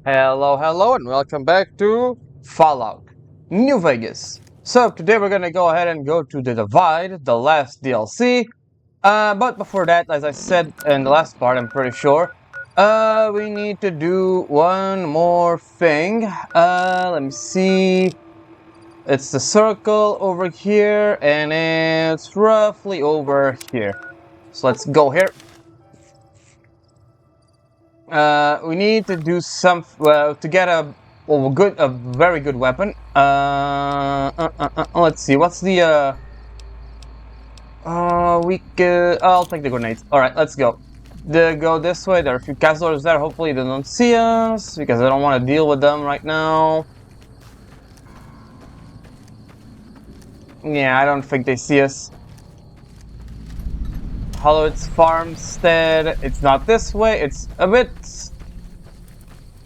Hello, hello, and welcome back to Fallout New Vegas. So today we're gonna go ahead and go to the Divide, the last DLC. But before that, as I said in the last part, I'm pretty sure, we need to do one more thing. Let me see. It's the circle over here, and it's roughly over here. So let's go here. We need to do some to get a very good weapon. Let's see. What's the we could. I'll take the grenades. All right, let's go. Go this way. There are a few castles there. Hopefully they don't see us because I don't want to deal with them right now. Yeah, I don't think they see us. Hollowitz Farmstead. It's not this way. It's a bit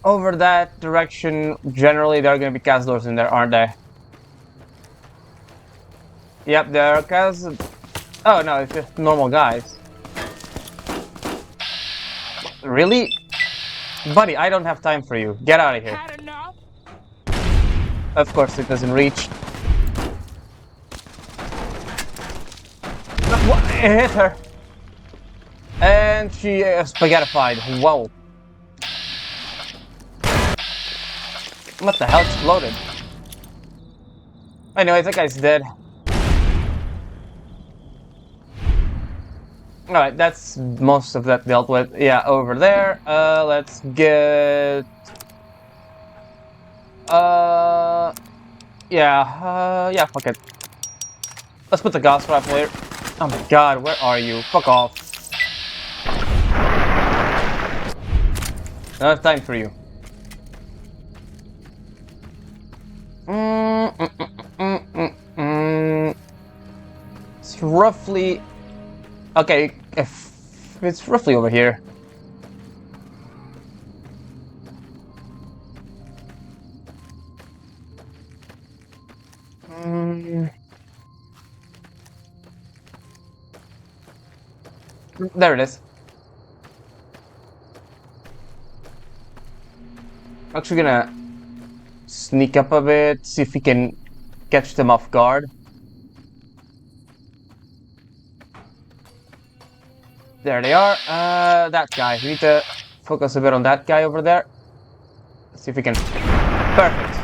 over that direction. Generally, there are going to be castles in there, aren't there? Yep, there are castles. Oh no, it's just normal guys. Really? Buddy, I don't have time for you. Get out of here. Of course it doesn't reach. What? It hit her. And she spaghettified. Whoa. What the hell exploded? Anyways, that guy's dead. Alright, that's most of that dealt with. Yeah, over there. Let's get... yeah, fuck it. Let's put the gas rifle here. Oh my god, where are you? Fuck off. I don't have time for you. It's roughly... Okay, if it's roughly over here. There it is. Actually gonna sneak up a bit, see if we can catch them off guard. There they are. That guy. We need to focus a bit on that guy over there. Let's see if we can... Perfect.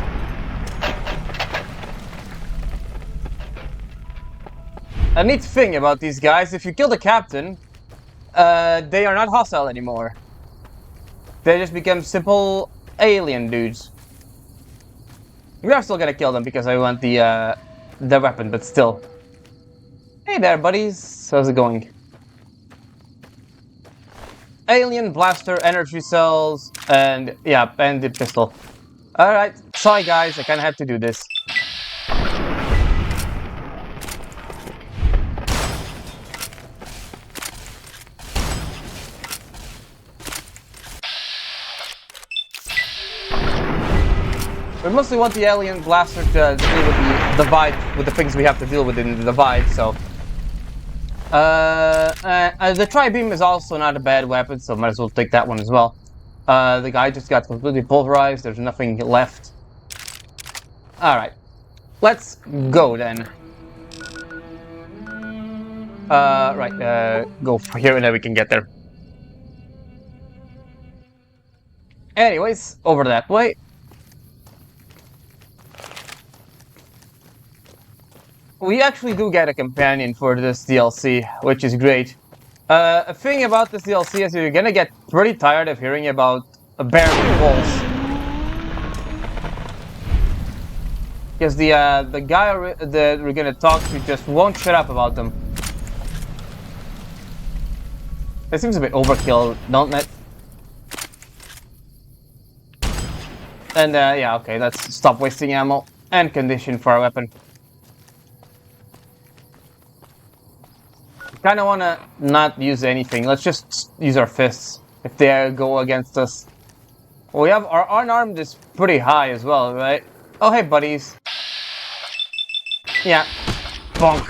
A neat thing about these guys, if you kill the captain, they are not hostile anymore. They just become simple alien dudes. We are still gonna kill them because I want the weapon, but still. Hey there, buddies. How's it going? Alien, blaster, energy cells, and yeah, and the pistol. Alright, sorry guys, I kinda had to do this. We mostly want the alien blaster to deal with the divide, with the things we have to deal with in the divide, so... the tri-beam is also not a bad weapon, so might as well take that one as well. The guy just got completely pulverized, there's nothing left. Alright. Let's go then. Go for here and then we can get there. Anyways, over that way. We actually do get a companion for this DLC, which is great. A thing about this DLC is you're gonna get pretty tired of hearing about abandoned walls. Because the guy that we're gonna talk to just won't shut up about them. It seems a bit overkill, don't it? And yeah, okay, let's stop wasting ammo and condition for our weapon. Kind of want to not use anything. Let's just use our fists if they go against us. Well, we have our unarmed is pretty high as well, right? Oh, hey, buddies. Yeah. Bonk.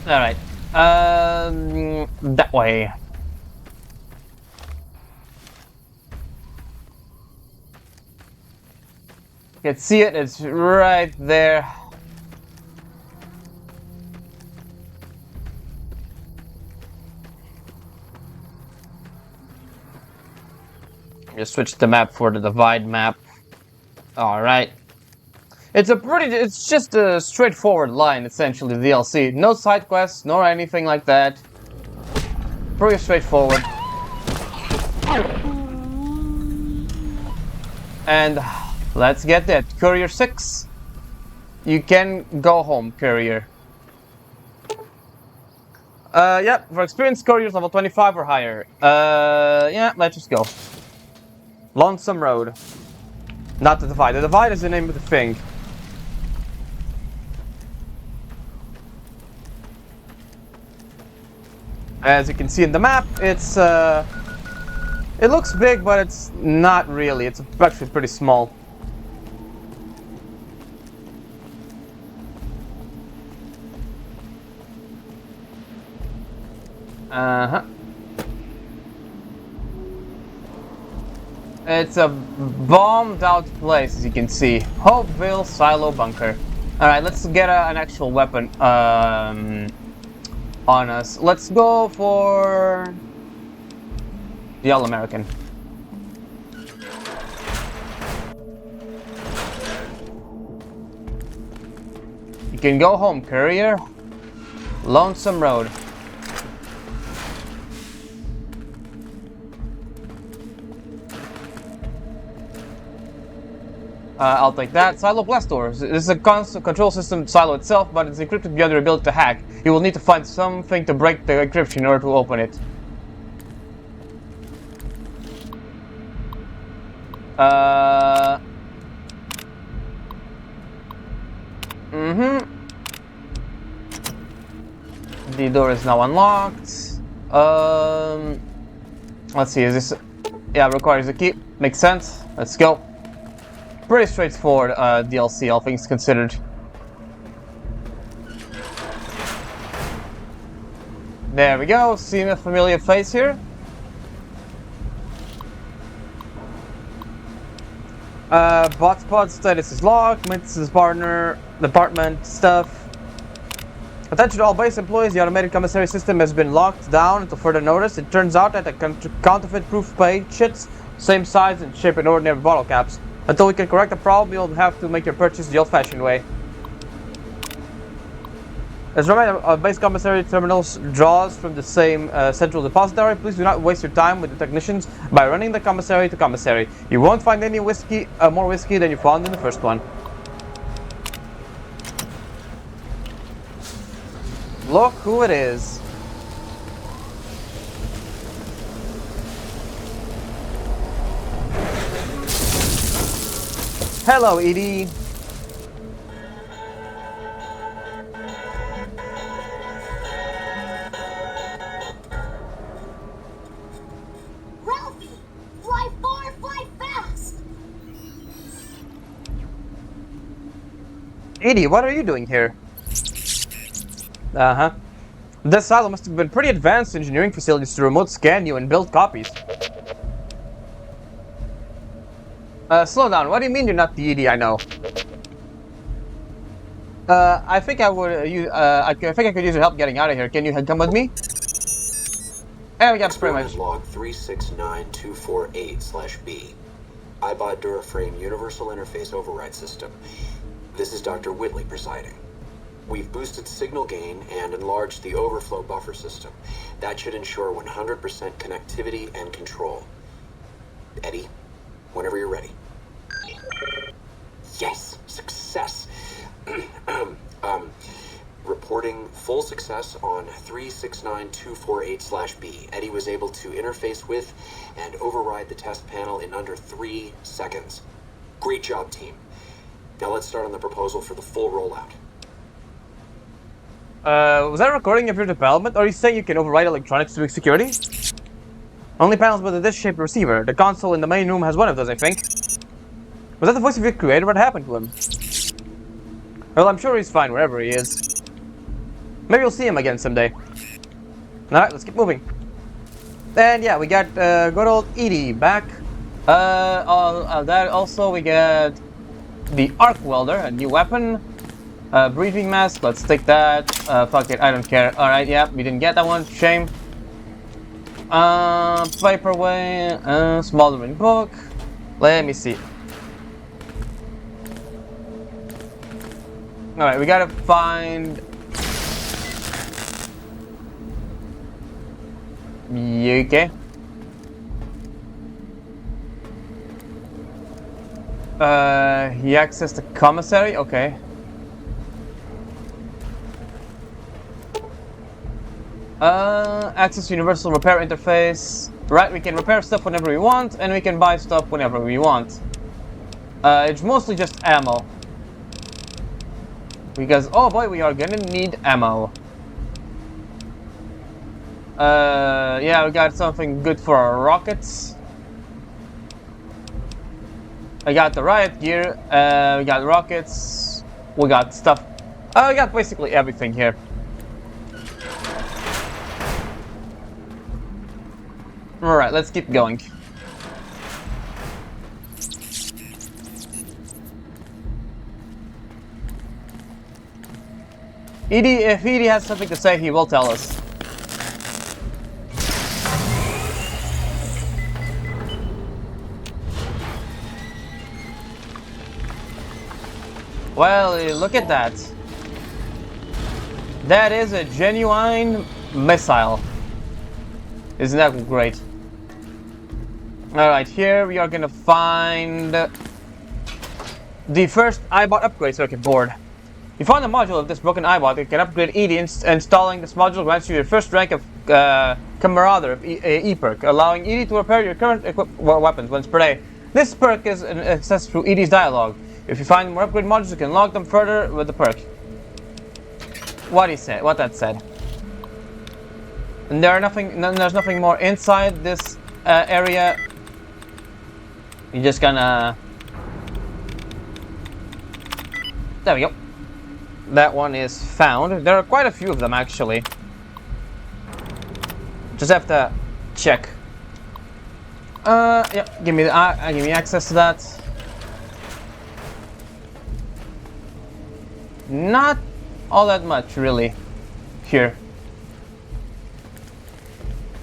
Alright. That way. You can see it, it's right there. Just switch the map for the divide map. Alright. It's just a straightforward line, essentially, the DLC. No side quests, nor anything like that. Pretty straightforward. And let's get that. Courier 6. You can go home, Courier. Yep, for experienced couriers level 25 or higher. Yeah, let's just go. Lonesome Road. Not the Divide. The Divide is the name of the thing. As you can see in the map, it's it looks big, but it's not really. It's actually pretty small. Uh-huh. It's a bombed out place, as you can see. Hopeville Silo Bunker. Alright, let's get an actual weapon on us. Let's go for the All-American. You can go home, Courier. Lonesome Road. I'll take that. Silo blast doors. This is a constant control system silo itself, but it's encrypted beyond your ability to hack. You will need to find something to break the encryption in order to open it. The door is now unlocked. Let's see, is this... Yeah, requires a key. Makes sense. Let's go. Pretty straightforward DLC, all things considered. There we go, seeing a familiar face here. Botspot status is locked, Mrs. partner, department stuff. Attention to all base employees, the automated commissary system has been locked down until further notice. It turns out that the counterfeit-proof paint shits, same size and shape in ordinary bottle caps. Until we can correct the problem, you'll have to make your purchase the old-fashioned way. As a reminder, base commissary terminals draws from the same central depository. Please do not waste your time with the technicians by running the commissary to commissary. You won't find any whiskey, more whiskey than you found in the first one. Look who it is. Hello, Edie. Ralphie, fly far, fly fast. Edie, what are you doing here? Uh-huh. This silo must have been pretty advanced engineering facilities to remote scan you and build copies. Slow down. What do you mean you're not the ED I know? I think I would use, I think I could use your help getting out of here. Can you come with me? And we got pretty much. Log 369248/B. iBot Duraframe Universal Interface Override System. This is Dr. Whitley presiding. We've boosted signal gain and enlarged the overflow buffer system. That should ensure 100% connectivity and control. Eddie, whenever you're ready. Yes, success. Reporting full success on 369248/B. Eddie was able to interface with and override the test panel in under 3 seconds. Great job, team. Now let's start on the proposal for the full rollout. Was that a recording of your development? Or are you saying you can override electronics to make security? Only panels with a dish-shaped receiver. The console in the main room has one of those, I think. Was that the voice of your creator? What happened to him? Well, I'm sure he's fine wherever he is. Maybe we'll see him again someday. Alright, let's keep moving. And yeah, we got good old Edie back. That also we get the arc welder, a new weapon. Breathing mask, let's take that. Fuck it, I don't care. Alright, yeah, we didn't get that one, shame. Paperweight, smoldering book. Let me see. Alright, we gotta find... Okay. He accessed the commissary? Okay. Access universal repair interface. Right, we can repair stuff whenever we want, and we can buy stuff whenever we want. It's mostly just ammo. Because, oh boy, we are gonna need ammo. Yeah, we got something good for our rockets. I got the riot gear, we got rockets, we got stuff. We got basically everything here. Alright, let's keep going. If Edie has something to say, he will tell us. Well, look at that. That is a genuine missile. Isn't that great? Alright, here we are gonna find the first iBot upgrade circuit board. You find a module of this broken iBot. You can upgrade Edie. Installing this module grants you your first rank of Camarader of E-perk, allowing Edie to repair your current weapons once per day. This perk is accessed through Edie's dialogue. If you find more upgrade modules, you can log them further with the perk. What that said. And there's nothing more inside this area. You're just gonna... There we go. That one is found. There are quite a few of them, actually. Just have to check. Yeah, give me access to that. Not all that much, really, here.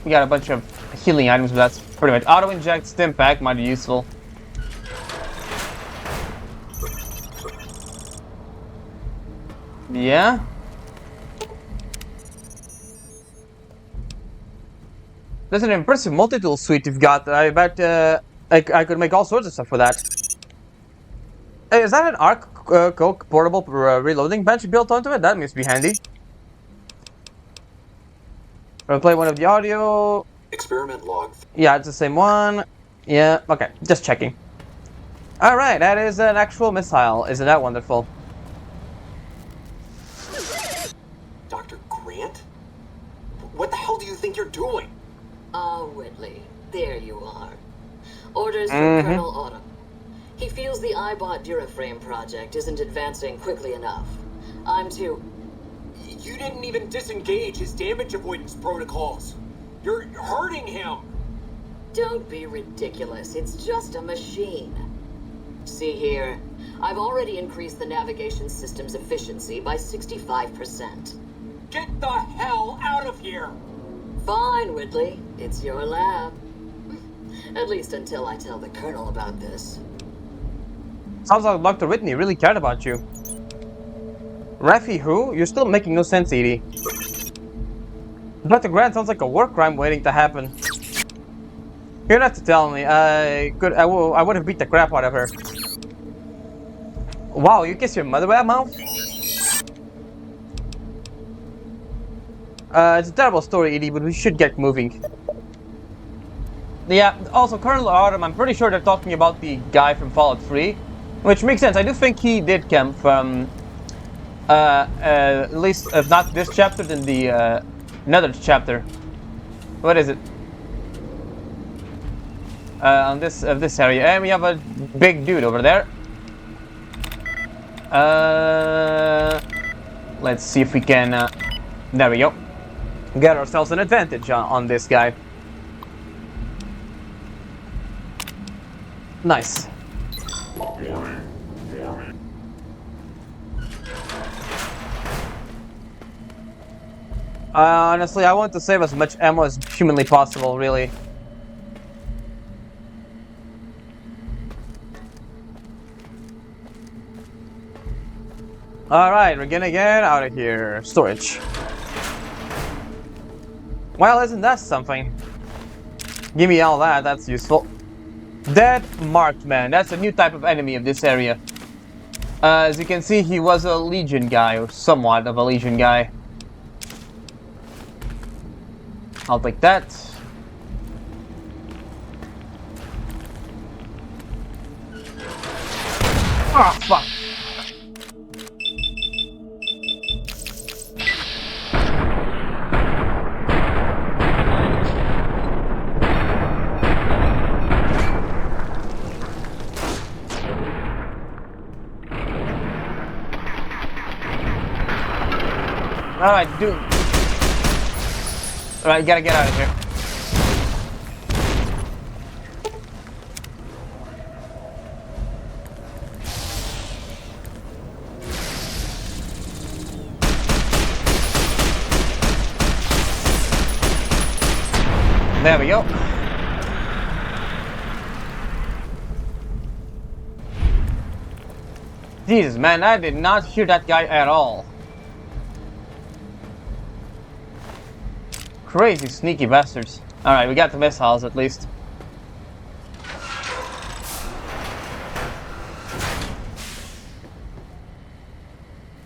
We got a bunch of healing items, but that's pretty much. Auto-inject, stim pack might be useful. Yeah. There's an impressive multi-tool suite you've got. I bet I could make all sorts of stuff with that. Hey, is that an arc Coke portable reloading bench built onto it? That must be handy. I'll play one of the audio. Experiment log. Yeah, it's the same one. Yeah, okay, just checking. Alright, that is an actual missile. Isn't that wonderful? Dr. Grant? What the hell do you think you're doing? Whitley, there you are. Orders from Colonel Autumn. He feels the iBot Duraframe project isn't advancing quickly enough. I'm to... You didn't even disengage his damage avoidance protocols. You're hurting him. Don't be ridiculous. It's just a machine. See here, I've already increased the navigation system's efficiency by 65%. Get the hell out of here! Fine, Whitley. It's your lab. At least until I tell the Colonel about this. Sounds like Dr. Whitney really cared about you. Raffi who? You're still making no sense, Edie. Dr. Grant sounds like a war crime waiting to happen. You don't have to tell me. I would have beat the crap out of her. Wow, you kiss your mother with that mouth? It's a terrible story, Edie, but we should get moving. Yeah, also, Colonel Autumn, I'm pretty sure they're talking about the guy from Fallout 3. Which makes sense. I do think he did come from... at least, if not this chapter, then the another chapter. What is it? On this area, and we have a big dude over there. Let's see if we can There we go. Get ourselves an advantage on this guy. Nice. Honestly, I want to save as much ammo as humanly possible, really. Alright, we're gonna get out of here. Storage. Well, isn't that something? Give me all that, that's useful. Dead marked man, that's a new type of enemy of this area. As you can see, he was a Legion guy, or somewhat of a Legion guy. I'll take that. Ah, fuck. Alright, dude. Alright, you gotta get out of here. There we go. Jesus, man, I did not hear that guy at all. Crazy sneaky bastards. Alright, we got the missiles at least.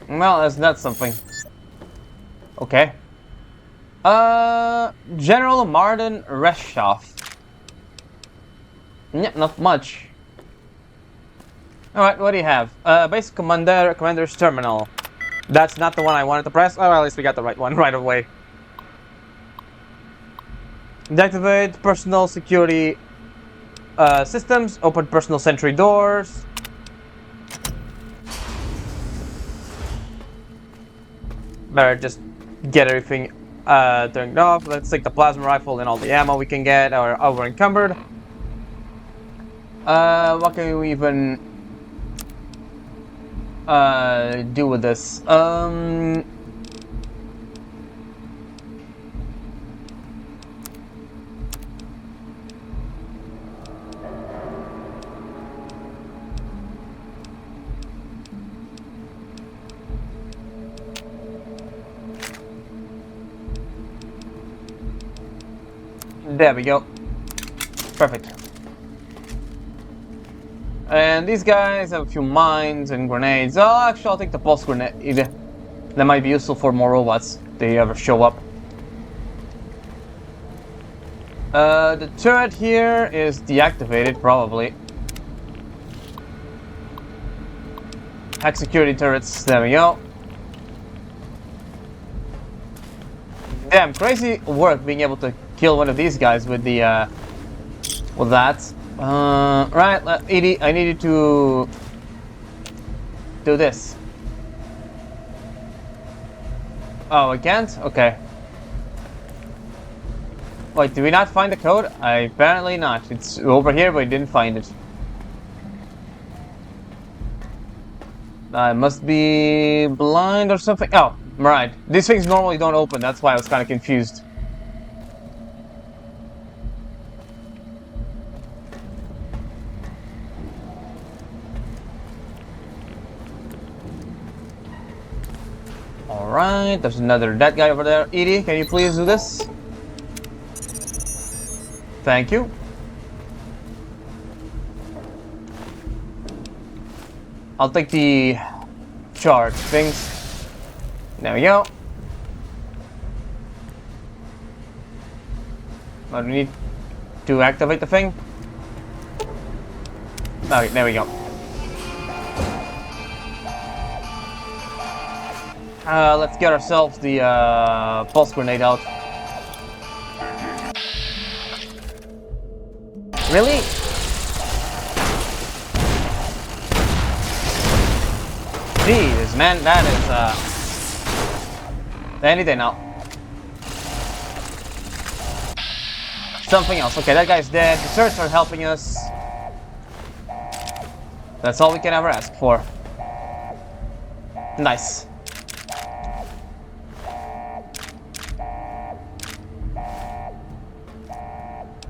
Well, that's not something. Okay. General Martin Reshoff. Yep, not much. Alright, what do you have? Basic Commander's Terminal. That's not the one I wanted to press. Oh, well, at least we got the right one right away. Deactivate personal security systems. Open personal sentry doors. Better just get everything turned off. Let's take the plasma rifle and all the ammo we can get, or over encumbered. What can we even do with this? There we go. Perfect. And these guys have a few mines and grenades. Oh, actually, I'll take the pulse grenade. That might be useful for more robots if they ever show up. The turret here is deactivated, probably. Hack security turrets. There we go. Damn, crazy work being able to kill one of these guys with the with that. Right, Edie, I needed to do this. Oh, I can't? Okay. Wait, did we not find the code? Apparently not. It's over here, but we didn't find it. I must be blind or something. Oh, right. These things normally don't open. That's why I was kind of confused. Alright, there's another dead guy over there. Edie, can you please do this? Thank you. I'll take the charge things. There we go. But we need to activate the thing. Okay, there we go. Let's get ourselves the pulse grenade out. Really? Jesus, man, that is Any day now. Something else. Okay, that guy's dead. The turrets are helping us. That's all we can ever ask for. Nice.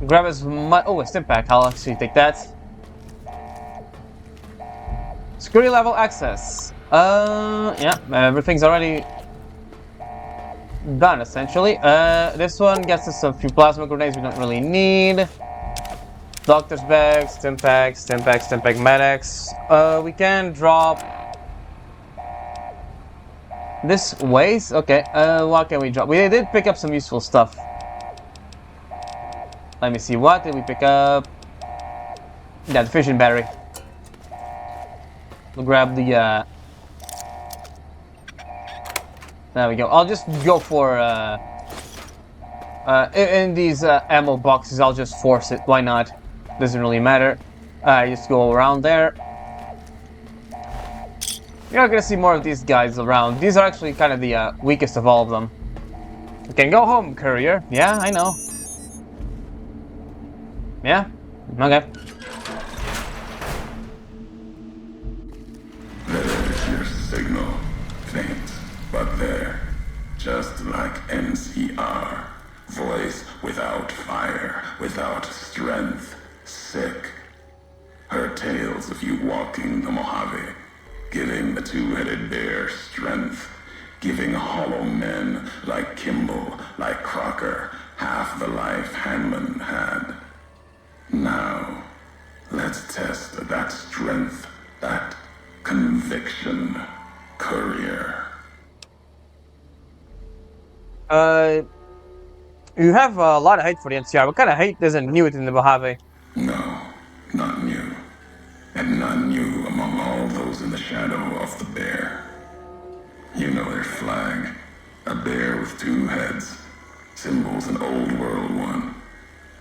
Grab as much. Oh, a stim pack. I'll actually take that. Security level access. Yeah, everything's already done essentially. This one gets us a few plasma grenades we don't really need. Doctor's bags, stim packs, stim pack medics. We can drop this waste. Okay. What can we drop? We did pick up some useful stuff. Let me see. What did we pick up? Yeah, the fission battery. We'll grab the. There we go. I'll just go for in these ammo boxes. I'll just force it. Why not? Doesn't really matter. Just go around there. You're not gonna see more of these guys around. These are actually kind of the weakest of all of them. You can go home, courier. Yeah, I know. Yeah? Okay. There's your signal. Faint, but there. Just like NCR. Voice without fire, without strength. Sick. Her tales of you walking the Mojave. Giving the two-headed bear strength. Giving hollow men like Kimball, like Crocker, half the life Hanlon had. Now, let's test that strength, that conviction, courier. You have a lot of hate for the NCR. What kind of hate isn't new in the Mojave? No, not new. And not new among all those in the shadow of the bear. You know their flag. A bear with two heads. Symbols an old world one.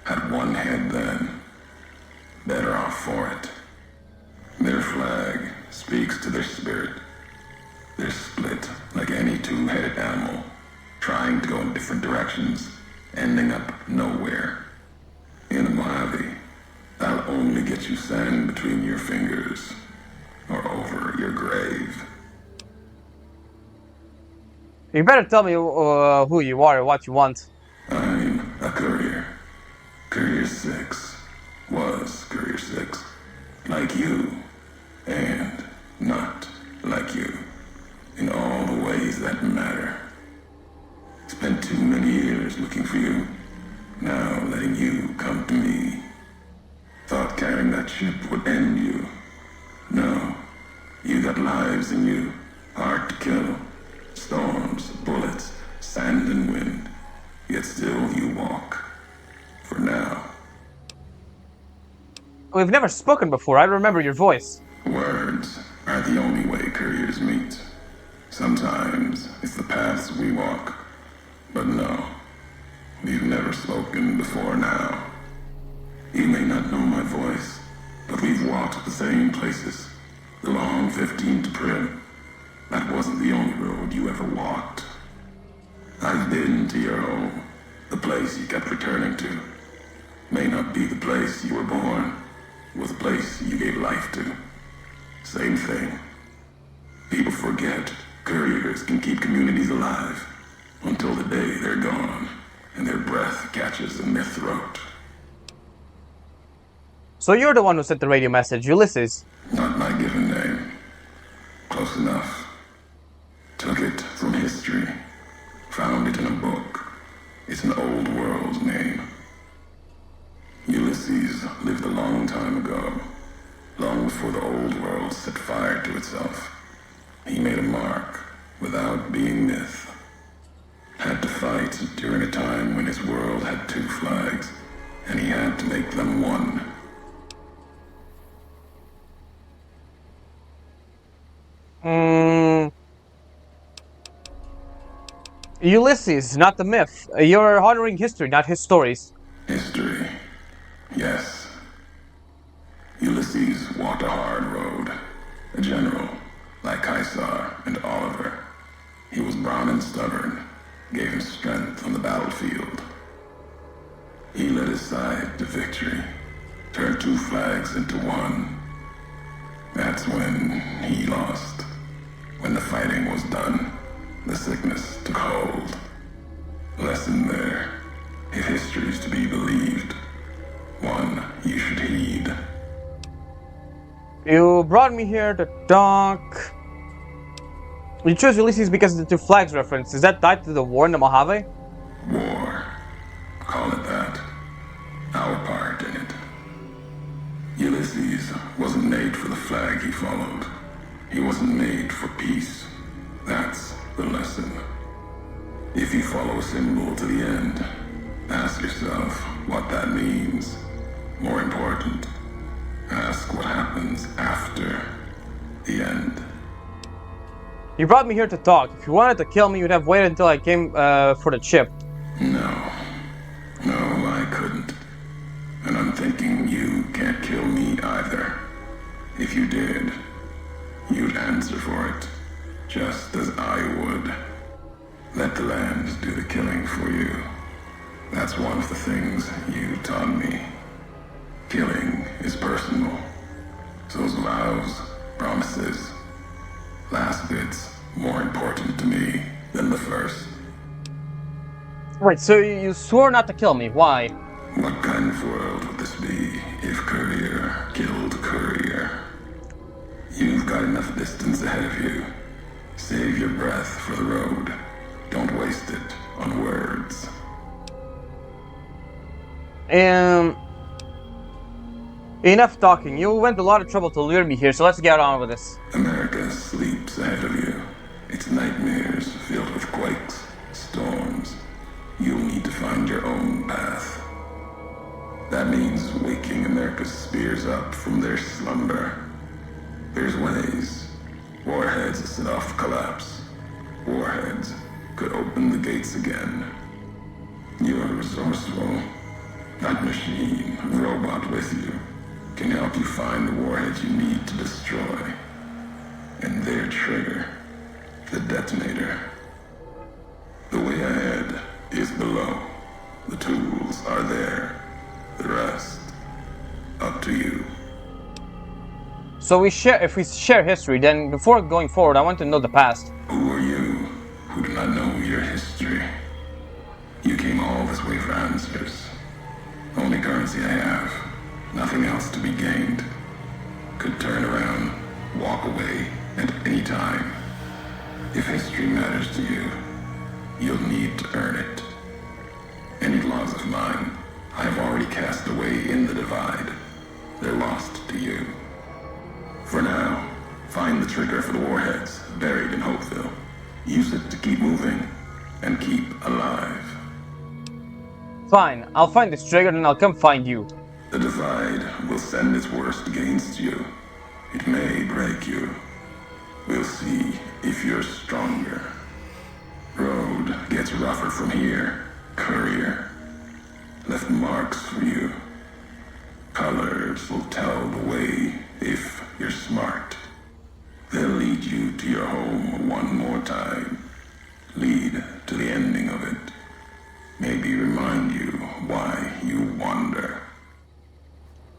Had one head then. Better off for it. Their flag speaks to their spirit. They're split like any two-headed animal, trying to go in different directions, ending up nowhere. In a Mojave, I'll only get you sand between your fingers, or over your grave. You better tell me who you are or what you want. I'm a courier. Courier 6 was Courier 6. Like you, and not like you. In all the ways that matter. Spent too many years looking for you. Now letting you come to me. Thought carrying that ship would end you. No. You got lives in you. Hard to kill. Storms, bullets, sand and wind. Yet still you walk. For now. We've never spoken before. I remember your voice. Words are the only way couriers meet. Sometimes it's the paths we walk. But no, we've never spoken before now. You may not know my voice, but we've walked the same places. The long 15 to Prim. That wasn't the only road you ever walked. I've been to your home, the place you kept returning to. May not be the place you were born, was the place you gave life to. Same thing. People forget couriers can keep communities alive until the day they're gone and their breath catches in their throat. So you're the one who sent the radio message, Ulysses. Not my given name. Close enough. Took it from history. Found it in a book. It's an old world name. Ulysses lived a long time ago. Long before the old world set fire to itself. He made a mark without being myth. Had to fight during a time when his world had two flags, and he had to make them one. Ulysses, not the myth. You're honoring history, not his stories. History. Yes. Ulysses walked a hard road. A general, like Caesar and Oliver. He was brown and stubborn, side to victory, turned two flags into one. That's when he lost. When the fighting was done, the sickness took hold. Lesson there. If history's to be believed, one you should heed. You brought me here to talk. You chose Ulysses because of the two flags reference. Is that tied to the war in the Mojave? War. Call it that. Our part in it. Ulysses wasn't made for the flag he followed. He wasn't made for peace. That's the lesson. If you follow a symbol to the end, ask yourself what that means. More important, ask what happens after the end. You brought me here to talk. If you wanted to kill me, you'd have waited until I came for the chip. No, I couldn't. And I'm thinking you can't kill me either. If you did, you'd answer for it, just as I would. Let the land do the killing for you. That's one of the things you taught me. Killing is personal. So's vows, promises. Last bit's more important to me than the first. Right, so you swore not to kill me. Why? What kind of world would this be if courier killed courier? You've got enough distance ahead of you. Save your breath for the road. Don't waste it on words. Enough talking. You went to a lot of trouble to lure me here, so let's get on with this. America sleeps ahead of you. Its nightmares filled with quakes, storms. You'll need to find your own path. That means waking America's spears up from their slumber. There's ways. Warheads set off collapse. Warheads could open the gates again. You're resourceful. That machine, robot with you, can help you find the warheads you need to destroy. And their trigger, the detonator. The way ahead is below. The tools are there. The rest, up to you. So if we share history, then before going forward, I want to know the past. Who are you who do not know your history? You came all this way for answers. Only currency I have. Nothing else to be gained. Could turn around, walk away at any time. If history matters to you, you'll need to earn it. Any laws of mine, I have already cast away in the divide. They're lost to you. For now, find the trigger for the warheads buried in Hopeville. Use it to keep moving and keep alive. Fine, I'll find this trigger and I'll come find you. The divide will send its worst against you. It may break you. We'll see if you're stronger. Road gets rougher from here, courier. Left marks for you. Colors will tell the way if you're smart. They'll lead you to your home one more time. Lead to the ending of it. Maybe remind you why you wander.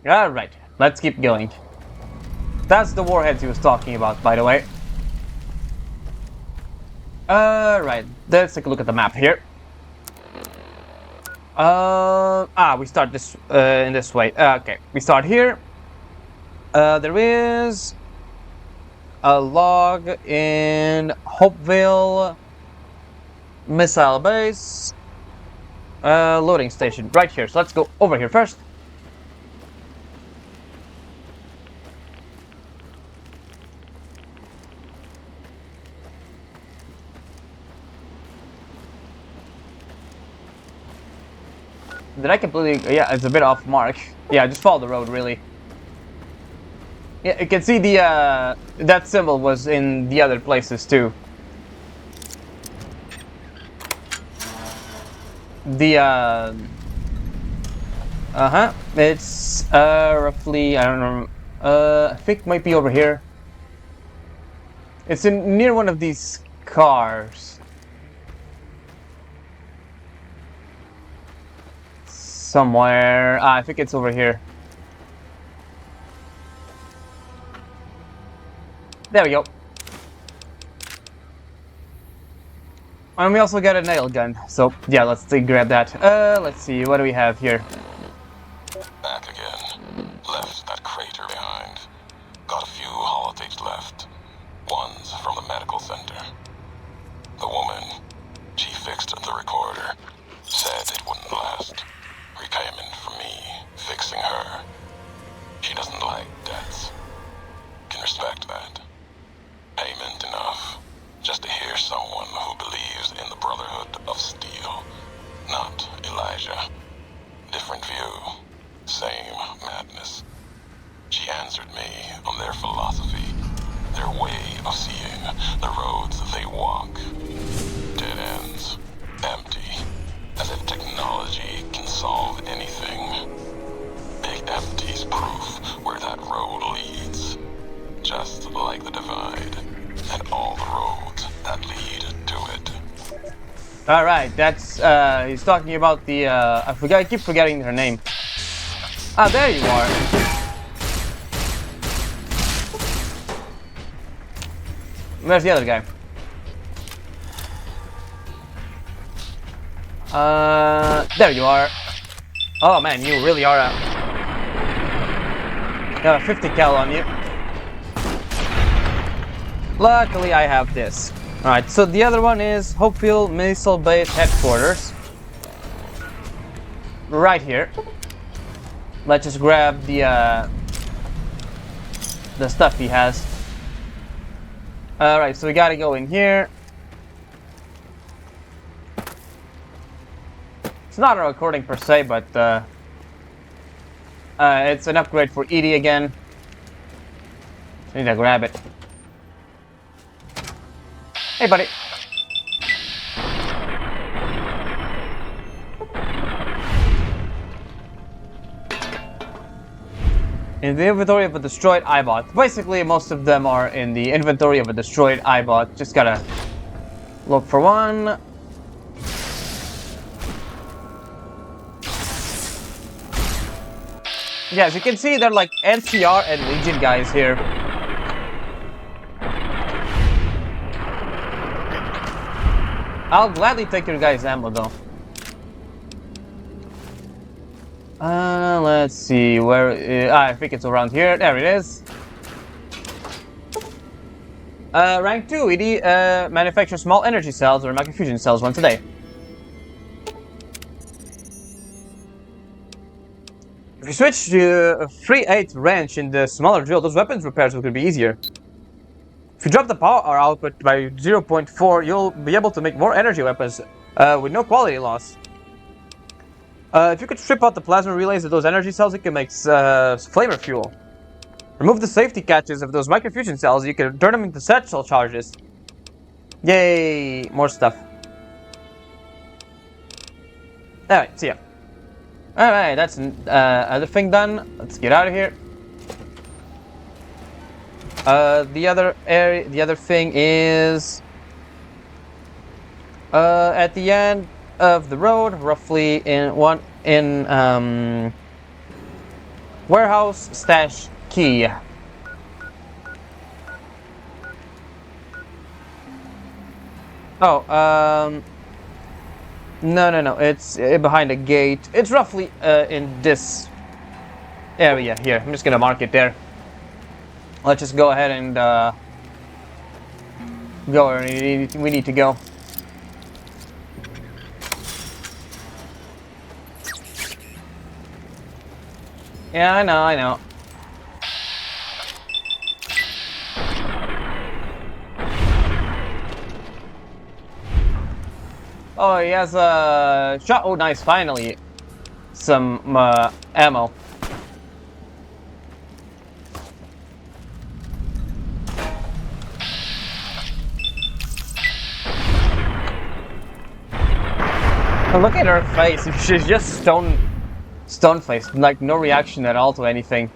Alright, let's keep going. That's the warheads he was talking about, by the way. Right, let's take a look at the map here. We start this in this way. Okay, we start here. There is a log in Hopeville missile base. Loading station right here. So let's go over here first. Did I completely... Yeah, it's a bit off mark. Yeah, just follow the road, really. Yeah, you can see the, that symbol was in the other places, too. The, it's, roughly, I don't know, I think it might be over here. It's near one of these cars. somewhere. I think it's over here. There we go. And we also got a nail gun. So yeah, let's grab that. Let's see, what do we have here? Back again. Left that crater behind. Got a few holotapes left. One's from the medical center. The woman, she fixed the recorder. Said it wouldn't last. Repayment for me, fixing her. She doesn't like debts. Can respect that. Payment enough. Just to hear someone who believes in the Brotherhood of Steel. Not Elijah. Different view. Same madness. She answered me on their philosophy. Their way of seeing the roads they walk. Dead ends. Empty. As if technology can solve anything. Big empty's proof where that road leads. Just like the divide. And all the roads that lead to it. Alright, that's, he's talking about the, I keep forgetting her name. Ah, there you are. Where's the other guy? There you are. Oh man, you really are a... You have a 50 cal on you. Luckily, I have this. Alright, so the other one is Hopefield Missile Base Headquarters. Right here. Let's just grab the stuff he has. Alright, so we gotta go in here. It's not a recording per se, but it's an upgrade for Edie again. I need to grab it. Hey, buddy. In the inventory of a destroyed iBot. Basically, most of them are in the inventory of a destroyed iBot. Just gotta look for one. Yeah, as you can see, they're like NCR and Legion guys here. I'll gladly take your guys' ammo, though. Let's see, where... I think it's around here. There it is. Rank 2, ED manufactures small energy cells or microfusion cells once a day. If you switch to a 3/8 wrench in the smaller drill, those weapons repairs will be easier. If you drop the power output by 0.4, you'll be able to make more energy weapons with no quality loss. If you could strip out the plasma relays of those energy cells, you can make flamer fuel. Remove the safety catches of those microfusion cells, you can turn them into satchel charges. Yay! More stuff. Alright, see ya. Alright, that's other thing done. Let's get out of here. The other thing is at the end of the road, roughly in warehouse stash key. Oh, no, it's behind a gate. It's roughly in this area here. I'm just gonna mark it there. Let's just go ahead and go where we need to go. Yeah, I know. Oh, he has a shot. Oh, nice, finally. Some ammo. Look at her face. She's just stone faced, like no reaction at all to anything.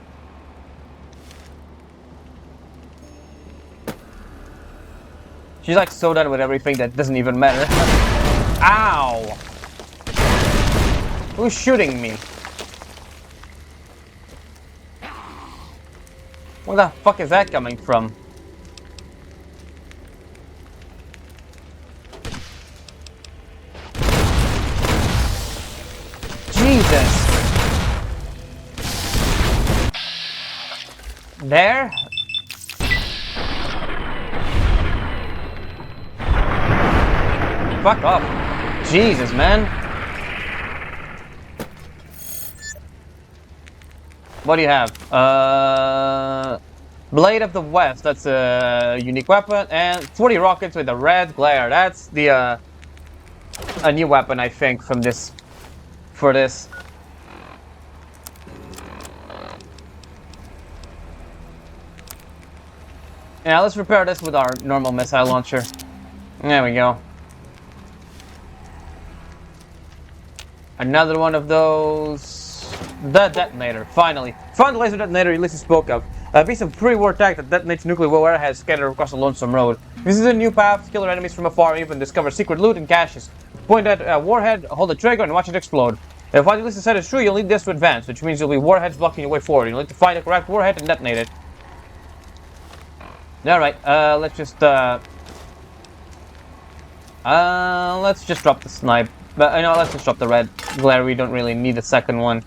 She's like so done with everything that doesn't even matter. Ow! Who's shooting me? Where the fuck is that coming from? Jesus! There? Fuck off. Jesus, man. What do you have? Blade of the West. That's a unique weapon. And 40 rockets with a red glare. That's the, a new weapon, I think, from this... for this. Yeah, let's repair this with our normal missile launcher. There we go. Another one of those. The detonator, finally. Found the laser detonator Ulysses spoke of. A piece of pre-war tech that detonates nuclear warheads scattered across the Lonesome Road. This is a new path to kill our enemies from afar and even discover secret loot and caches. Point at a warhead, hold the trigger, and watch it explode. If what Ulysses said is true, you'll need this to advance, which means you'll be warheads blocking your way forward. You'll need to find the correct warhead and detonate it. Alright, let's just drop the snipe. But, you know, let's just drop the red glare. We don't really need the second one.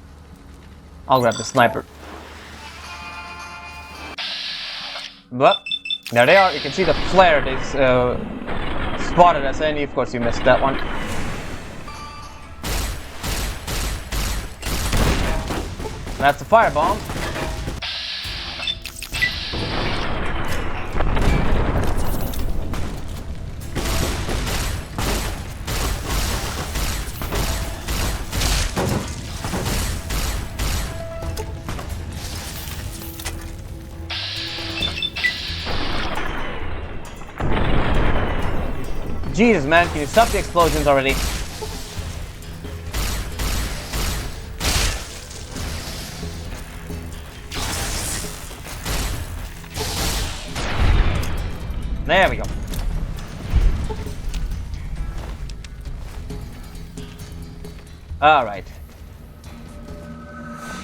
I'll grab the sniper. But, there they are. You can see the flare they spotted us, and of course you missed that one. That's a firebomb. Jesus, man, can you stop the explosions already? There we go. Alright.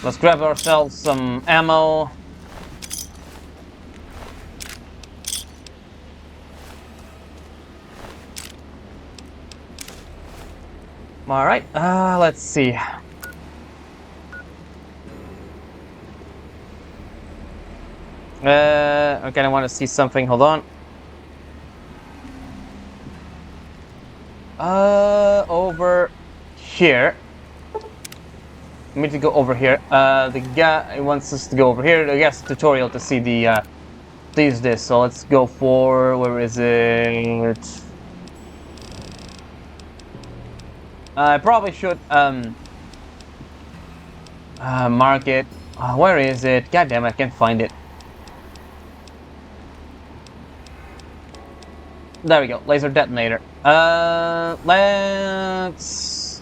Let's grab ourselves some ammo. Alright, let's see. I kind of want to see something, hold on. Over here. I need to go over here. The guy wants us to go over here. I guess tutorial to see the, to use this. So let's go for, where is it? I probably should mark it. Where is it? God damn it, I can't find it. There we go, laser detonator. Let's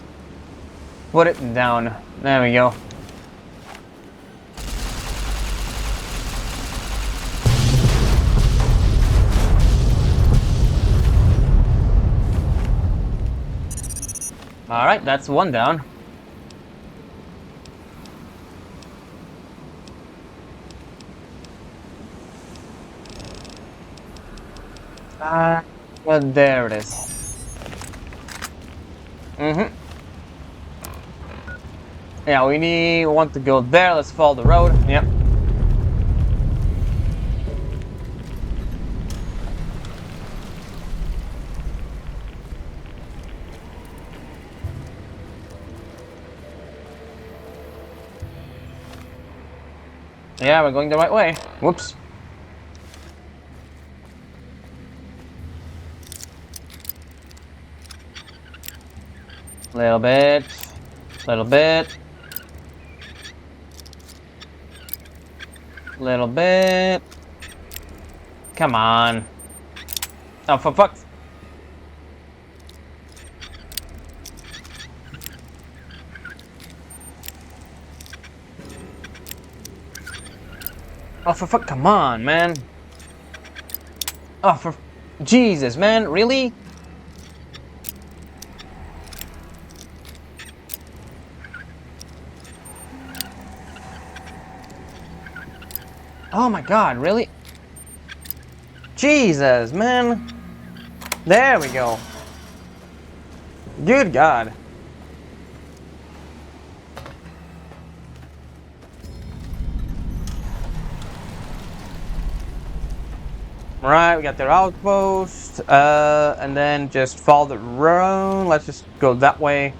put it down. There we go. Alright, that's one down. Well, there it is. Yeah, we want to go there. Let's follow the road. Yep. Yeah, we're going the right way. Whoops. Little bit. Little bit. Little bit. Come on. Oh, for fuck's... Oh, for fuck, come on, man. Oh, for Jesus, man, really? Oh my god, really? Jesus, man. There we go. Good god. Right, we got their outpost, and then just follow the road. Let's just go that way.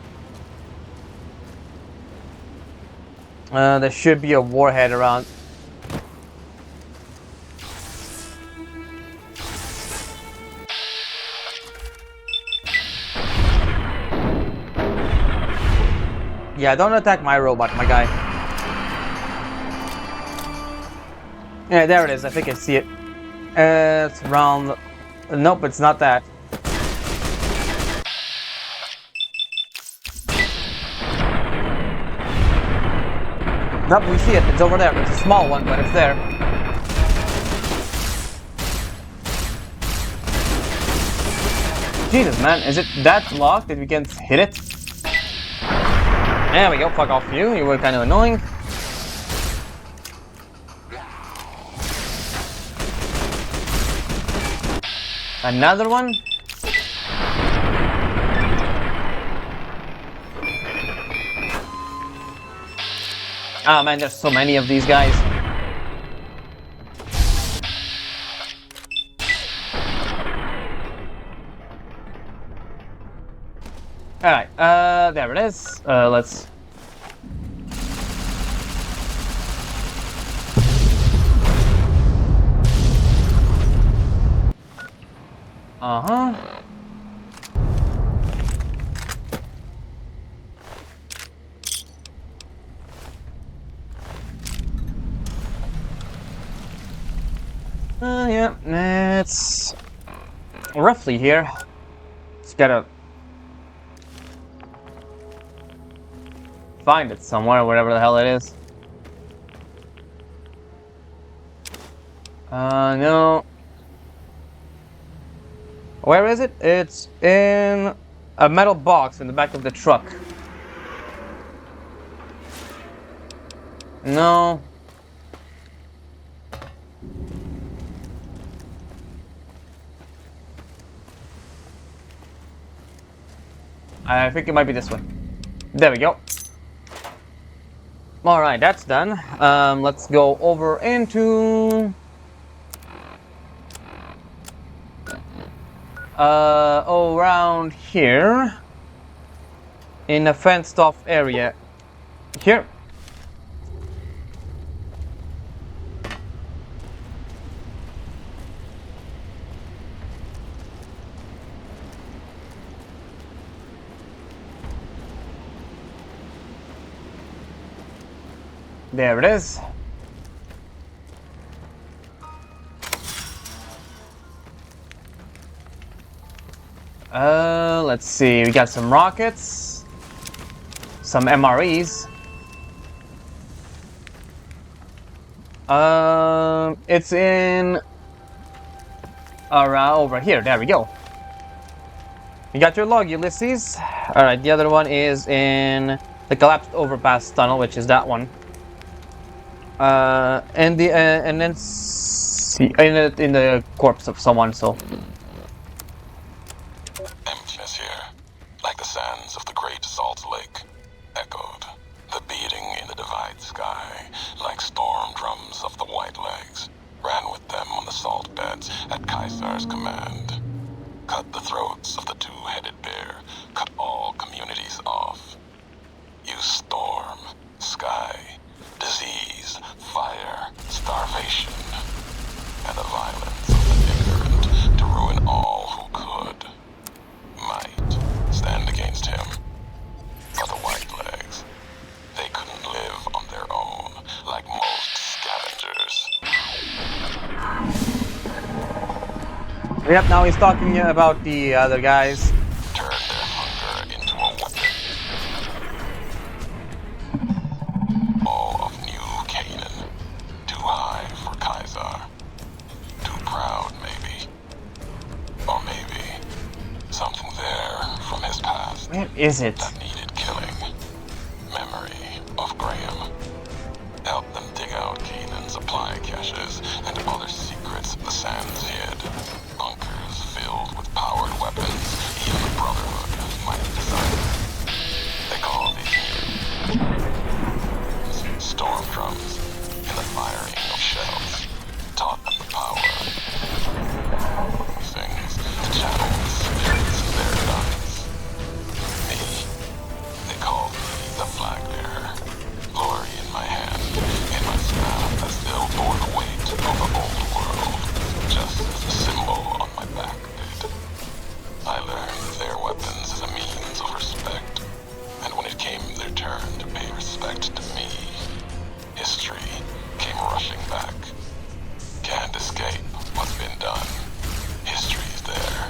There should be a warhead around. Yeah, don't attack my robot, my guy. Yeah, there it is. I think I see it. It's around. Nope, it's not that. Nope, we see it. It's over there. It's a small one, but it's there. Jesus, man. Is it that locked that we can't hit it? There we go. Fuck off you. You were kind of annoying. Another one? Oh man, there's so many of these guys. Alright, there it is. Let's... Uh-huh. Yeah, it's roughly here. Just gotta find it somewhere, wherever the hell it is. No. Where is it? It's in a metal box in the back of the truck. No. I think it might be this one. There we go. Alright, that's done. Let's go over into... around here. In a fenced off area. Here. There it is. Let's see. We got some rockets, some MREs. It's in around over here. There we go. You got your log, Ulysses. All right. The other one is in the collapsed overpass tunnel, which is that one. And then see in the corpse of someone. So. Emptiness here, like the sands of the great salt lake, echoed. The beating in the divide sky, like storm drums of the white legs, ran with them on the salt beds at Caesar's command. Cut the throats of the two-headed bear, cut all communities off. Use storm, sky, disease, fire, starvation, and the violence of the ignorant to ruin all who could. Might stand against him, but the white legs, they couldn't live on their own like most scavengers. Yep, now he's talking about the other guys. Turn their hunger into a weapon. All of New Canaan, too high for Caesar. Too proud, maybe. Or maybe something there from his past. Where is it? That needed killing. Memory of Graham. Help them dig out Canaan's supply caches, and other secrets the sands hid. Bunkers filled with powered weapons, even the Brotherhood might decide. They call these storm drums, in the firing of shells, taught them the power. Things to channel the spirits of their guns. Me, they call me the flag bearer. Glory in my hand, in my staff as though bore the weight of the old world, just as the symbol on my back did. I learned their weapons as a means of respect, and when it came their turn to pay respect to me, history came rushing back. Can't escape what's been done. History's there,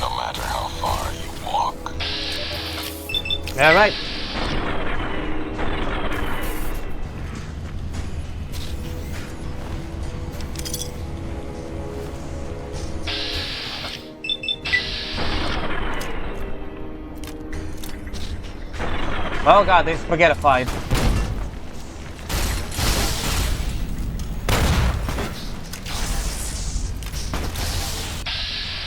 no matter how far you walk. All right. Oh god, they spaghettified.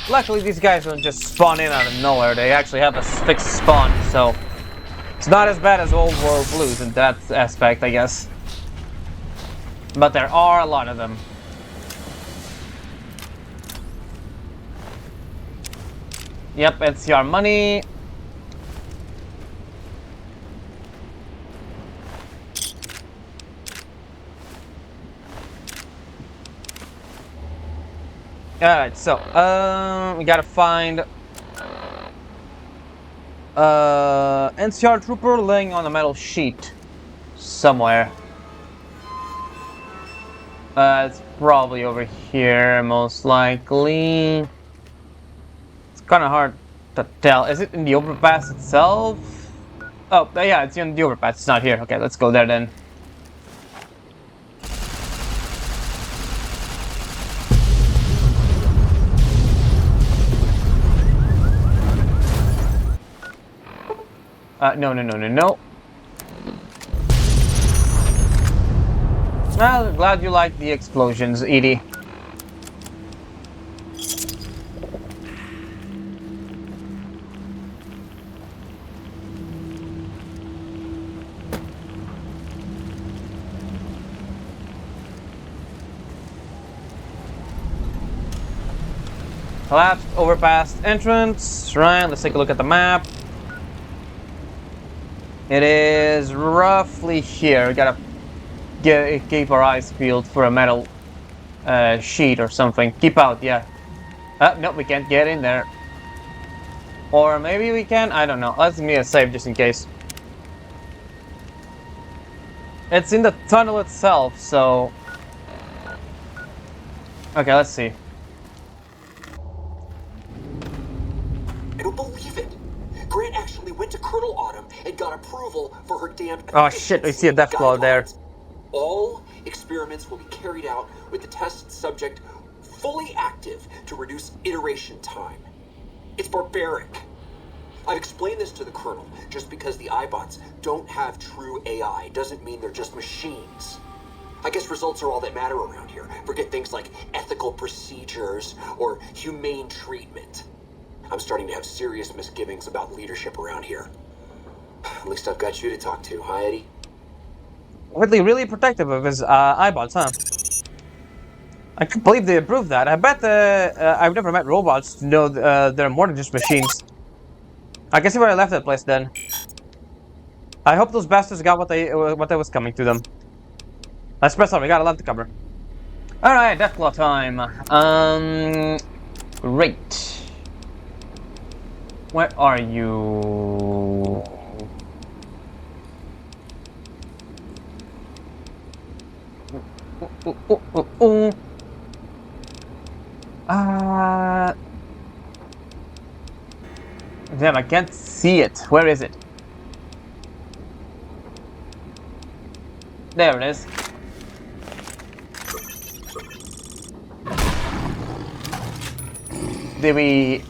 Luckily, these guys don't just spawn in out of nowhere. They actually have a fixed spawn, so it's not as bad as Old World Blues in that aspect, I guess. But there are a lot of them. Yep, it's your money. Alright, so, we gotta find NCR trooper laying on a metal sheet somewhere. It's probably over here, most likely. It's kind of hard to tell. Is it in the overpass itself? Oh, yeah, it's in the overpass. It's not here. Okay, let's go there then. No. Well, glad you like the explosions, Edie. Collapsed overpass entrance. Right, let's take a look at the map. It is roughly here. We gotta keep our eyes peeled for a metal sheet or something. Keep out, yeah. Nope, we can't get in there. Or maybe we can? I don't know. Let's give me a save just in case. It's in the tunnel itself, so... Okay, let's see. I don't believe it. Grant actually went to Colonel Autumn and got approval for her damned... Oh shit, I see a death claw there. All experiments will be carried out with the test subject fully active to reduce iteration time. It's barbaric. I've explained this to the Colonel. Just because the iBots don't have true AI doesn't mean they're just machines. I guess results are all that matter around here. Forget things like ethical procedures or humane treatment. I'm starting to have serious misgivings about leadership around here. At least I've got you to talk to, huh, Eddie? Whitley really protective of his iBots, huh? I can't believe they approved that. I bet I've never met robots to know they're more than just machines. I can see where I left that place then. I hope those bastards got what was coming to them. Let's press on. We got a lot to cover. All right, Deathclaw time. Great. Where are you? Damn, I can't see it. Where is it? There it is. Did we...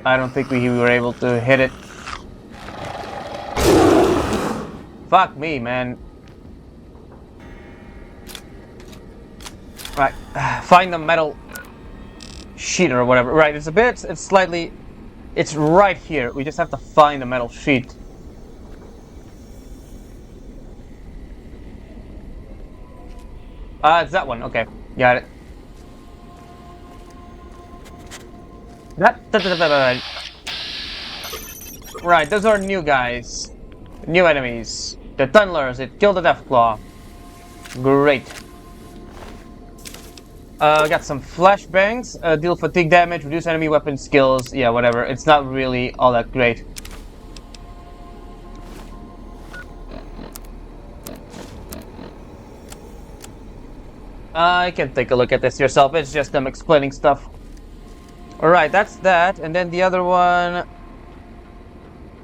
I don't think we were able to hit it. Fuck me, man. Right, find the metal sheet or whatever. Right, it's slightly, it's right here. We just have to find the metal sheet. It's that one. Okay, got it. Right, those are new guys. New enemies. The tunnelers, it killed the Deathclaw. Great. Got some flashbangs. Deal fatigue damage, reduce enemy weapon skills. Yeah, whatever. It's not really all that great. You can take a look at this yourself. It's just them explaining stuff. Alright, that's that. And then the other one...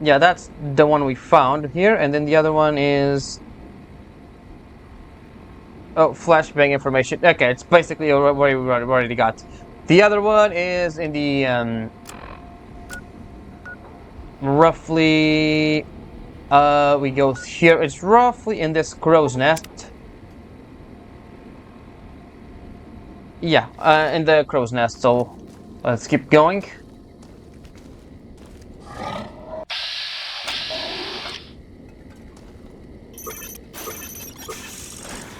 Yeah, that's the one we found here. And then the other one is... Oh, flashbang information. Okay, it's basically what we already got. The other one is in the... roughly... we go here. It's roughly in this crow's nest. Yeah, in the crow's nest. So, let's keep going.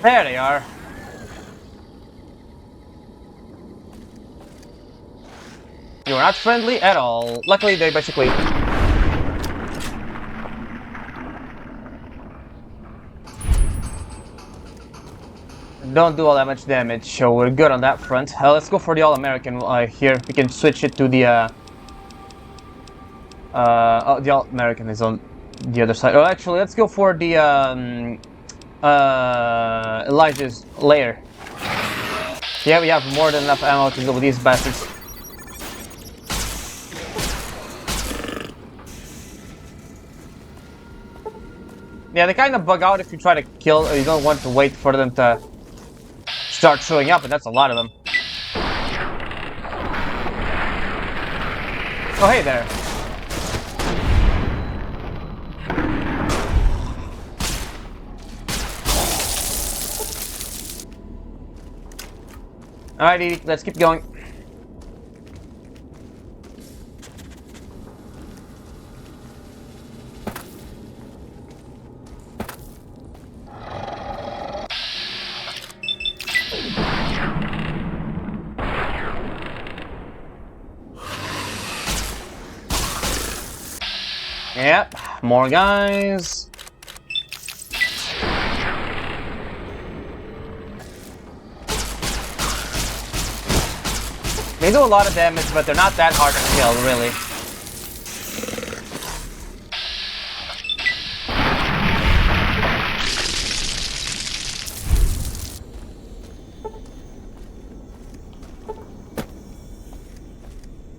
There they are. You're not friendly at all. Luckily, they basically... don't do all that much damage, so we're good on that front. Let's go for the All-American here. We can switch it to the... oh, the All-American is on the other side. Oh, actually, let's go for the... Elijah's lair. Yeah, we have more than enough ammo to deal with these bastards. Yeah, they kind of bug out if you try to kill, or you don't want to wait for them to start showing up, and that's a lot of them. Oh, hey there. Alrighty, let's keep going. Yep, more guys. They do a lot of damage, but they're not that hard to kill, really.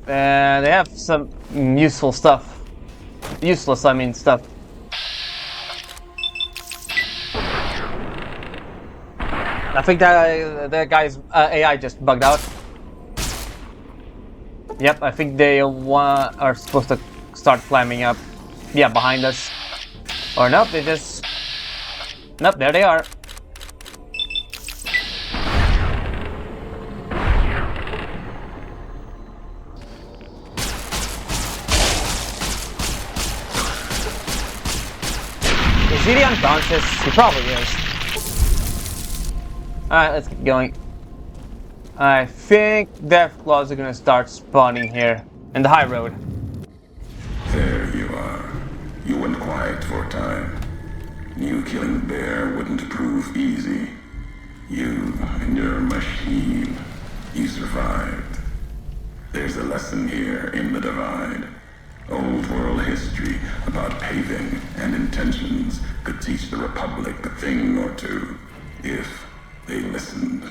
They have some useful stuff. Useless, I mean, stuff. I think that guy's AI just bugged out. Yep, I think they are supposed to start climbing up. Yeah, behind us. Or nope, they just... Nope, there they are. Is he unconscious? He probably is. Alright, let's keep going. I think Deathclaws are gonna start spawning here in the high road. There you are. You went quiet for a time. Knew killing the bear wouldn't prove easy. You and your machine. You survived. There's a lesson here in the Divide. Old world history about paving and intentions could teach the Republic a thing or two, if they listened.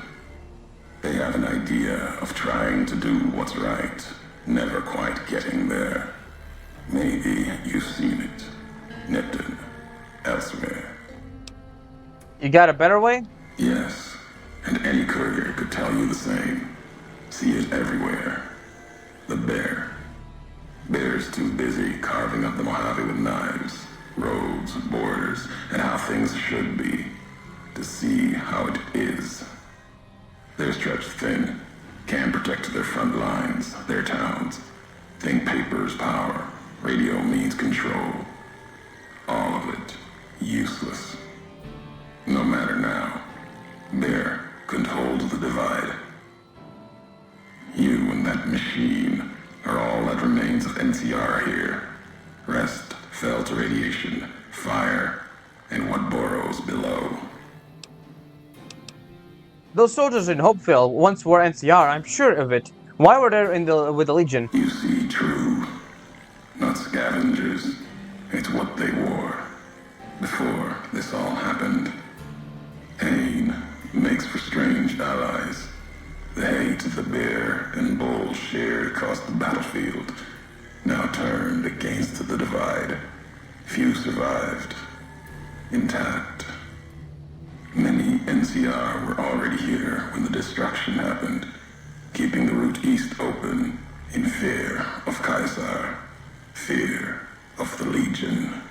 They have an idea of trying to do what's right, never quite getting there. Maybe you've seen it, nipped it, elsewhere. You got a better way? Yes, and any courier could tell you the same. See it everywhere. The bear. Bear's too busy carving up the Mojave with knives, roads, borders, and how things should be, to see how it is. There's control. All of it useless. No matter now, Bear couldn't hold the divide. You and that machine are all that remains of NCR here. Rest fell to radiation, fire, and what burrows below. Those soldiers in Hopeville once were NCR, I'm sure of it. Why were they with the Legion? You see, true. Not scavengers. It's what they wore. Before this all happened. Pain makes for strange allies. The hate the bear and bull shared across the battlefield now turned against the divide. Few survived. Intact. Many NCR were already here when the destruction happened, keeping the route east open in fear of Caesar, fear of the Legion.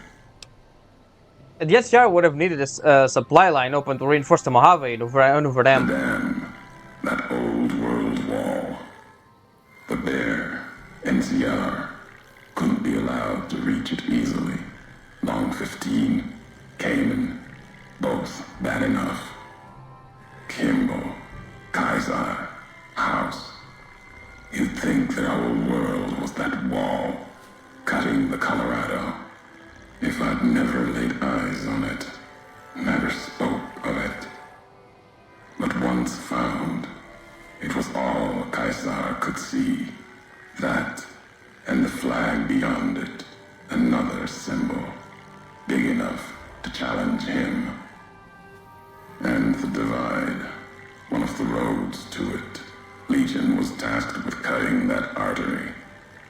The SCR would have needed a supply line open to reinforce the Mojave over them. The dam, that old world wall. The bear, NCR, couldn't be allowed to reach it easily. Long 15, Cayman, both bad enough. Kimball, Kaiser, House. You'd think their whole world was that wall, cutting the Colorado. If I'd never laid eyes on it, never spoke of it. But once found, it was all Kaiser could see. That, and the flag beyond it, another symbol, big enough to challenge him. And the divide, one of the roads to it. Legion was tasked with cutting that artery.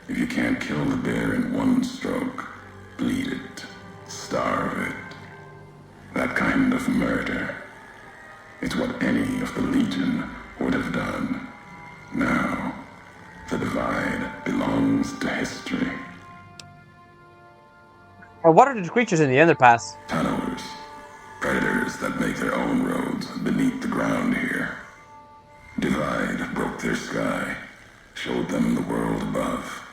If you can't kill the bear in one stroke, bleed it, starve it. That kind of murder. It's what any of the Legion would have done. Now, the divide belongs to history. What are the creatures in the underpass? Tunnelers. Predators that make their own roads beneath the ground here. Divide broke their sky, showed them the world above,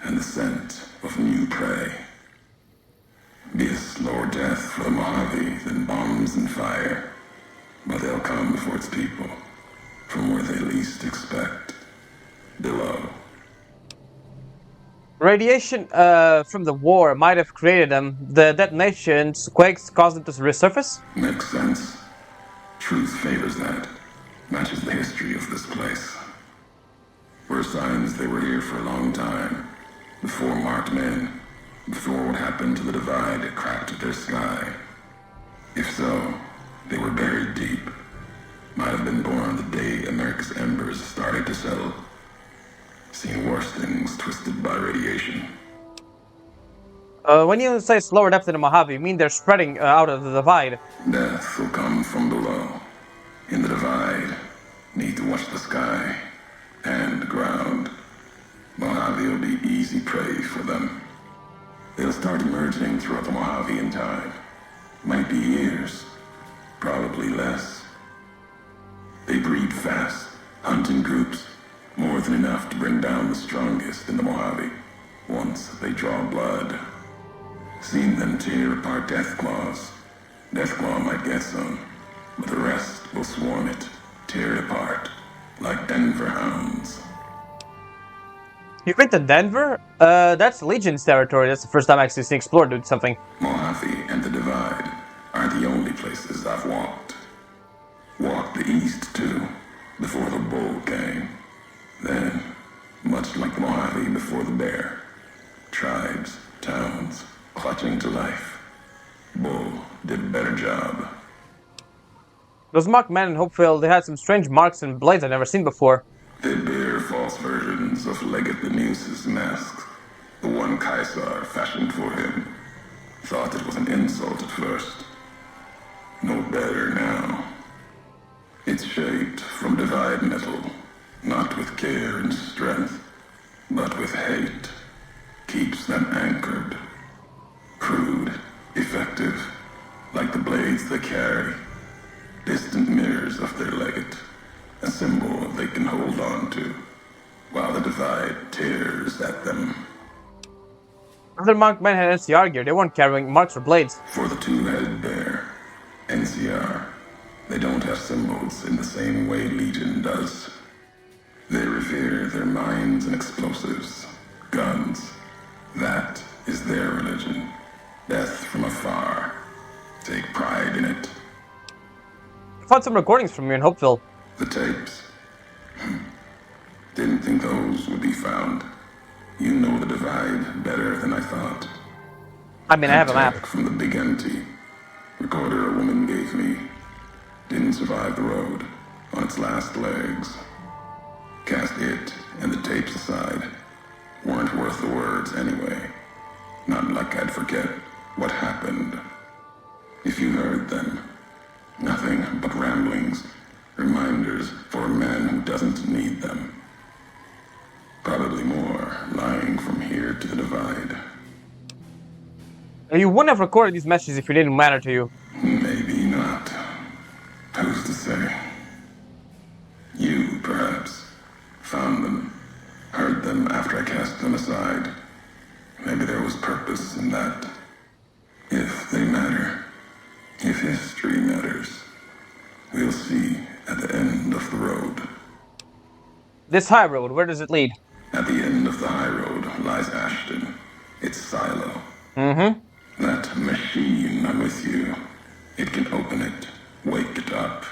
and the scent of new prey. Be a slower death for the Mojave than bombs and fire, but they'll come before its people, from where they least expect, below. Radiation from the war might have created them. The detonations, quakes caused them to resurface? Makes sense. Truth favors that. Matches the history of this place. Were signs they were here for a long time. Before marked men. Before what happened to the divide cracked their sky. If so, they were buried deep. Might have been born the day America's embers started to settle. Seen worse things twisted by radiation. When you say slower depth in the Mojave, you mean they're spreading out of the divide? Death will come from below. In the divide, need to watch the sky and the ground. Mojave will be easy prey for them. They'll start emerging throughout the Mojave in time. Might be years, probably less. They breed fast, hunt in groups, more than enough to bring down the strongest in the Mojave, once they draw blood. Seen them tear apart Deathclaws. Deathclaw might get some, but the rest will swarm it, tear it apart, like Denver hounds. You've been to Denver? That's Legion's territory. That's the first time I actually seen Explorer do something. Mojave and the Divide aren't the only places I've walked. Walked the east, too, before the bull came. Then, much like the Mojave before the bear, tribes, towns, clutching to life. Bull did a better job. Those marked men in Hopeville, they had some strange marks and blades I've never seen before. They bear false versions of Legate the Muse's masks. The one Caesar fashioned for him. Thought it was an insult at first. No better now. It's shaped from divide metal, not with care and strength, but with hate. Keeps them anchored. Crude, effective, like the blades they carry. Distant mirrors of their legate, a symbol they can hold on to, while the divide tears at them. Other monk men had NCR gear. They weren't carrying marks or blades. For the two-headed bear, NCR, they don't have symbols in the same way Legion does. They revere their mines and explosives, guns. That is their religion. Death from afar. Take pride in it. I found some recordings from you in Hopeville. The tapes. Didn't think those would be found. You know the divide better than I thought. I mean, I have a map. Tech from the big empty. Recorder a woman gave me. Didn't survive the road. On its last legs. Cast it and the tapes aside. Weren't worth the words anyway. Not like I'd forget what happened. If you heard them. Nothing but ramblings. Reminders for a man who doesn't need them. Probably more lying from here to the divide. You wouldn't have recorded these messages if it didn't matter to you. Maybe not. Who's to say? You, perhaps, found them, heard them after I cast them aside. Maybe there was purpose in that. If they matter, if history matters, we'll see at the end of the road. This high road, where does it lead? At the end of the high road lies Ashton, its silo. Mm-hmm. That machine I'm with you, it can open it, wake it up,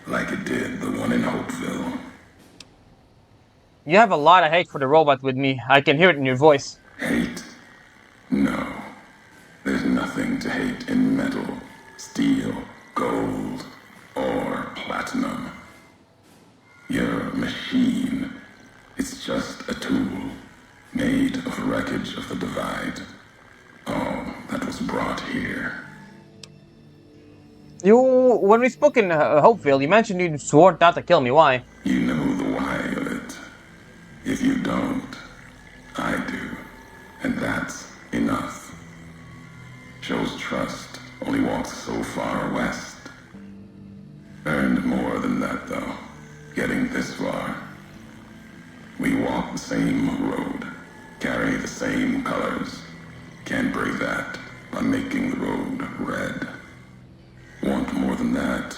like it did the one in Hopeville. You have a lot of hate for the robot with me. I can hear it in your voice. Hate? No. There's nothing to hate in metal, steel, gold, or platinum. Your machine, it's just a tool, made of the wreckage of the divide. All that was brought here. When we spoke in Hopeville, you mentioned you swore not to kill me. Why? You know the why of it. If you don't, I do. And that's enough. Shows trust only walks so far west. Earned more than that, though, getting this far. We walk the same road, carry the same colors. Can't break that by making the road red. Want more than that?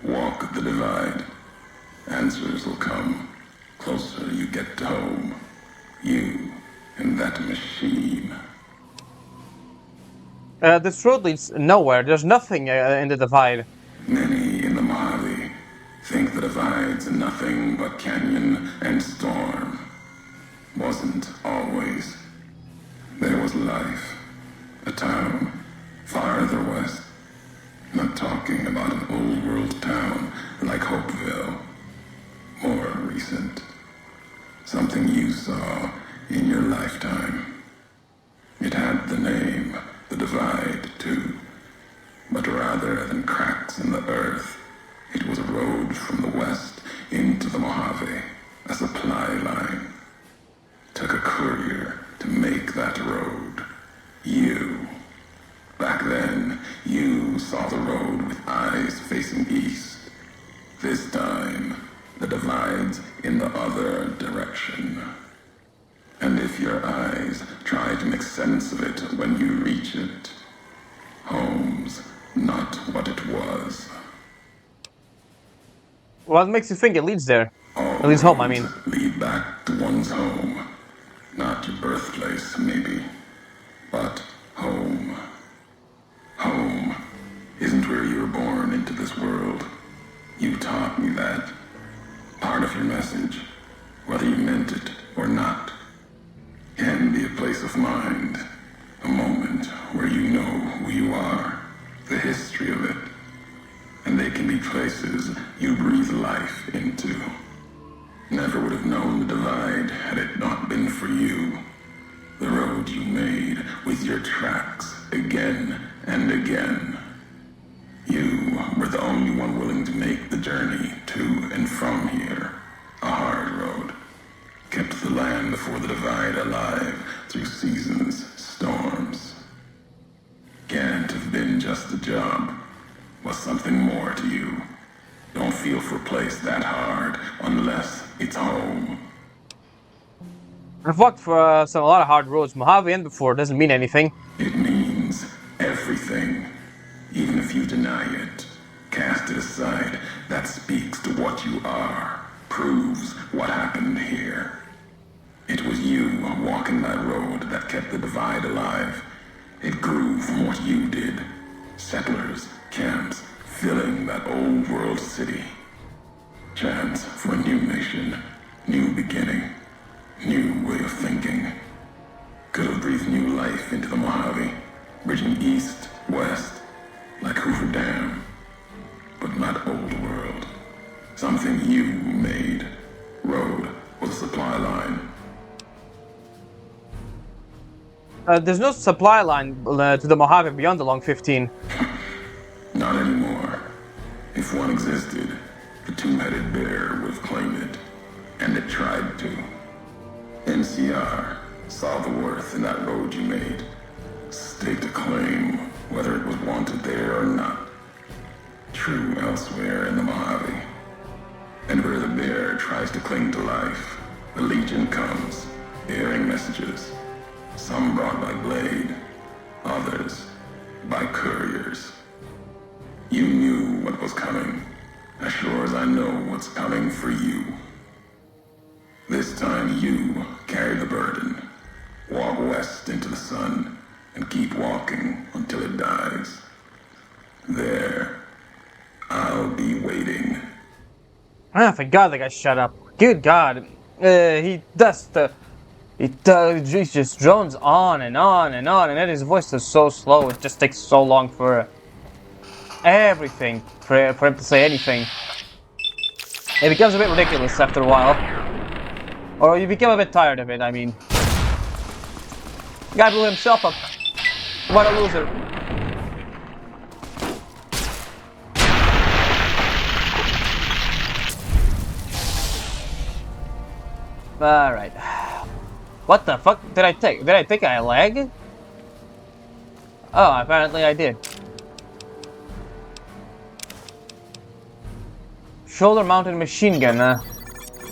Walk the divide. Answers will come. Closer you get to home. You and that machine. This road leads nowhere. There's nothing in the divide. Many in the Mojave think the divide's nothing but canyon and storm. Wasn't always. There was life. A town farther west. Not talking about an old world town like Hopeville. More recent. Something you saw in your lifetime. It had the name, the divide, too. But rather than cracks in the earth, it was a road from the west into the Mojave, a supply line. Took a courier to make that road. You. Back then, you saw the road with eyes facing east. This time, the divide's in the other direction. And if your eyes try to make sense of it when you reach it, home's not what it was. What makes you think it leads there? All At least home, I mean. roads lead back to one's home. Not your birthplace, maybe, but home. Home isn't where you were born into this world. You taught me that. Part of your message, whether you meant it or not, can be a place of mind. A moment where you know who you are, the history of it. And they can be places you breathe life into. Never would have known the divide had it not been for you. The road you made with your tracks again and again. You were the only one willing to make the journey to and from here. A hard road. Kept the land before the divide alive through seasons, storms. Can't have been just a job. Was something more to you. Don't feel for a place that hard unless it's home. I've walked for a lot of hard roads. Mojave and before doesn't mean anything. It means everything. Even if you deny it, cast it aside, that speaks to what you are, proves what happened here. It was you walking that road that kept the divide alive. It grew from what you did. Settlers, camps, filling that old world city. Chance for a new nation, new beginning, new way of thinking. Could have breathed new life into the Mojave, bridging east, west, like Hoover Dam. But not old world. Something you made. Road was a supply line. There's no supply line to the Mojave beyond the Long 15. Not anymore. If one existed, the two-headed bear would have claimed it. And it tried to. NCR saw the worth in that road you made. Staked a claim, whether it was wanted there or not. True elsewhere in the Mojave. And where the bear tries to cling to life, the Legion comes, bearing messages. Some brought by blade, others by couriers. You knew what was coming, as sure as I know what's coming for you. This time you carry the burden. Walk west into the sun, and keep walking until it dies. There, I'll be waiting. Ah, thank God that guy shut up. Good God. He just drones on and on and on, and then his voice is so slow, it just takes so long for everything, for him to say anything. It becomes a bit ridiculous after a while. Or you become a bit tired of it, I mean. The guy blew himself up. What a loser. Alright. What the fuck did I take? Did I think I lag? Oh, apparently I did. Shoulder-mounted machine gun,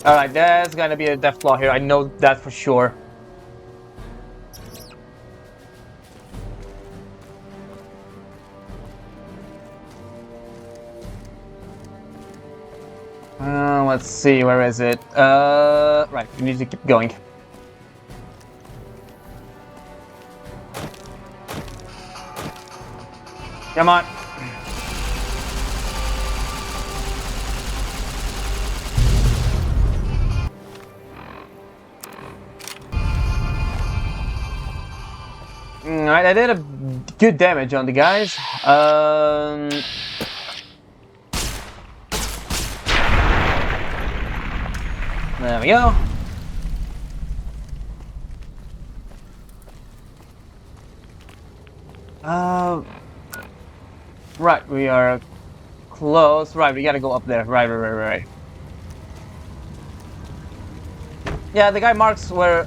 Alright, there's gonna be a death claw here, I know that for sure. Let's see, where is it? Right, we need to keep going. Come on. Alright, I did a good damage on the guys. There we go. Right, we are close. Right, we gotta go up there. Right. Yeah, the guy marks where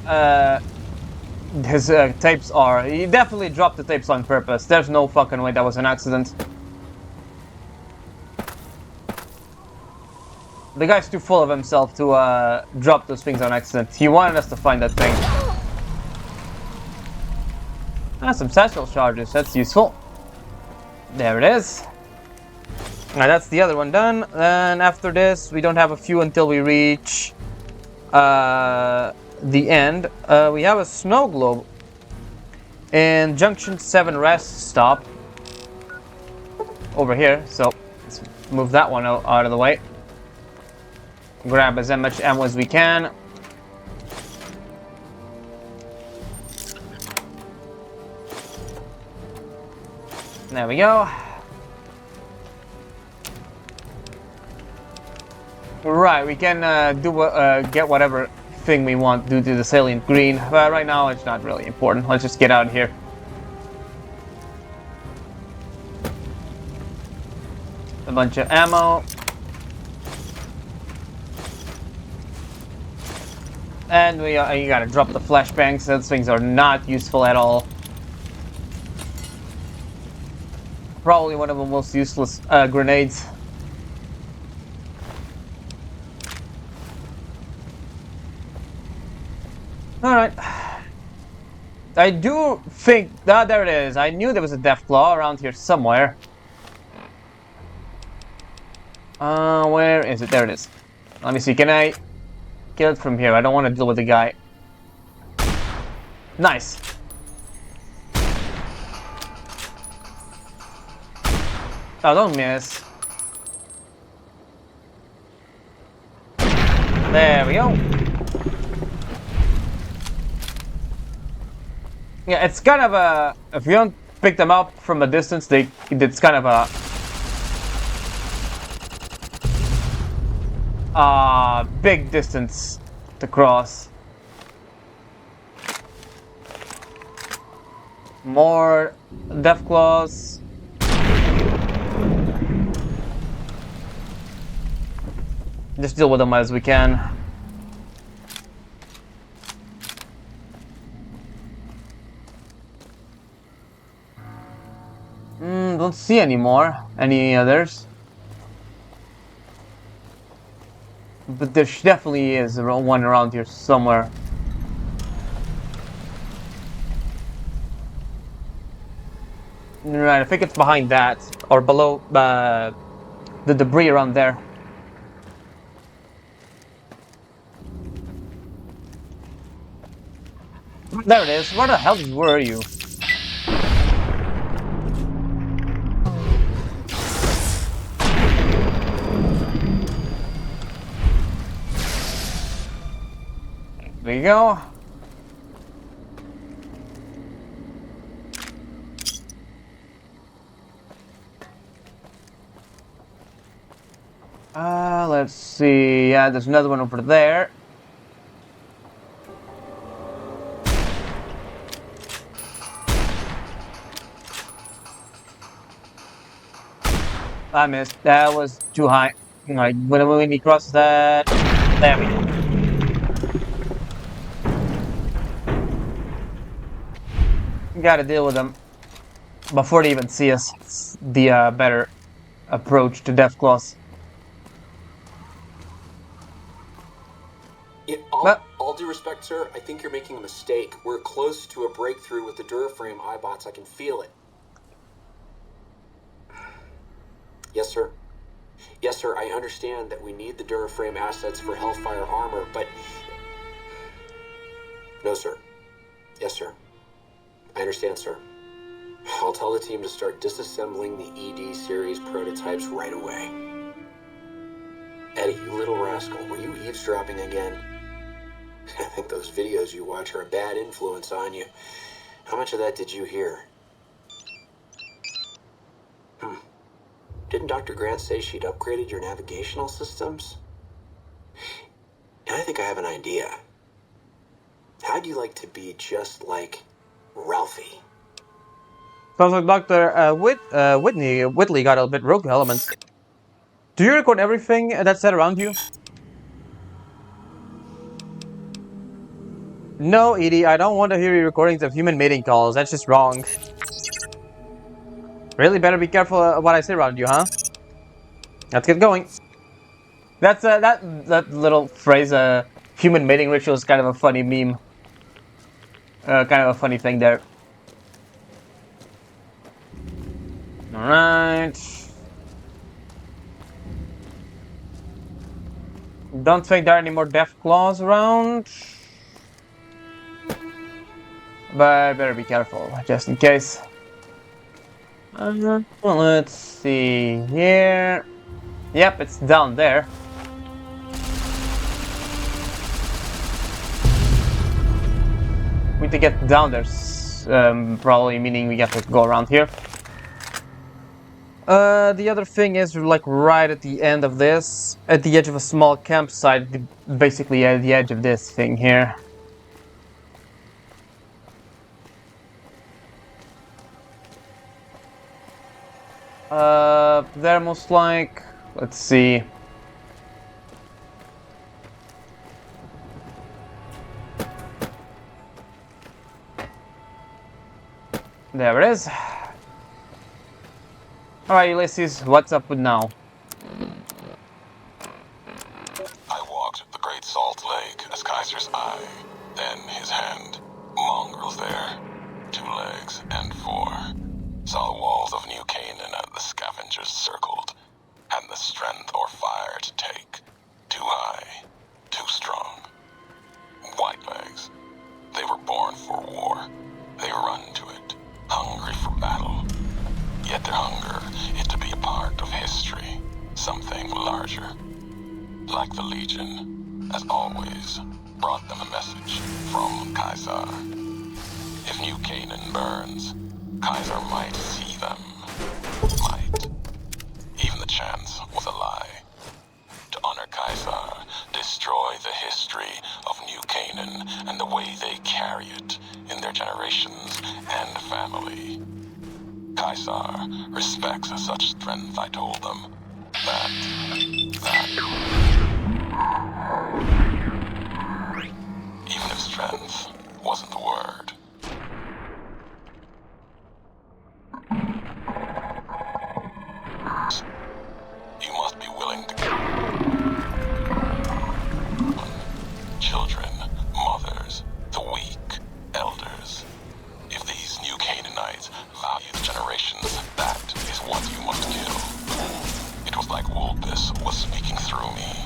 his tapes are. He definitely dropped the tapes on purpose. There's no fucking way that was an accident. The guy's too full of himself to drop those things on accident. He wanted us to find that thing. Ah, some satchel charges. That's useful. There it is. Alright, that's the other one done. Then after this, we don't have a few until we reach the end. We have a snow globe in Junction 7 rest stop over here. So let's move that one out of the way. Grab as much ammo as we can. There we go. Right, we can get whatever thing we want due to the salient green, but right now it's not really important. Let's just get out of here. A bunch of ammo. And you gotta drop the flashbangs. Those things are not useful at all. Probably one of the most useless grenades. Alright. I do think... Ah, there it is. I knew there was a death claw around here somewhere. Where is it? There it is. Let me see. Can I kill it from here? I don't want to deal with the guy. Nice. Oh, don't miss. There we go. Yeah, it's kind of a... If you don't pick them up from a distance, it's kind of a... big distance to cross. More death claws. Just deal with them as we can. Don't see any more. Any others? But there definitely is one around here somewhere. Right, I think it's behind that, or below the debris around there. There it is. Where the hell were you? There you go. Let's see. Yeah, there's another one over there. I missed. That was too high. Alright, when he crosses that, there we go. Gotta deal with them before they even see us. It's the better approach to death claws. Yeah, all due respect, sir, I think you're making a mistake. We're close to a breakthrough with the Duraframe iBots. I can feel it. Yes, sir. Yes, sir, I understand that we need the Duraframe assets for Hellfire armor, but... No, sir. Yes, sir. I understand, sir. I'll tell the team to start disassembling the ED series prototypes right away. Eddie, you little rascal, were you eavesdropping again? I think those videos you watch are a bad influence on you. How much of that did you hear? Didn't Dr. Grant say she'd upgraded your navigational systems? And I think I have an idea. How'd you like to be just like Ralphie? Sounds like Dr. Whitley got a bit rogue elements. Do you record everything that's said around you? No, Edie, I don't want to hear your recordings of human mating calls. That's just wrong. Really better be careful what I say around you, huh? Let's get going. That's that little phrase, human mating ritual, is kind of a funny meme. Kind of a funny thing there. Alright. Don't think there are any more death claws around. But better be careful, just in case. Well, let's see here. Yep, it's down there. We need to get down there, probably meaning we have to go around here. The other thing is, like, right at the end of this, at the edge of a small campsite, basically at the edge of this thing here. They're most like, let's see. There it is. Alright, Ulysses, what's up with now? I walked the Great Salt Lake as Kaiser's eye, then his hand. creatures circled, had the strength or fire to take. Too high, too strong. Whitelegs. They were born for war. They run to it, hungry for battle. Yet their hunger is to be a part of history, something larger. Like the Legion, as always, brought them a message from Caesar. If New Canaan burns, Caesar might see them. Might. Even the chance was a lie. To honor Caesar, destroy the history of New Canaan and the way they carry it in their generations and family. Caesar respects such strength, I told them. That. Even if strength wasn't the word. You must be willing to kill children, mothers, the weak, elders. If these New Canaanites value the generations, that is what you must kill. It was like Wolpus was speaking through me.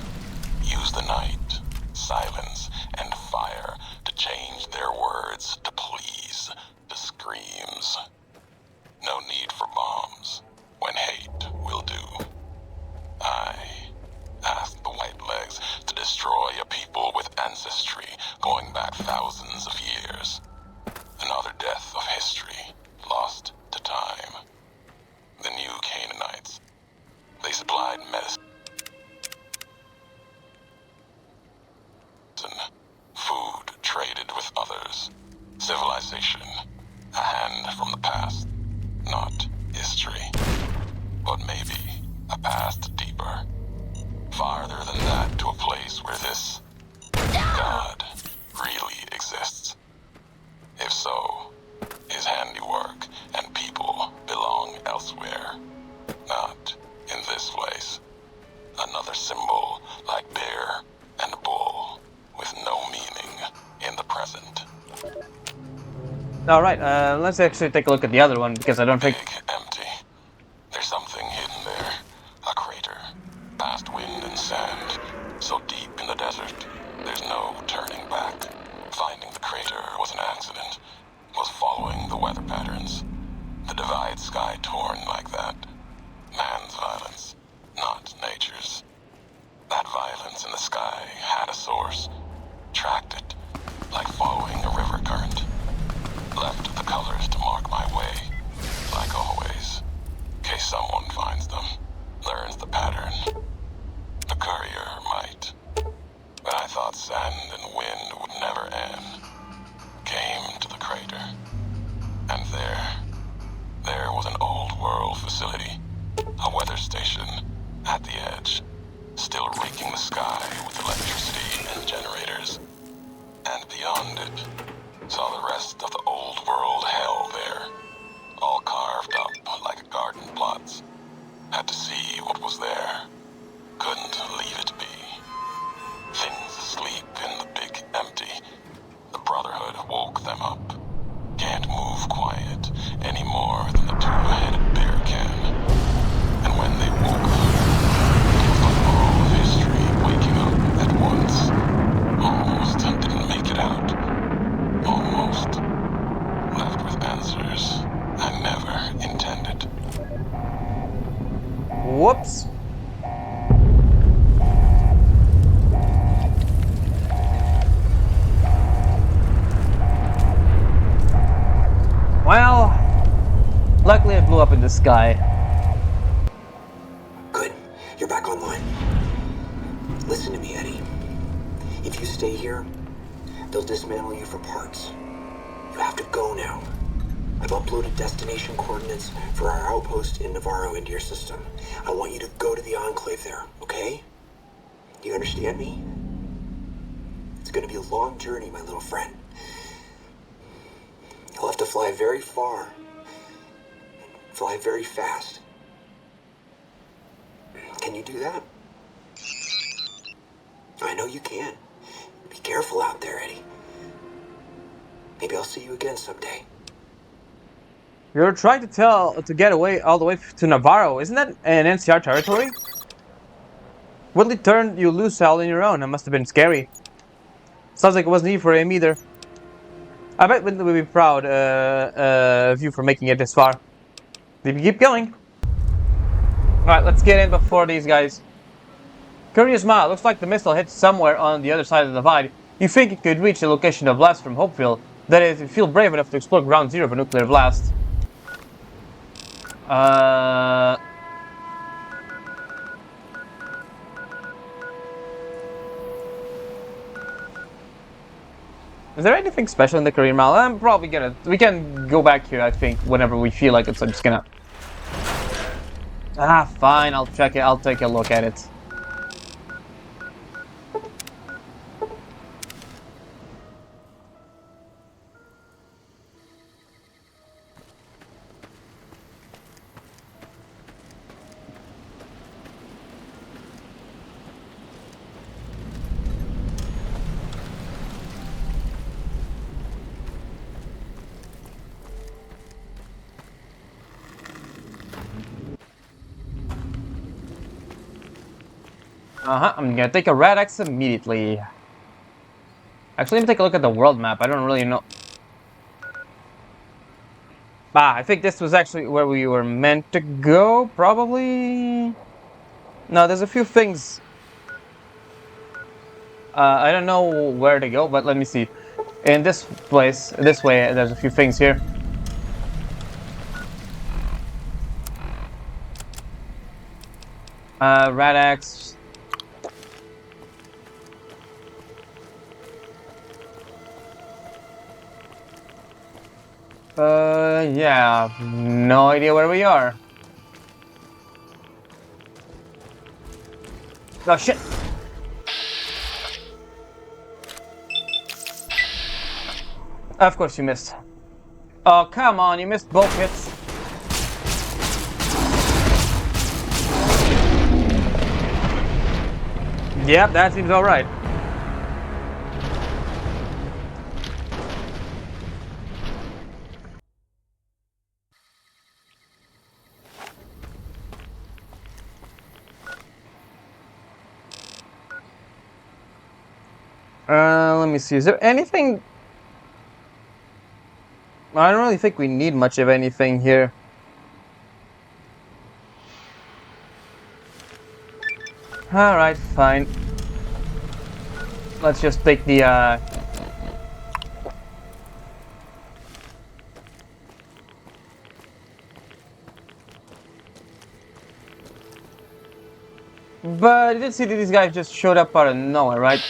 Use the night, silence, and fire to change their words to please, to screams. No need for bombs, when hate will do. I asked the Whitelegs to destroy a people with ancestry going back thousands of years. Another death of history, lost to time. The New Canaanites. They supplied medicine, food traded with others, civilization, a hand from the past, not history, but maybe a past deeper, farther than that, to a place where this God really exists. If so, his handiwork and people belong elsewhere, not in this place. Another symbol like bear and bull, with no meaning in the present. Alright, let's actually take a look at the other one, because I don't think... Big, empty. There's something hidden there. A crater. Past wind and sand. So deep in the desert, there's no turning back. Finding the crater was an accident. Was following the weather patterns. The divide sky torn like that. Man's violence, not nature's. That violence in the sky had a source. Tracked it, like following a river current. Left the colors to mark my way, like always. In case someone finds them, learns the pattern. The courier might. But I thought sand and wind would never end. Came to the crater. And there was an old world facility. A weather station at the edge. Still raking the sky with electricity and generators. And beyond it, saw the rest of the old world hell there. All carved up like garden plots. Had to see what was there. Couldn't leave it be. Things asleep in the big empty. The Brotherhood woke them up. Can't move quiet any more than the two-headed bear can. And when they woke up, it was like all of history waking up at once. Almost didn't make it out. Almost. Left with answers I never intended. Whoops. Well, luckily it blew up in the sky. Good. You're back online. Listen to me, Eddie. If you stay here, they'll dismantle you for parts. You have to go now. I've uploaded destination coordinates for our outpost in Navarro into your system. I want you to go to the Enclave there, okay? Do you understand me? It's gonna be a long journey, my little friend. You'll have to fly very far. Fly very fast. Can you do that? I know you can. Be careful out there, Eddie. Maybe I'll see you again someday. You're trying to get away all the way to Navarro. Isn't that an NCR territory? Woodley turned you loose all on your own. It must have been scary. Sounds like it wasn't easy for him either. I bet Whitley would be proud of you for making it this far. If you keep going. Alright, let's get in before these guys. Curious smile. Looks like the missile hit somewhere on the other side of the divide. You think it could reach the location of blast from Hopeville. That is, if you feel brave enough to explore ground zero of a nuclear blast. Is there anything special in the career mile? I'm probably gonna... We can go back here, I think, whenever we feel like it, so I'm just gonna... Ah, fine, I'll check it. I'll take a look at it. I'm gonna take a red X immediately. Actually, let me take a look at the world map. I don't really know. I think this was actually where we were meant to go, probably. No, there's a few things. I don't know where to go, but let me see. In this place, this way, there's a few things here. Radax. Yeah, no idea where we are. Oh, shit! Of course you missed. Oh, come on, you missed both hits. Yep, that seems alright. Let me see. Is there anything? I don't really think we need much of anything here. Alright, fine. Let's just take the, But you did see that these guys just showed up out of nowhere, right?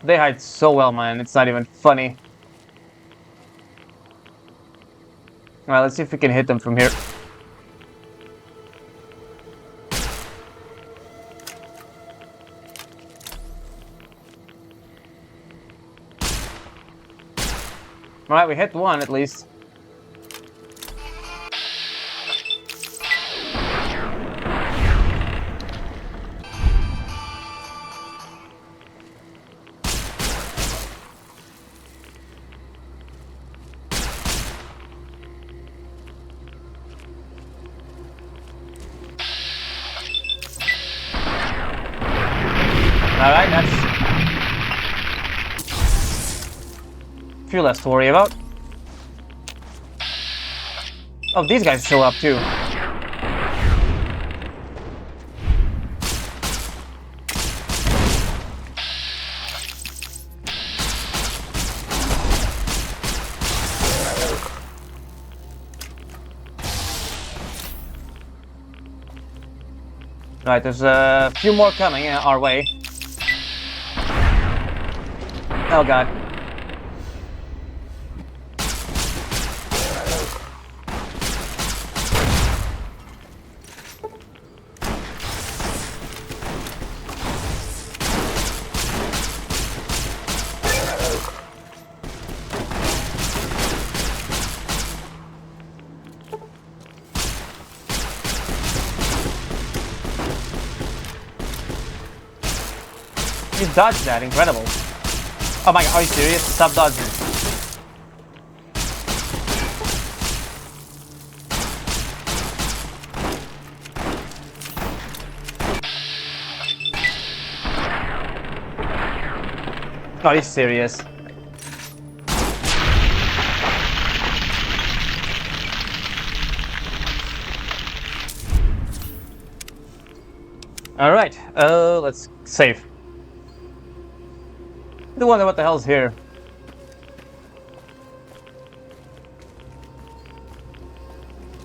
They hide so well, man. It's not even funny. Alright, let's see if we can hit them from here. Alright, we hit one at least. Alright, that's a few less to worry about. Oh, these guys show up too. Right, there's a few more coming our way. Oh god. You dodged that, incredible. Oh my god, are you serious? Stop dodging. Are you serious? Alright, let's save. I wonder what the hell's here.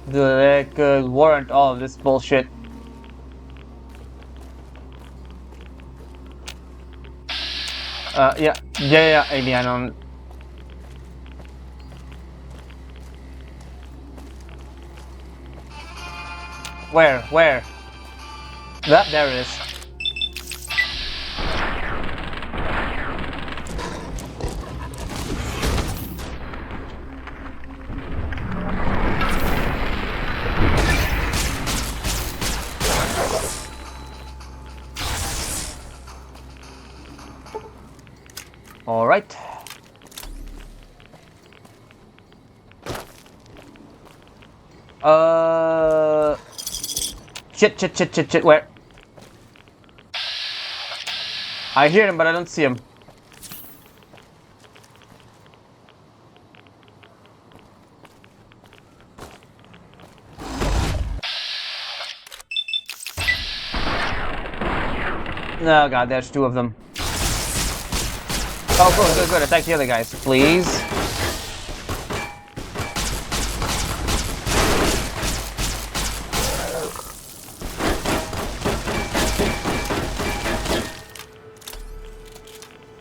That could warrant all of this bullshit. Yeah, alien. Where? There it is. All right. Shit. Where? I hear him, but I don't see him. Oh god, there's two of them. Oh, good. Attack the other guys, please.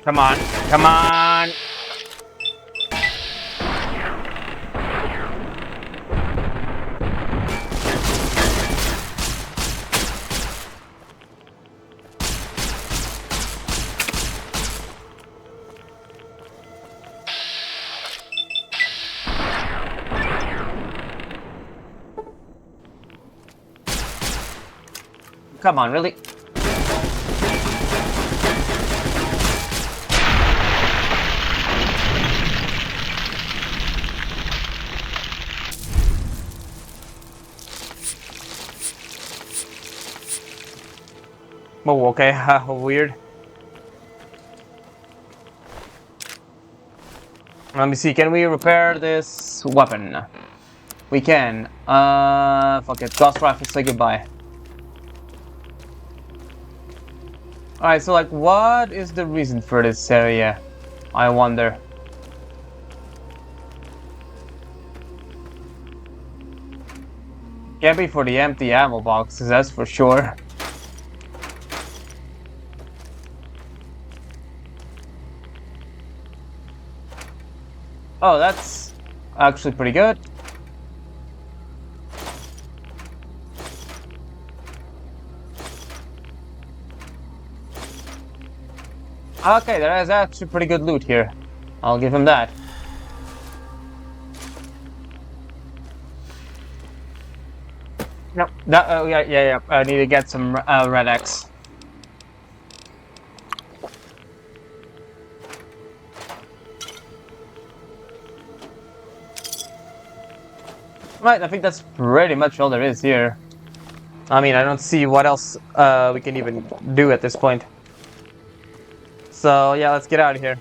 Come on. Come on, really? Oh, okay, weird. Let me see, can we repair this weapon? We can. Fuck it, Ghost Rifle, say goodbye. Alright, so like, what is the reason for this area? I wonder. Can't be for the empty ammo boxes, that's for sure. Oh, that's actually pretty good. Okay, there is actually pretty good loot here. I'll give him that. No, yeah. I need to get some Red X. Right, I think that's pretty much all there is here. I mean, I don't see what else we can even do at this point. So, yeah, let's get out of here.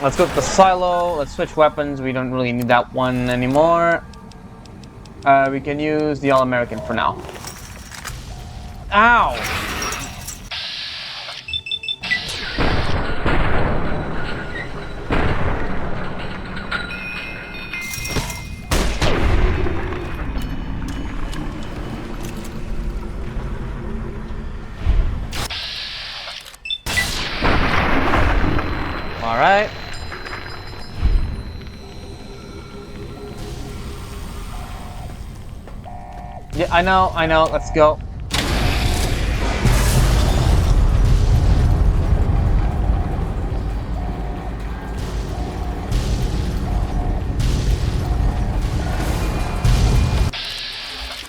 Let's go to the silo. Let's switch weapons. We don't really need that one anymore. We can use the All-American for now. Ow! Alright. Yeah, I know. Let's go.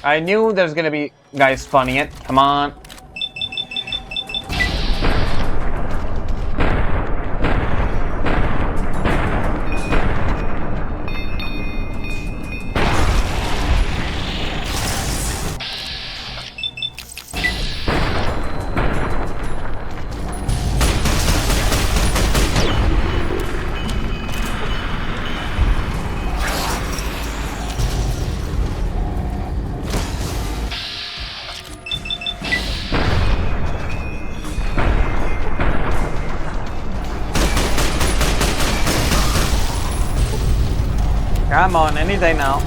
I knew there's gonna be guys spawning it. Come on. Come on, any day now.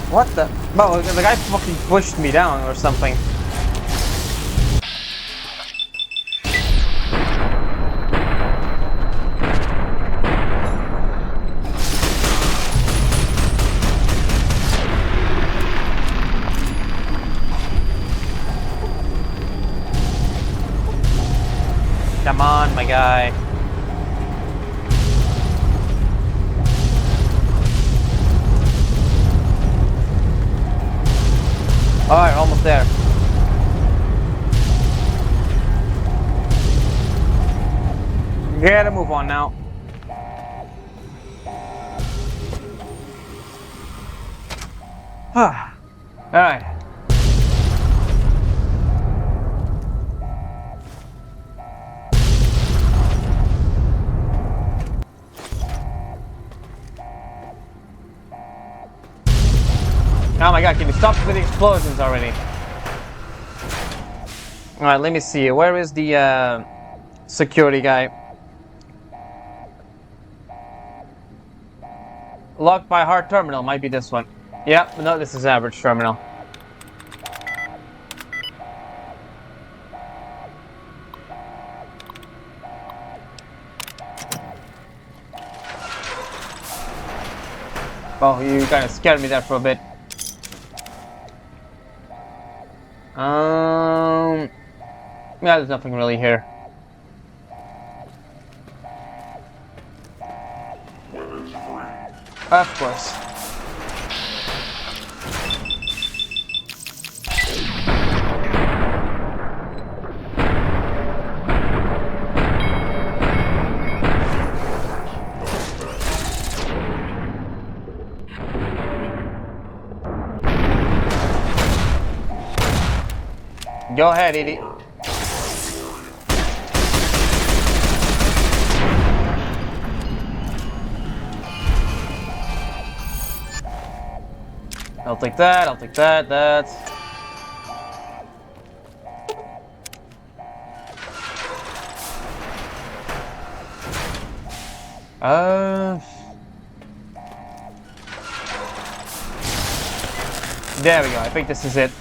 What the? Well, the guy fucking pushed me down or something. Come on, my guy. Alright, almost there. Gotta move on now. Alright. Oh my god, can you stop with the explosions already? Alright, let me see. Where is the security guy? Locked by hard terminal. Might be this one. Yep, no, this is average terminal. Oh, you kind of scared me there for a bit. Yeah, there's nothing really here. Of course. Go ahead, Edie. I'll take that, I'll take that, that's... There we go, I think this is it.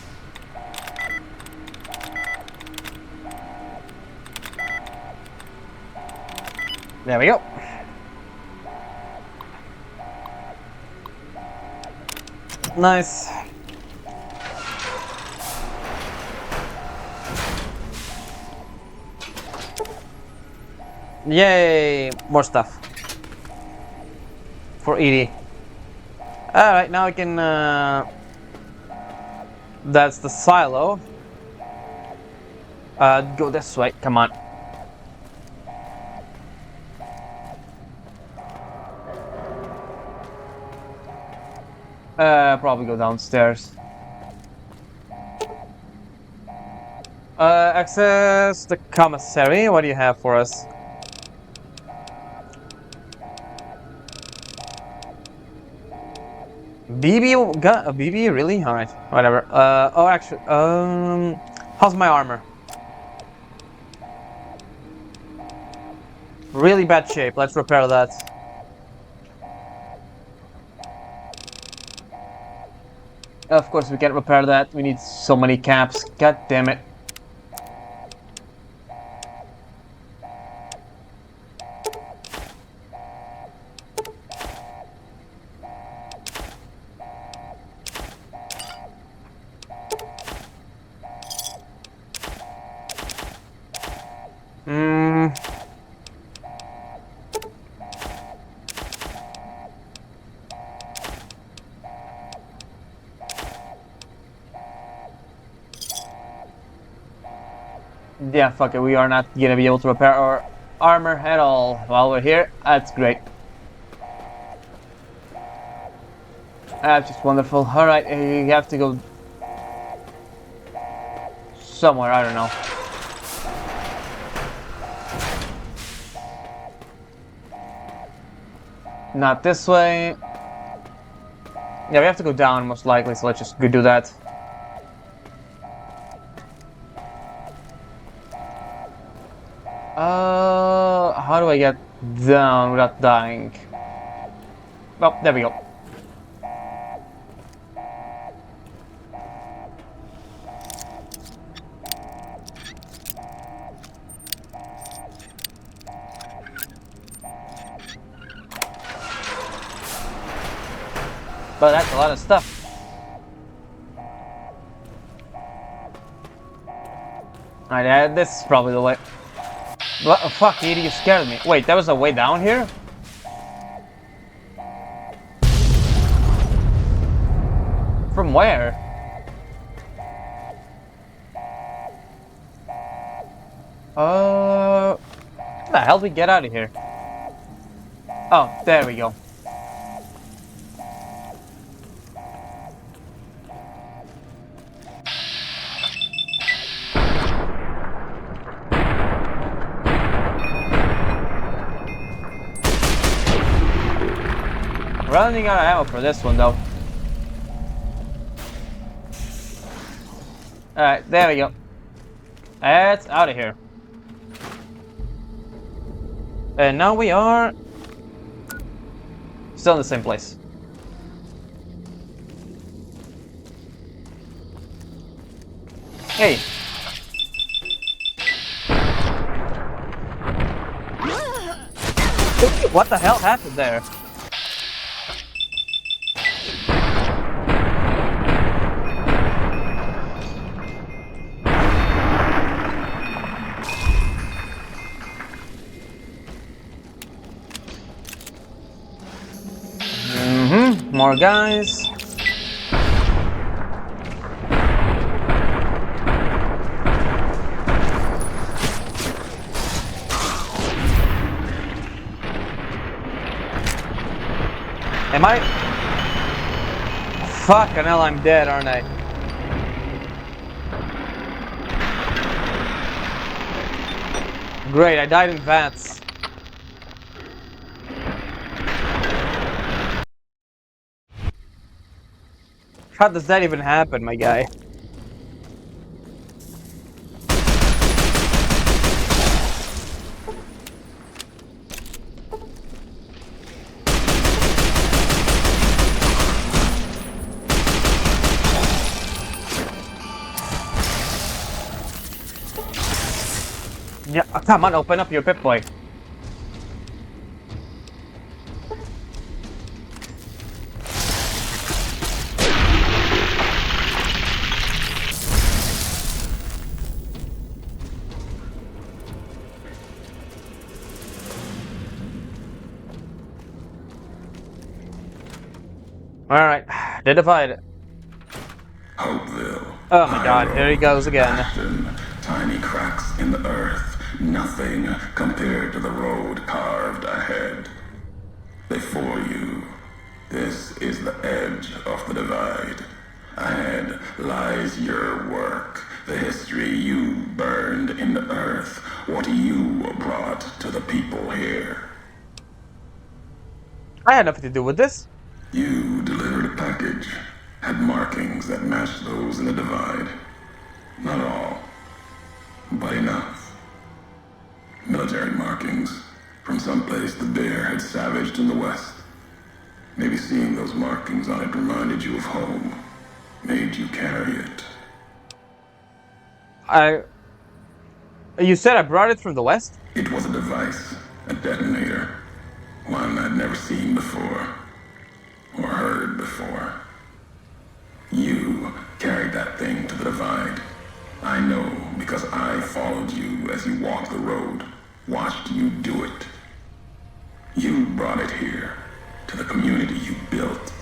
There we go. Nice. Yay! More stuff. For Edie. Alright, now I can... That's the silo. Go this way, come on. Probably go downstairs. Access the commissary. What do you have for us? BB gun? A BB? Really? All right. Whatever. Oh, actually, how's my armor? Really bad shape. Let's repair that. Of course we can't repair that. We need so many caps. God damn it. Yeah, fuck it. We are not gonna be able to repair our armor at all while we're here. That's great. That's just wonderful. Alright, you have to go somewhere, I don't know. Not this way. Yeah, we have to go down most likely, so let's just go do that. How do I get down without dying? Oh, there we go. But that's a lot of stuff. Alright, this is probably the way. What? Oh, fuck, you scared me. Wait, there was a way down here? From where? How the hell did we get out of here? Oh, there we go. Running out of ammo for this one though. Alright, there we go. That's out of here. And now we are still in the same place. Hey. What the hell happened there? More guys. Am I? Fucking hell, I'm dead, aren't I? Great, I died in vats. How does that even happen, my guy? Yeah, come on, open up your Pip-Boy. Alright, the divide. Hopeville. Oh my god, here he goes again. Ashton, tiny cracks in the earth, nothing compared to the road carved ahead. Before you, this is the edge of the divide. Ahead lies your work, the history you burned in the earth, what you brought to the people here. I had nothing to do with this. You delivered a package, had markings that matched those in the divide. Not all, but enough. Military markings from someplace the bear had savaged in the west. Maybe seeing those markings on it reminded you of home, made you carry it. You said I brought it from the west? It was a device, a detonator, one I'd never seen before, or heard before. You carried that thing to the divide. I know because I followed you as you walked the road, watched you do it. You brought it here, to the community you built,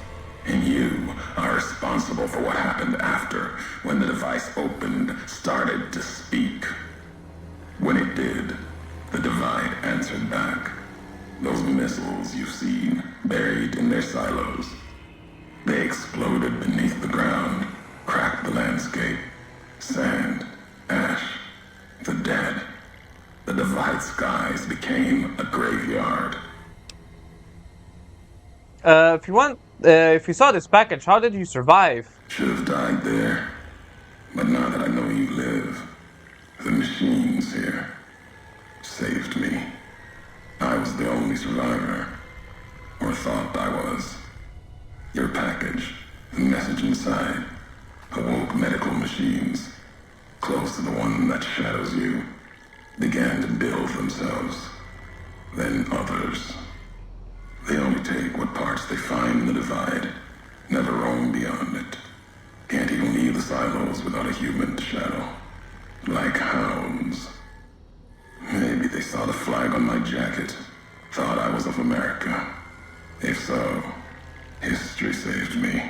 and you are responsible for what happened after, when the device opened, started to speak. When it did, the divide answered back. Those missiles you've seen, buried in their silos. They exploded beneath the ground, cracked the landscape. Sand, If you saw this package, how did you survive? Should have died there. But now that I know you live, the machines here saved me. I was the only survivor. Or thought I was. Your package, the message inside, awoke medical machines, close to the one that shadows you, began to build themselves. Then others. They only take what parts they find in the divide, never roam beyond it. Can't even leave the silos without a human to shadow. Like hounds. Maybe they saw the flag on my jacket, thought I was of America. If so, history saved me.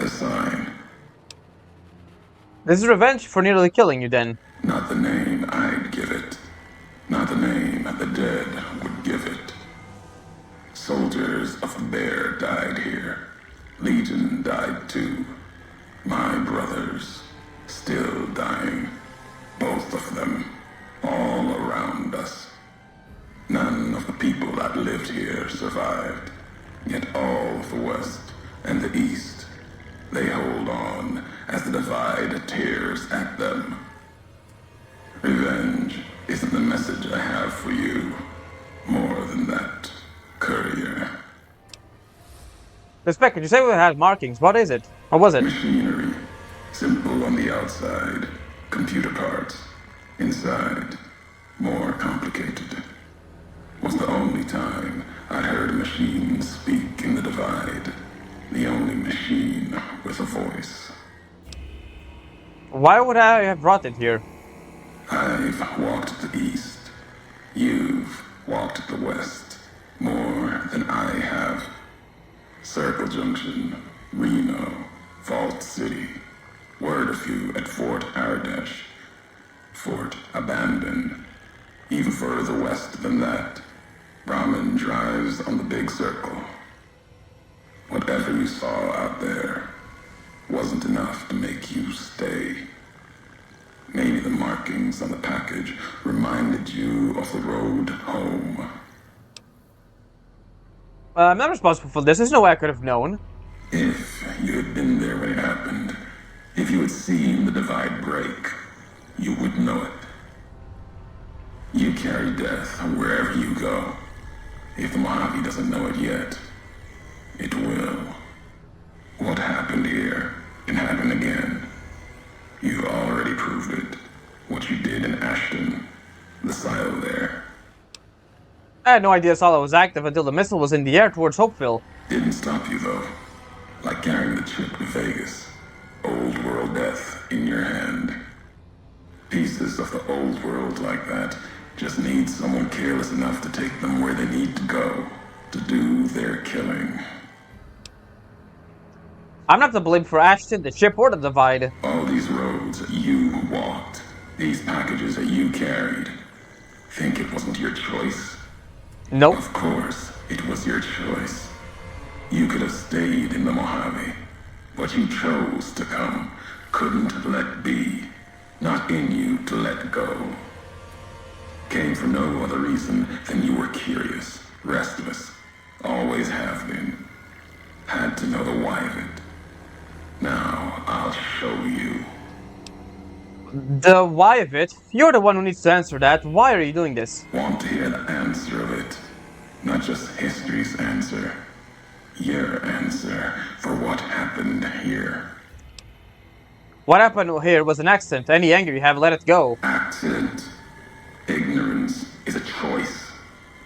A sign. This is revenge for nearly killing you then. Not the name I'd give it. Not the name the dead would give it. Soldiers of the Bear died here. Legion died too. My brothers, still dying. Both of them, all around us. None of the people that lived here survived. Yet all of the West and the East, they hold on as the divide tears at them. Revenge isn't the message I have for you. More than that, courier. This package, you say it had markings. What is it? Or was it? Machinery. Simple on the outside. Computer parts. Inside, more complicated. Was the only time I'd heard a machine speak in the divide. The only machine with a voice. Why would I have brought it here? I've walked the east. You've walked the west. More than I have. Circle Junction, Reno, Vault City. Word a few at Fort Aradesh. Fort abandoned. Even further west than that. Brahmin drives on the big circle. Whatever you saw out there wasn't enough to make you stay. Maybe the markings on the package reminded you of the road home. I'm not responsible for this. There's no way I could have known. If you had been there when it happened, if you had seen the divide break, you would know it. You carry death wherever you go. If the Mojave doesn't know it yet, it will. What happened here can happen again. You already proved it. What you did in Ashton, the silo there. I had no idea Sala was active until the missile was in the air towards Hopeville. Didn't stop you though. Like carrying the chip to Vegas. Old world death in your hand. Pieces of the old world like that just need someone careless enough to take them where they need to go. To do their killing. I'm not to blame for Ashton, the ship, or the divide. All these roads you walked. These packages that you carried. Think it wasn't your choice? Nope. Of course, it was your choice. You could have stayed in the Mojave, but you chose to come. Couldn't let be. Not in you to let go. Came for no other reason than you were curious, restless. Always have been. Had to know the why of it. Now, I'll show you. The why of it? You're the one who needs to answer that. Why are you doing this? Want to hear the answer of it. Not just history's answer. Your answer for what happened here. What happened here was an accident. Any anger you have, let it go. Accident. Ignorance is a choice.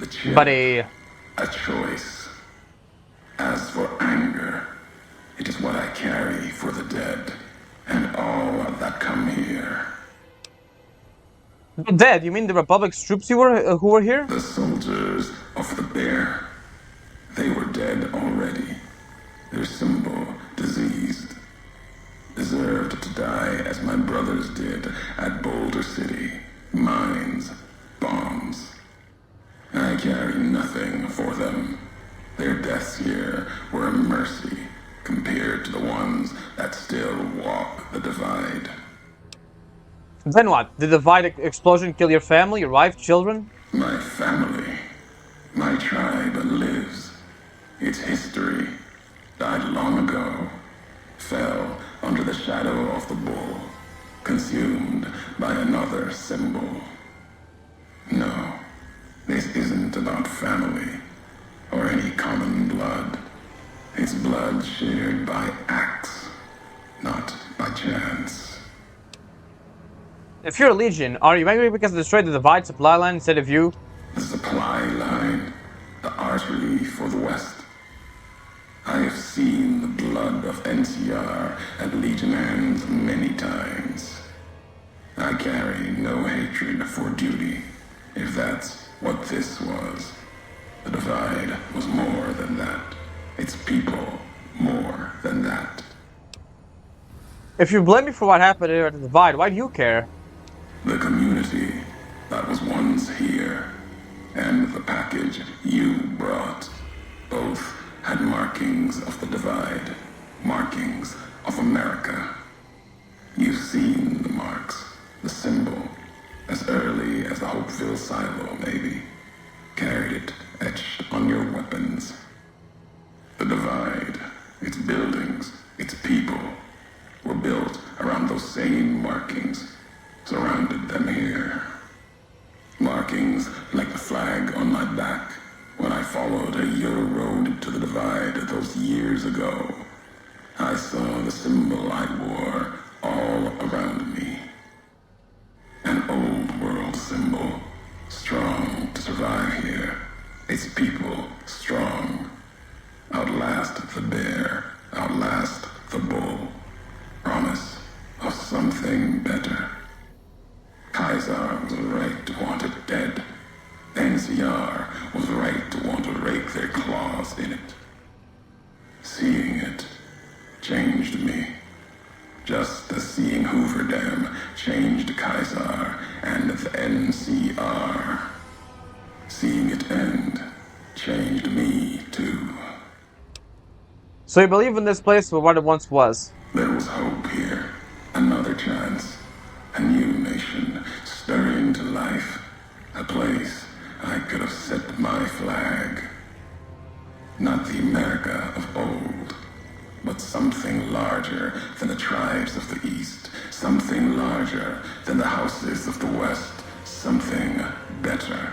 The chip. But A choice. As for anger, it is what I carry for the dead, and all that come here. dead? You mean the Republic's troops who were here? The soldiers of the Bear. They were dead already. Their symbol, diseased. Deserved to die as my brothers did at Boulder City. Mines, bombs. I carry nothing for them. Their deaths here were a mercy compared to the ones that still walk the divide. Then what? Did the divide explosion kill your family, your wife, children? My family, my tribe lives. its history, died long ago, fell under the shadow of the bull, consumed by another symbol. No, this isn't about family or any common blood. It's blood shared by acts, not by chance. If you're a Legion, are you angry because they destroyed the Divide supply line instead of you? The supply line, the artery for the West. I have seen the blood of NCR at Legion hands many times. I carry no hatred for duty, if that's what this was. The Divide was more than that. Its people more than that. If you blame me for what happened here at the Divide, why do you care? The community that was once here, and the package you brought, both had markings of the Divide, markings of America. You've seen the marks, the symbol, as early as the Hopeville silo, maybe. Carried it etched on your weapons. The Divide, its buildings, its people, were built around those same markings, surrounded them here. Markings like the flag on my back when I followed a Euro road to the Divide those years ago. I saw the symbol I wore all around me. An old world symbol, strong to survive here. Its people strong. Outlast the bear, outlast the bull. Promise of something better. Kaiser was right to want it dead. NCR was right to want to rake their claws in it. Seeing it changed me. Just as seeing Hoover Dam changed Kaiser and the NCR. Seeing it end changed me too. So you believe in this place for what it once was? There was hope here. Another chance. A new nation stirring to life. A place I could have set my flag. Not the America of old, but something larger than the tribes of the East. Something larger than the houses of the West. Something better.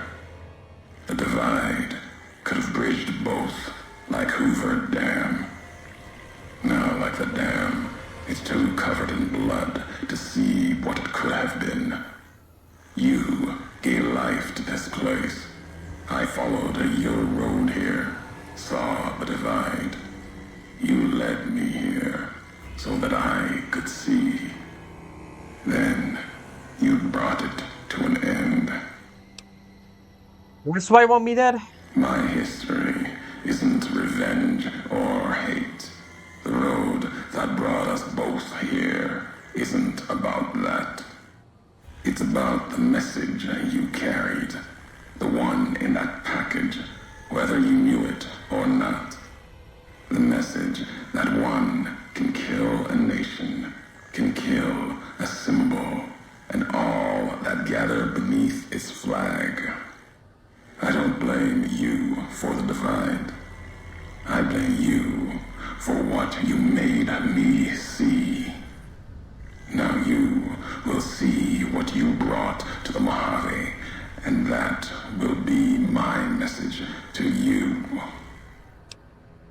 The Divide could have bridged both, like Hoover Dam. Now, like the dam, it's too covered in blood to see what it could have been. You gave life to this place. I followed your road here, saw the Divide. You led me here so that I could see. Then you brought it to an end. That's why you want me dead? My history isn't revenge or hate. The road that brought us both here isn't about that. It's about the message you carried, the one in that package, whether you knew it or not. The message that one can kill a nation, can kill a symbol, and all that gather beneath its flag. I don't blame you for the Divide. I blame you for what you made me see. Now you will see what you brought to the Mojave, and that will be my message to you.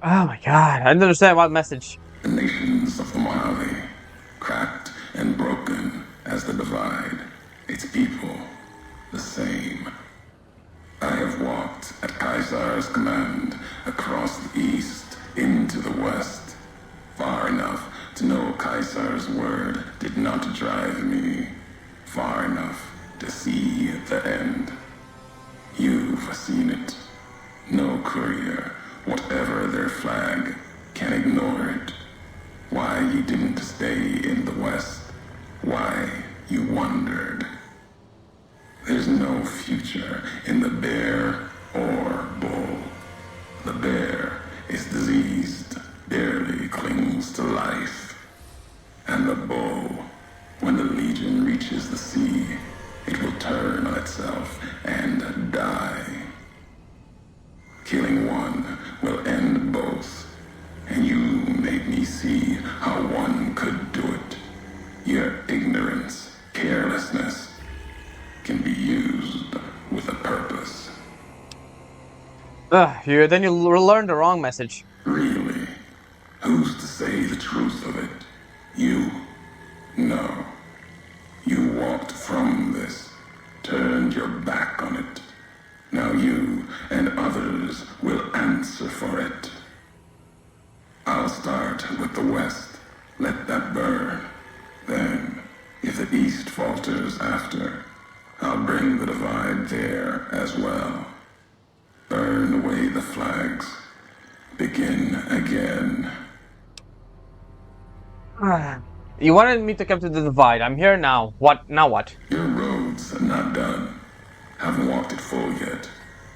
Oh my god, I didn't understand what message. The nations of the Mojave, cracked and broken as the Divide, its people, the same. I have walked at Kaiser's command across the east into the west, far enough to know Kaiser's word did not drive me, far enough to see the end. You've seen it. No courier, whatever their flag, can ignore it. Why you didn't stay in the west, why you wandered. There's no future in the bear or bull. The bear is diseased, barely clings to life. And the bull, when the Legion reaches the sea, it will turn on itself and die. Killing one will end both. And you made me see how one could do it. Your ignorance, carelessness, can be used with a purpose. Then you learn the wrong message. Really? Who's to say the truth of it? You? No. You walked from this, turned your back on it. Now you and others will answer for it. I'll start with the West. Let that burn. Then, if the East falters after, I'll bring the divide there as well. Burn away the flags. Begin again. You wanted me to come to the divide. I'm here now. What? Now what? Your road's not done. Haven't walked it full yet.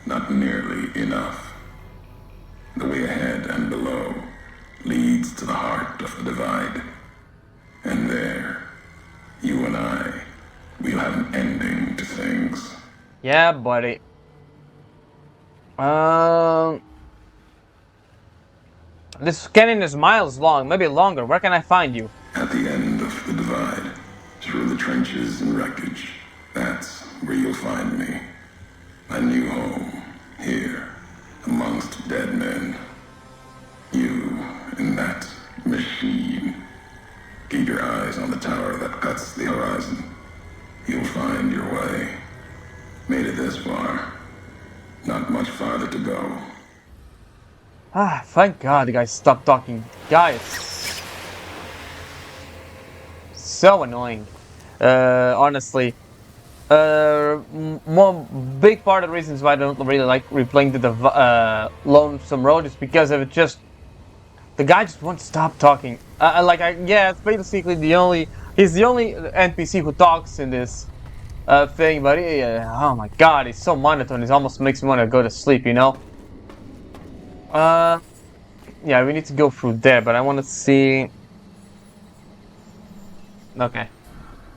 Not nearly enough. The way ahead and below leads to the heart of the divide. And there, you and I, we'll have an ending to things. Yeah, buddy. This canyon is miles long, maybe longer. Where can I find you? At the end of the divide, through the trenches and wreckage, that's where you'll find me. My new home, here, amongst dead men. You and that machine. Keep your eyes on the tower that cuts the horizon. You'll find your way. Made it this far. Not much farther to go. Thank God the guy stopped talking. Guys, so annoying. Honestly. One big part of the reasons why I don't really like replaying the Lonesome Road is because of it just... The guy just won't stop talking. Yeah, it's basically he's the only NPC who talks in this thing, but oh my God, he's so monotone, it almost makes me want to go to sleep, you know? Yeah, we need to go through there, but I want to see... Okay.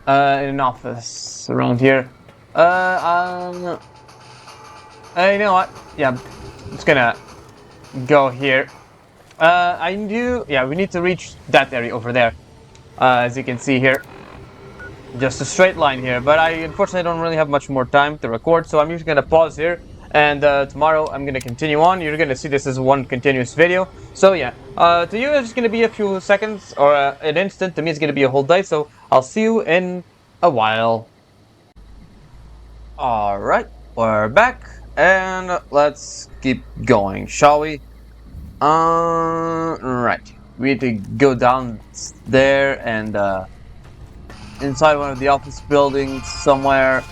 In an office around here. You know what? Yeah, I'm just gonna go here. Yeah, we need to reach that area over there. As you can see here. Just a straight line here, but I unfortunately don't really have much more time to record, so I'm just gonna pause here. And tomorrow I'm gonna continue on. You're gonna see this as one continuous video. So yeah, to you it's just gonna be a few seconds or an instant. To me it's gonna be a whole day. So I'll see you in a while. All right, we're back, and let's keep going, shall we? Right. We need to go down there and inside one of the office buildings somewhere.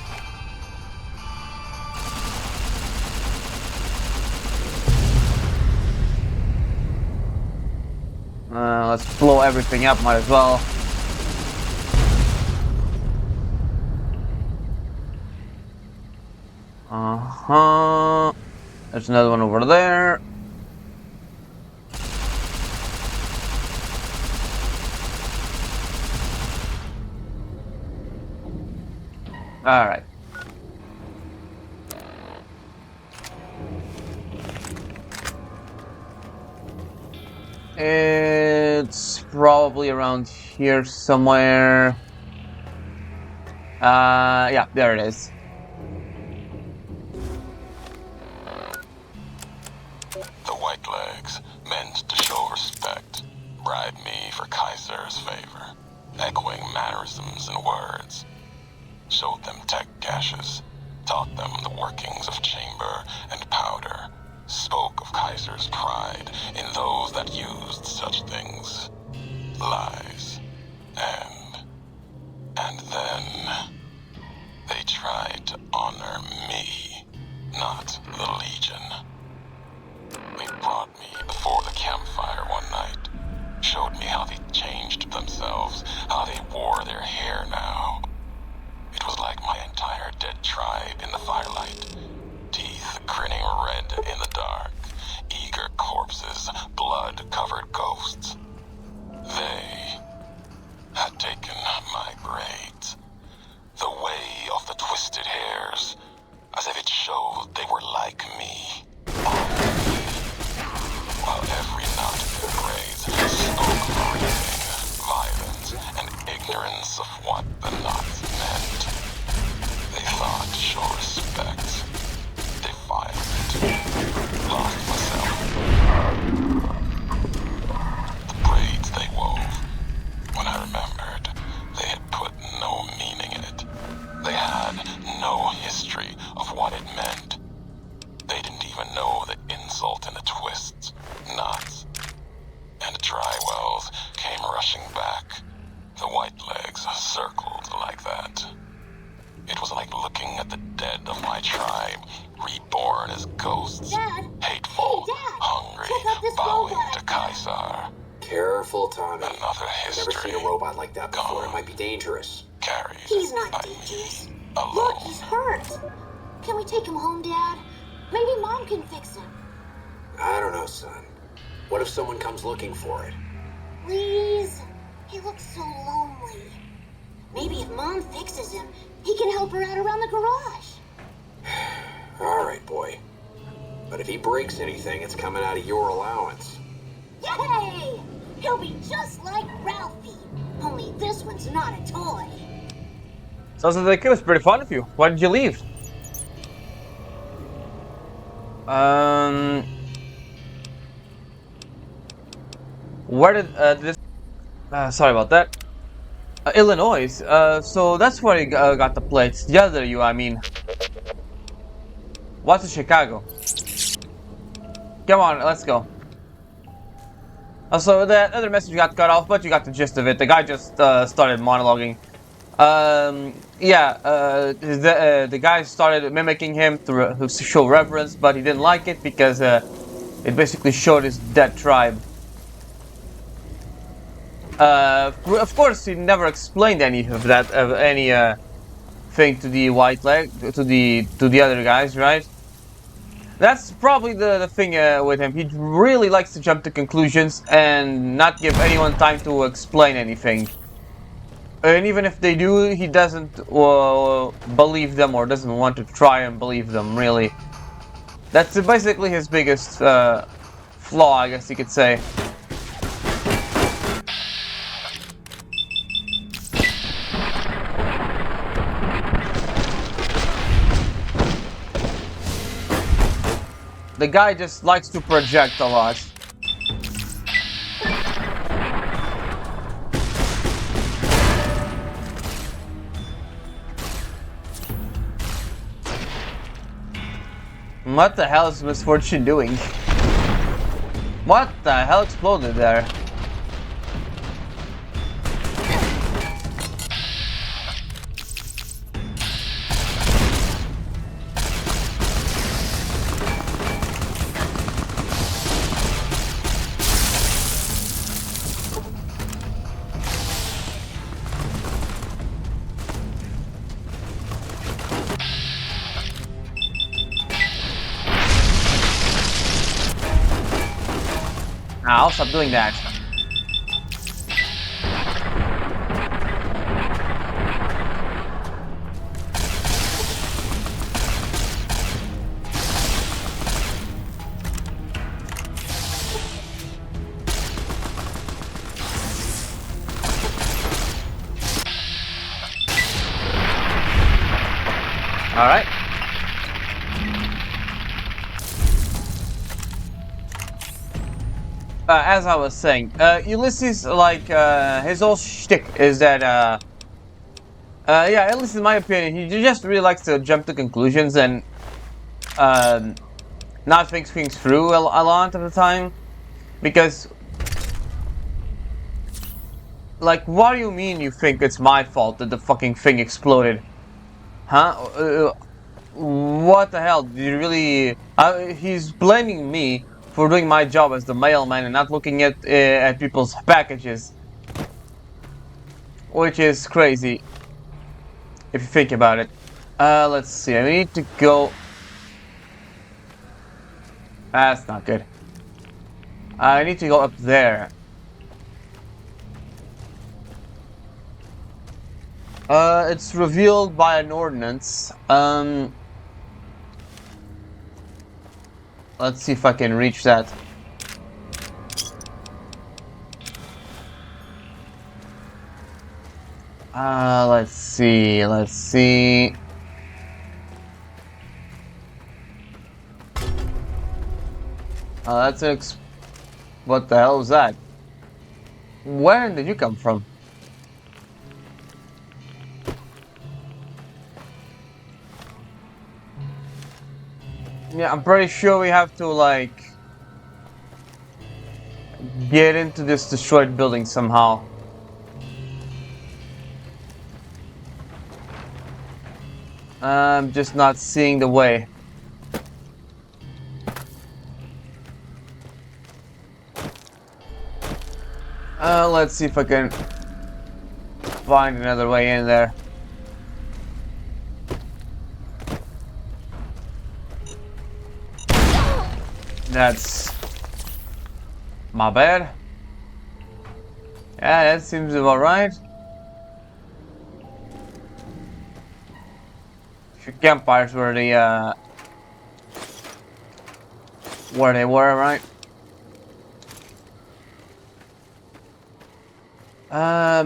Let's blow everything up, might as well. There's another one over there. Alright. It's probably around here somewhere. Yeah, there it is. The white legs meant to show respect, bribe me for Kaiser's favor, echoing mannerisms and words. Showed them tech caches, taught them the workings of chamber and powder, spoke of Kaiser's pride in those that used such things. Lies. And then they tried to honor me, not the Legion. They brought me before the campfire one night, showed me how they changed themselves, how they wore their hair now. It was like my entire dead tribe in the firelight, teeth grinning red in the dark, eager corpses, blood-covered ghosts. They had taken my braids, the way of the twisted hairs, as if it showed they were like me. what the knots meant. They thought to show respect. Defiled it. Lost myself. The braids they wove. When I remembered, they had put no meaning in it. They had no history of what it meant. They didn't even know the insult and the twists, knots. And the dry wells came rushing back. The white legs circled like that. It was like looking at the dead of my tribe, reborn as ghosts. Dad! Hateful, Hey, Dad! hungry, Check out this bowing robot to I found. Caesar. Careful, Tommy. Another I've never history. seen a robot like that before. It Gone. might be dangerous. Carried He's not by dangerous. me Look, alone. he's hurt. Can we take him home, Dad? Maybe Mom can fix him. I don't know, son. What if someone comes looking for it? Please? He looks so lonely. Maybe if Mom fixes him, he can help her out around the garage. All right, boy. But if he breaks anything, it's coming out of your allowance. Yay! He'll be just like Ralphie. Only this one's not a toy. Sounds like it was pretty fun of you. Why did you leave? Where did this? Sorry about that. Illinois. So that's where you got the plates. The other you, I mean. What's in Chicago? Come on, let's go. So that other message got cut off, but you got the gist of it. The guy just started monologuing. The guy started mimicking him to show reverence, but he didn't like it because it basically showed his dead tribe. Of course, he never explained any of that, thing to the white leg, to the other guys, right? That's probably the thing with him. He really likes to jump to conclusions and not give anyone time to explain anything. And even if they do, he doesn't believe them or doesn't want to try and believe them, really. That's basically his biggest flaw, I guess you could say. The guy just likes to project a lot. What the hell is Misfortune doing? What the hell exploded there? I'll stop doing that. All right. As I was saying, Ulysses, like, his whole shtick is that, yeah, at least in my opinion, he just really likes to jump to conclusions and, not think things through a lot of the time. Because, like, what do you mean you think it's my fault that the fucking thing exploded? Huh? What the hell? Do you really... he's blaming me for doing my job as the mailman and not looking at people's packages. Which is crazy. If you think about it. Let's see. I need to go... That's not good. I need to go up there. It's revealed by an ordinance. Let's see if I can reach that. Let's see, let's see. That's an what the hell is that? Where did you come from? Yeah, I'm pretty sure we have to, like, get into this destroyed building somehow. I'm just not seeing the way. Let's see if I can find another way in there. That's my bad. Yeah, that seems about right. Few campfires were the where they were, right?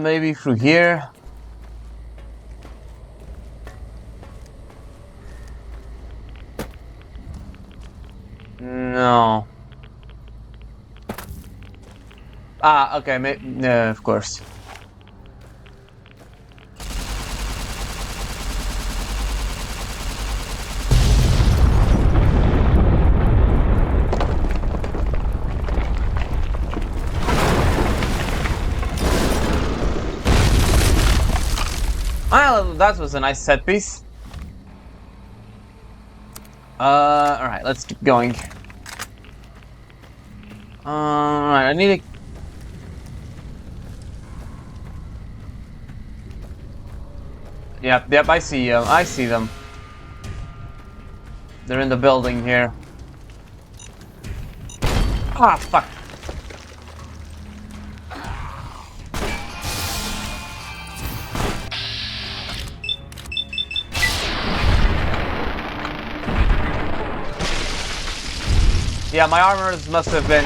Maybe through here. No. Ah, okay, no, of course. Well, that was a nice set piece. Alright, let's keep going. Alright, I need to... Yep, I see them. I see them. They're in the building here. Ah, fuck. Yeah, my armor must have been,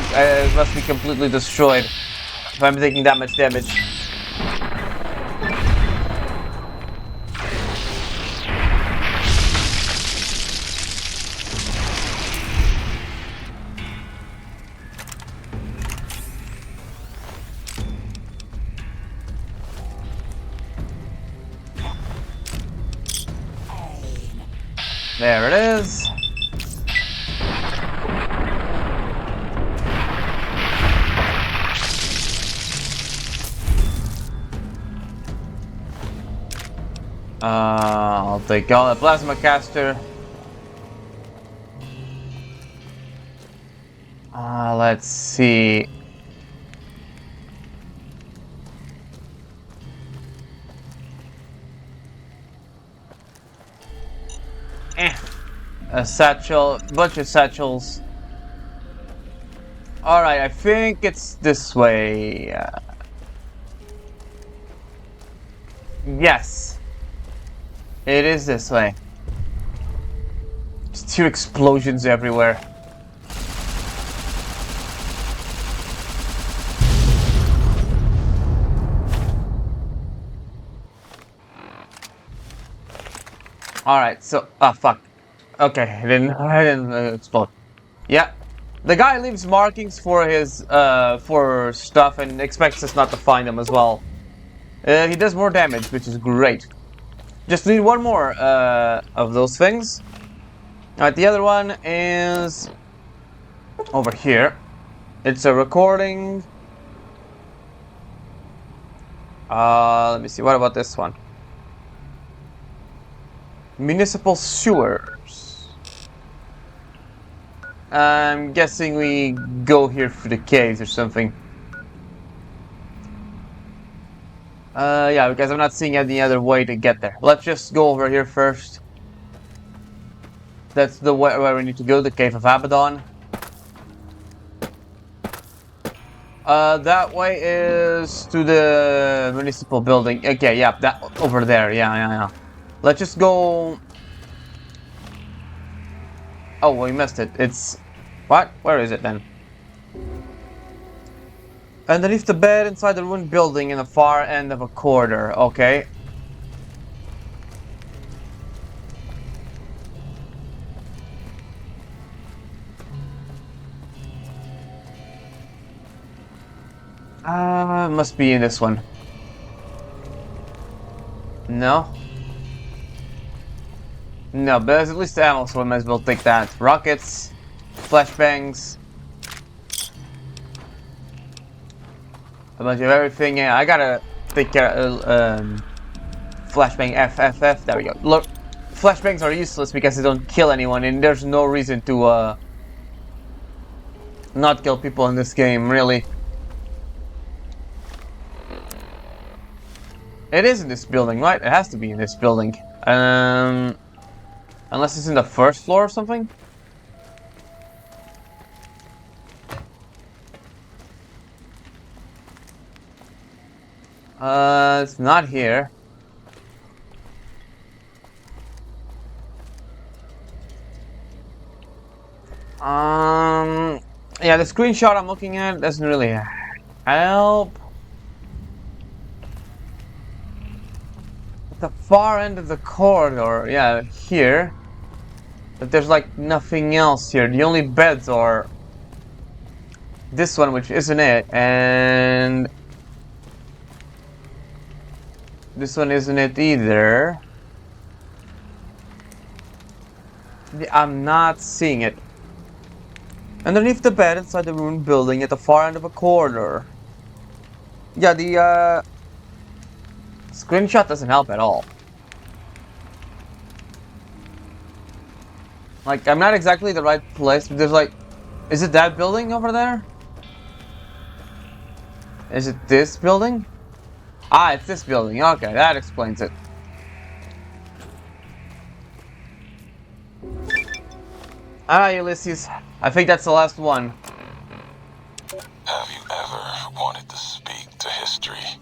must be completely destroyed if I'm taking that much damage. There it is. I'll take all the plasma caster. Let's see. A satchel, bunch of satchels. Alright, I think it's this way. Yes. It is this way. There's two explosions everywhere. Alright, so... Ah, fuck. Okay, I didn't explode. Yeah. The guy leaves markings for his, for stuff and expects us not to find them as well. He does more damage, which is great. Just need one more, of those things. Alright, the other one is... over here. It's a recording. Let me see, what about this one? Municipal sewers. I'm guessing we go here for the caves or something. Yeah, because I'm not seeing any other way to get there. Let's just go over here first. That's the way where we need to go, the Cave of Abaddon. That way is to the municipal building. Okay, yeah, that over there. Yeah. Let's just go... Oh, we missed it. It's... What? Where is it then? Underneath the bed, inside the ruined building in the far end of a corridor. Okay. Must be in this one. No? No, but there's at least ammo, so we might as well take that. Rockets, flashbangs, a bunch of everything. Yeah, I gotta take care of flashbang FFF. There we go. Look, flashbangs are useless because they don't kill anyone, and there's no reason to not kill people in this game, really. It is in this building, right? It has to be in this building. Unless it's in the first floor or something? It's not here. Yeah, the screenshot I'm looking at doesn't really help. At the far end of the corridor, yeah, here. But there's like nothing else here. The only beds are this one, which isn't it, and this one isn't it either. I'm not seeing it. Underneath the bed inside the ruined building at the far end of a corridor. Yeah, the screenshot doesn't help at all. Like, I'm not exactly the right place, but there's like... Is it that building over there? Is it this building? Ah, it's this building. Okay, that explains it. Ah, Ulysses. I think that's the last one. Have you ever wanted to speak to history?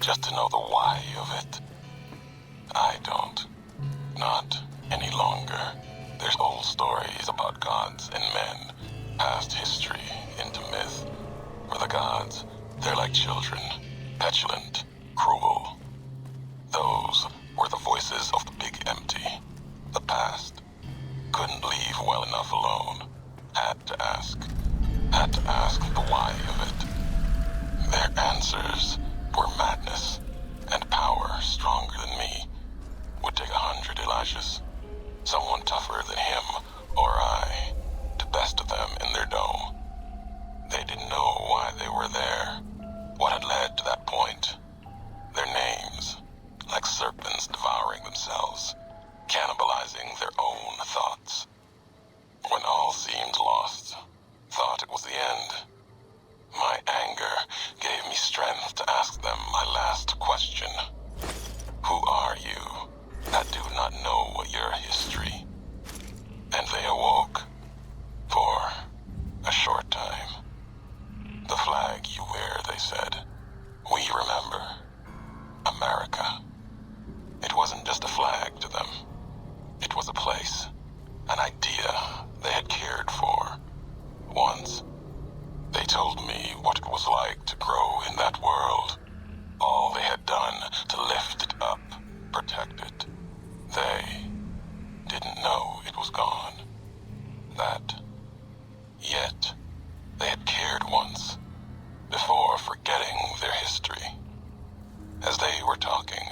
Just to know the why of it? I don't. Not any longer. There's old stories about gods and men, past history into myth. For the gods, they're like children, petulant, cruel. Those were the voices of the big empty. The past. Couldn't leave well enough alone. Had to ask the why of it. Their answers were madness, and power stronger than me. Would take 100 Elijahs. Someone tougher than him or I to best of them in their dome. They didn't know why they were there, what had led to that point. Their names, like serpents devouring themselves, cannibalizing their own thoughts. When all seemed lost, thought it was the end. My anger gave me strength to ask them my last question. Who are you that do not know your history? And they awoke. For a short time. The flag you wear, they said. We remember. America. It wasn't just a flag to them. It was a place. An idea they had cared for. Once. They told me what it was like to grow in that world. All they had done to lift it up, protect it. They didn't know it was gone. That. Yet, they had cared once, before forgetting their history. As they were talking,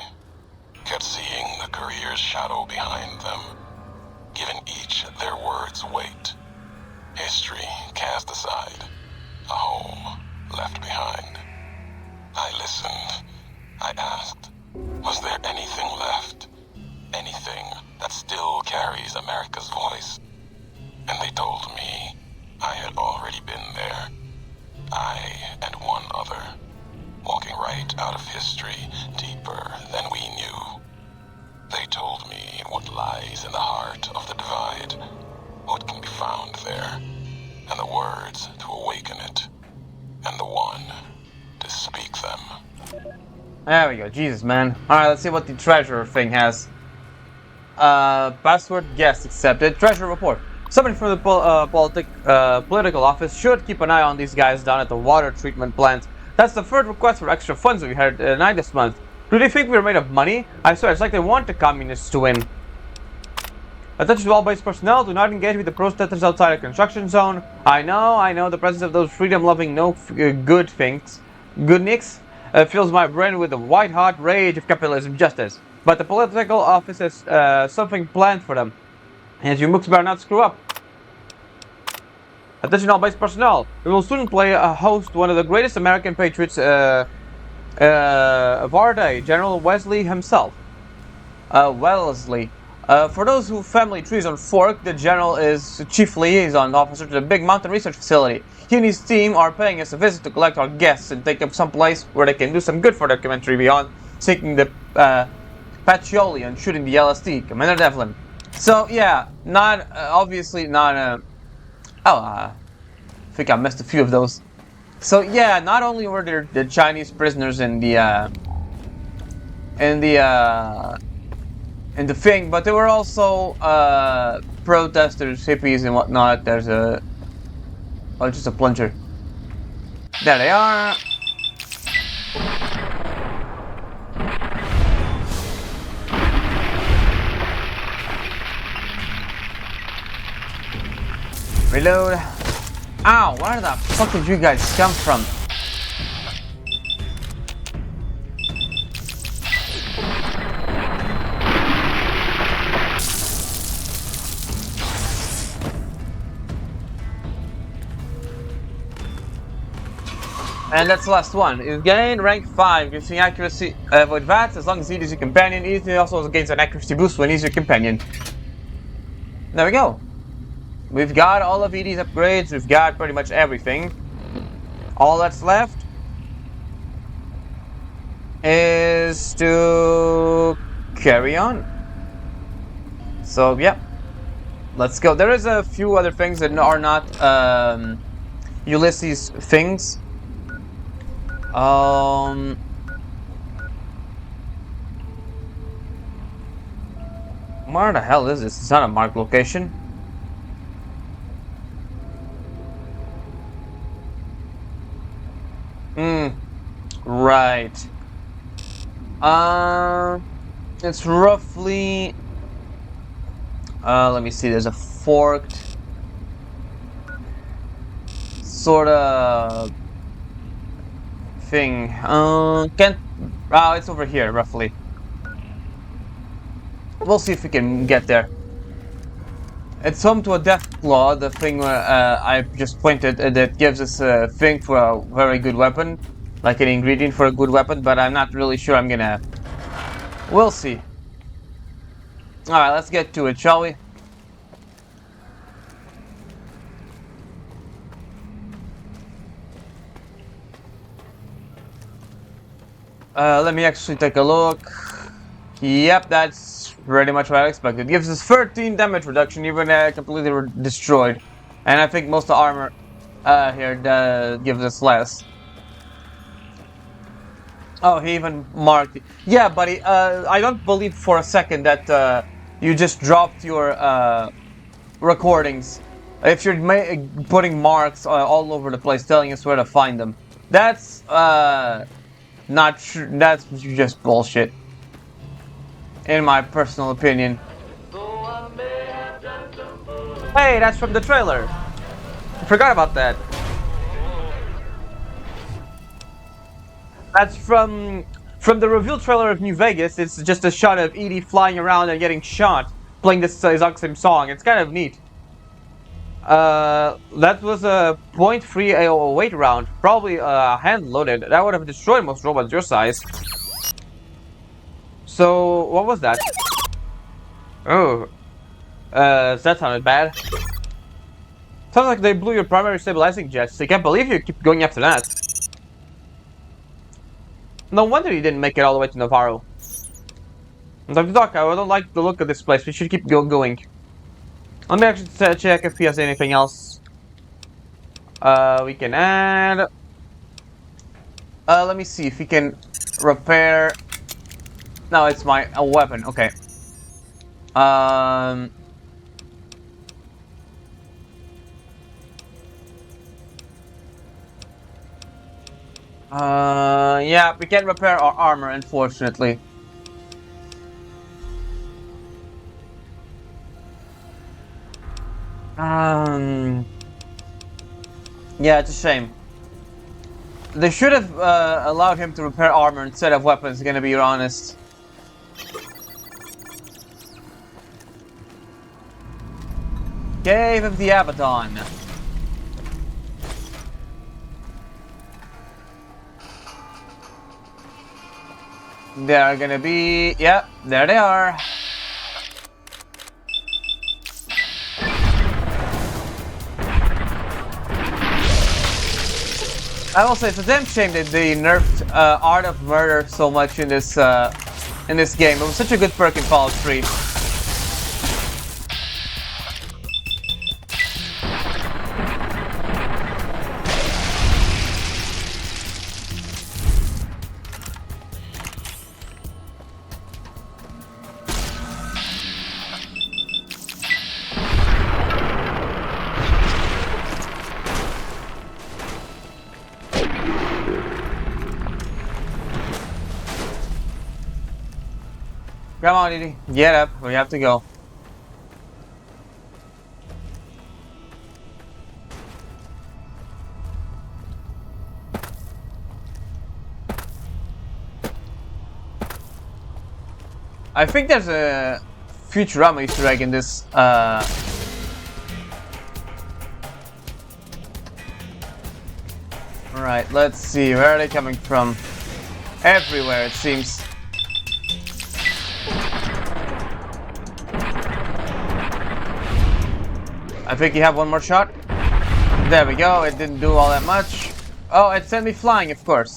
kept seeing the career's shadow behind them, giving each their words weight. History cast aside, a home left behind. I listened. I asked, was there anything left? Anything that still carries America's voice? And they told me I had already been there. I and one other, walking right out of history deeper than we knew. They told me what lies in the heart of the divide, what can be found there, and the words to awaken it, and the one to speak them. There we go. Jesus, man. Alright, let's see what the treasure thing has. Password guest accepted. Treasure report. Somebody from the political office should keep an eye on these guys down at the water treatment plant. That's the third request for extra funds we had tonight this month. Do they think we were made of money? I swear, it's like they want the communists to win. Attention to all base personnel, do not engage with the protesters outside the construction zone. I know, the presence of those freedom-loving, no good things Good nicks fills my brain with the white-hot rage of capitalism justice. But the political office has something planned for them. And you mooks better not screw up. Attention all base personnel. We will soon play a host one of the greatest American patriots of our day, General Wesley himself. Wellesley. For those who family trees on Fork, the general is chief liaison officer to the Big Mountain Research Facility. He and his team are paying us a visit to collect our guests and take them someplace where they can do some good for their community beyond seeking the patchouli and shooting the LSD. Commander Devlin. So yeah, not obviously not. I think I missed a few of those. So yeah, not only were there the Chinese prisoners in the thing, but there were also protesters, hippies, and whatnot. There's just a plunger. There they are. Reload. Ow, where the fuck did you guys come from? And that's the last one. You gain rank 5, gives you accuracy with VATS as long as he is your companion. He also gains an accuracy boost when he's your companion. There we go. We've got all of Edie's upgrades, we've got pretty much everything. All that's left is to carry on. So, yeah. Let's go. There is a few other things that are not Ulysses things. Where the hell is this? It's not a marked location. Right. It's roughly. Let me see. There's a forked sort of thing. Can't. Oh, it's over here, roughly. We'll see if we can get there. It's home to a death claw, the thing I just pointed that gives us a thing for a very good weapon, like an ingredient for a good weapon, but I'm not really sure I'm gonna. We'll see. Alright, let's get to it, shall we? Let me actually take a look. Yep, that's pretty much what I expected. Gives us 13 damage reduction, even completely destroyed. And I think most of the armor here gives us less. Oh, he even marked it. Yeah, buddy, I don't believe for a second that you just dropped your recordings. If you're putting marks all over the place, telling us where to find them. That's not true. That's just bullshit. In my personal opinion. Hey, that's from the trailer. I forgot about that. That's from the reveal trailer of New Vegas. It's just a shot of Edie flying around and getting shot, playing this exact same song. It's kind of neat. That was a .3 AO08 round, probably hand loaded. That would have destroyed most robots your size. So, what was that? Oh. That sounded bad. Sounds like they blew your primary stabilizing jets. I can't believe you keep going after that. No wonder you didn't make it all the way to Navarro. Dr. Doc, I don't like the look of this place. We should keep going. Let me actually check if he has anything else. We can add. Let me see if we can repair. No, it's a weapon. Okay. Yeah, we can't repair our armor, unfortunately. Yeah, it's a shame. They should have allowed him to repair armor instead of weapons, gonna be honest. Cave of the Abaddon. They are gonna be... Yep, there they are. I will say it's a damn shame that they nerfed Art of Murder so much in this game. It was such a good perk in Fallout 3. Come on, Edie. Get up. We have to go. I think there's a Futurama Easter egg in this. Alright, let's see. Where are they coming from? Everywhere, it seems. I think you have one more shot. There we go. It didn't do all that much. Oh, it sent me flying, of course.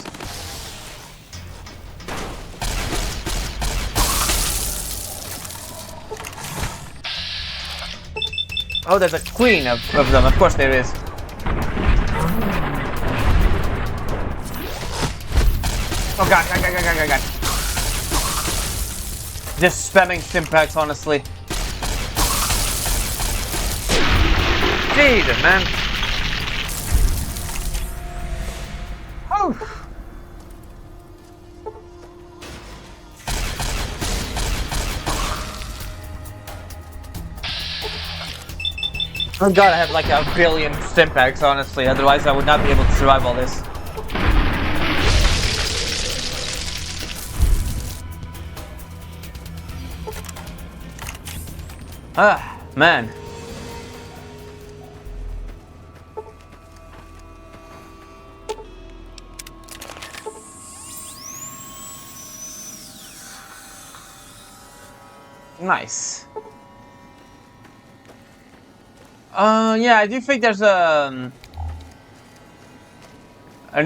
Oh, there's a queen of them. Of course there is. Oh god, god. Just spamming stimpaks, honestly. Jesus, man. Oh. Oh god, I have like a billion stimpaks, honestly. Otherwise, I would not be able to survive all this. Ah, man. Nice. Yeah, I do think there's an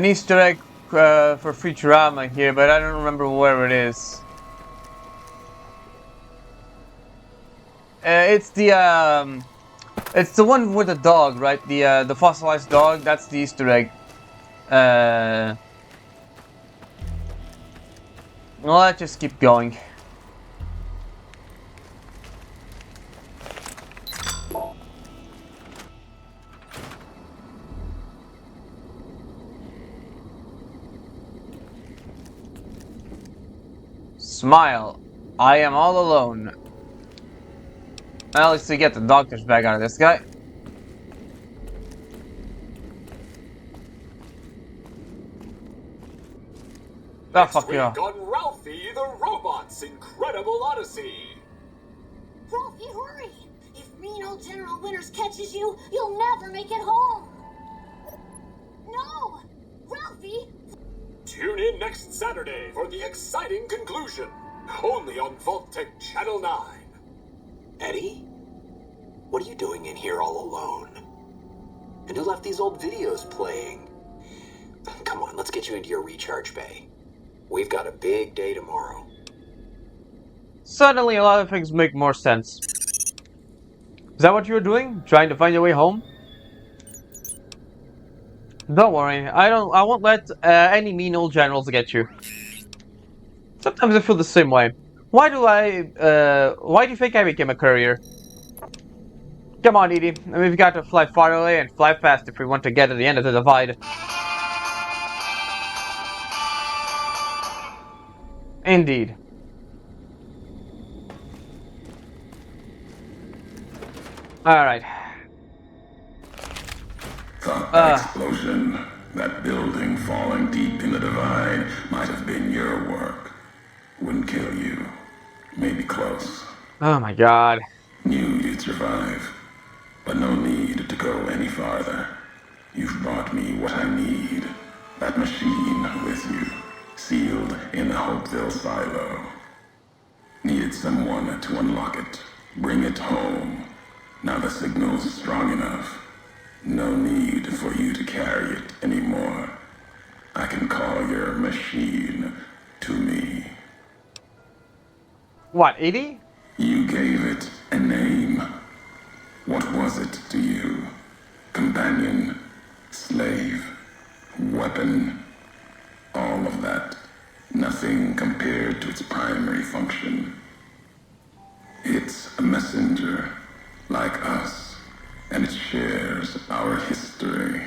Easter egg for Futurama here, but I don't remember where it is. It's the one with the dog, right? The fossilized dog. That's the Easter egg. Well, let's just keep going. Smile. I am all alone. Well, let's see, get the doctor's bag out of this guy. Oh, fuck you. On Ralphie the Robot's Incredible Odyssey. Ralphie, hurry! If mean old General Winters catches you, you'll never make it home! No! Ralphie! Tune in next Saturday for the exciting conclusion. Only on Vault-Tec Channel 9. Eddie? What are you doing in here all alone? And who left these old videos playing? Come on, let's get you into your recharge bay. We've got a big day tomorrow. Suddenly, a lot of things make more sense. Is that what you were doing? Trying to find your way home? Don't worry, I won't let any mean old generals get you. Sometimes I feel the same way. Why do you think I became a courier? Come on, Edie. We've got to fly far away and fly fast if we want to get to the end of the divide. Indeed. Explosion. That building falling deep in the divide might have been your work. Wouldn't kill you. Maybe close. Oh my god. Knew you'd survive. But no need to go any farther. You've brought me what I need. That machine with you, sealed in the Hopeville silo. Needed someone to unlock it, bring it home. Now the signal's strong enough. No need for you to carry it anymore. I can call your machine to me. What, 80? You gave it a name. What was it to you? Companion, slave, weapon, all of that. Nothing compared to its primary function. It's a messenger, like us, and it shares our history.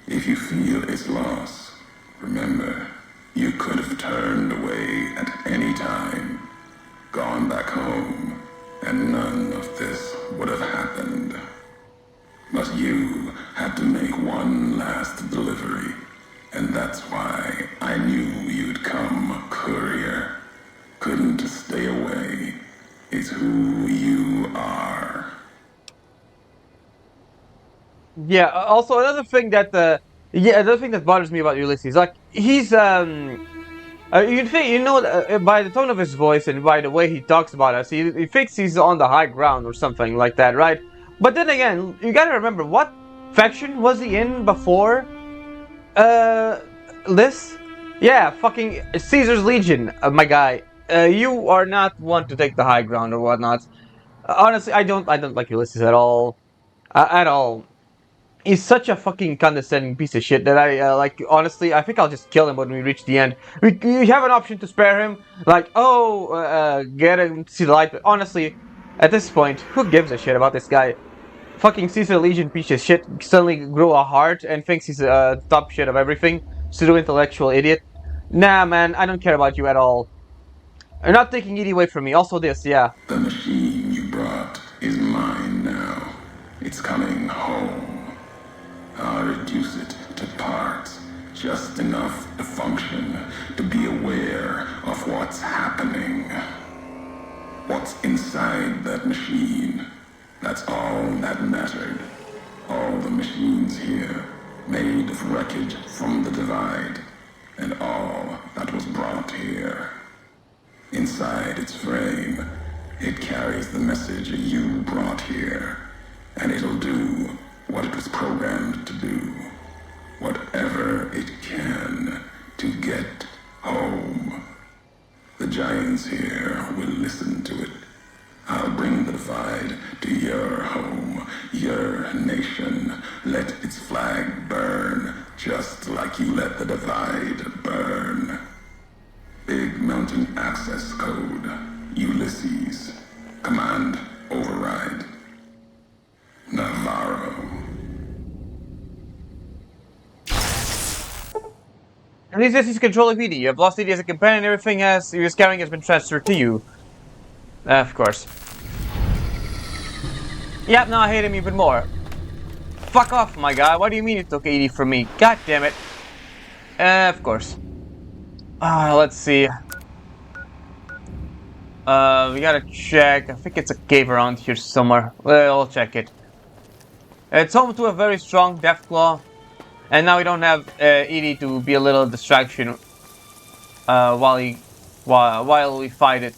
If you feel its loss, remember, you could have turned away at any time, gone back home, and none of this would have happened. But you had to make one last delivery, and that's why I knew you'd come, courier. Couldn't stay away. It's who you are. Yeah, also another thing that another thing that bothers me about Ulysses, like he's you think by the tone of his voice and by the way he talks about us, he thinks he's on the high ground or something like that, right? But then again, you gotta remember, what faction was he in before this? Yeah, fucking Caesar's Legion, my guy. You are not one to take the high ground or whatnot. Honestly, I don't like Ulysses at all, at all. He's such a fucking condescending piece of shit that I like. Honestly, I think I'll just kill him when we reach the end. We have an option to spare him, like get him to see the light. But honestly, at this point, who gives a shit about this guy? Fucking Caesar Legion piece of shit suddenly grew a heart and thinks he's top shit of everything. Pseudo intellectual idiot. Nah, man, I don't care about you at all. You're not taking it away from me. Also, this, yeah. The machine you brought is mine now. It's coming home. I'll reduce it to parts, just enough to function, to be aware of what's happening. What's inside that machine, that's all that mattered. All the machines here, made of wreckage from the divide, and all that was brought here. Inside its frame, it carries the message you brought here, and it'll do what it was programmed to do. Whatever it can to get home. The giants here will listen to it. I'll bring the divide to your home, your nation. Let its flag burn, just like you let the divide burn. Big Mountain Access Code, Ulysses. Command override. Navarro. Ulysses is controlling PD. You have lost ED as a companion. Everything he was carrying has been transferred to you. Of course. Yep, now I hate him even more. Fuck off, my guy. What do you mean you took 80 from me? God damn it. Of course. Let's see. We gotta check. I think it's a cave around here somewhere. Well, I'll check it. It's home to a very strong Deathclaw. And now we don't have Edie to be a little distraction while we fight it.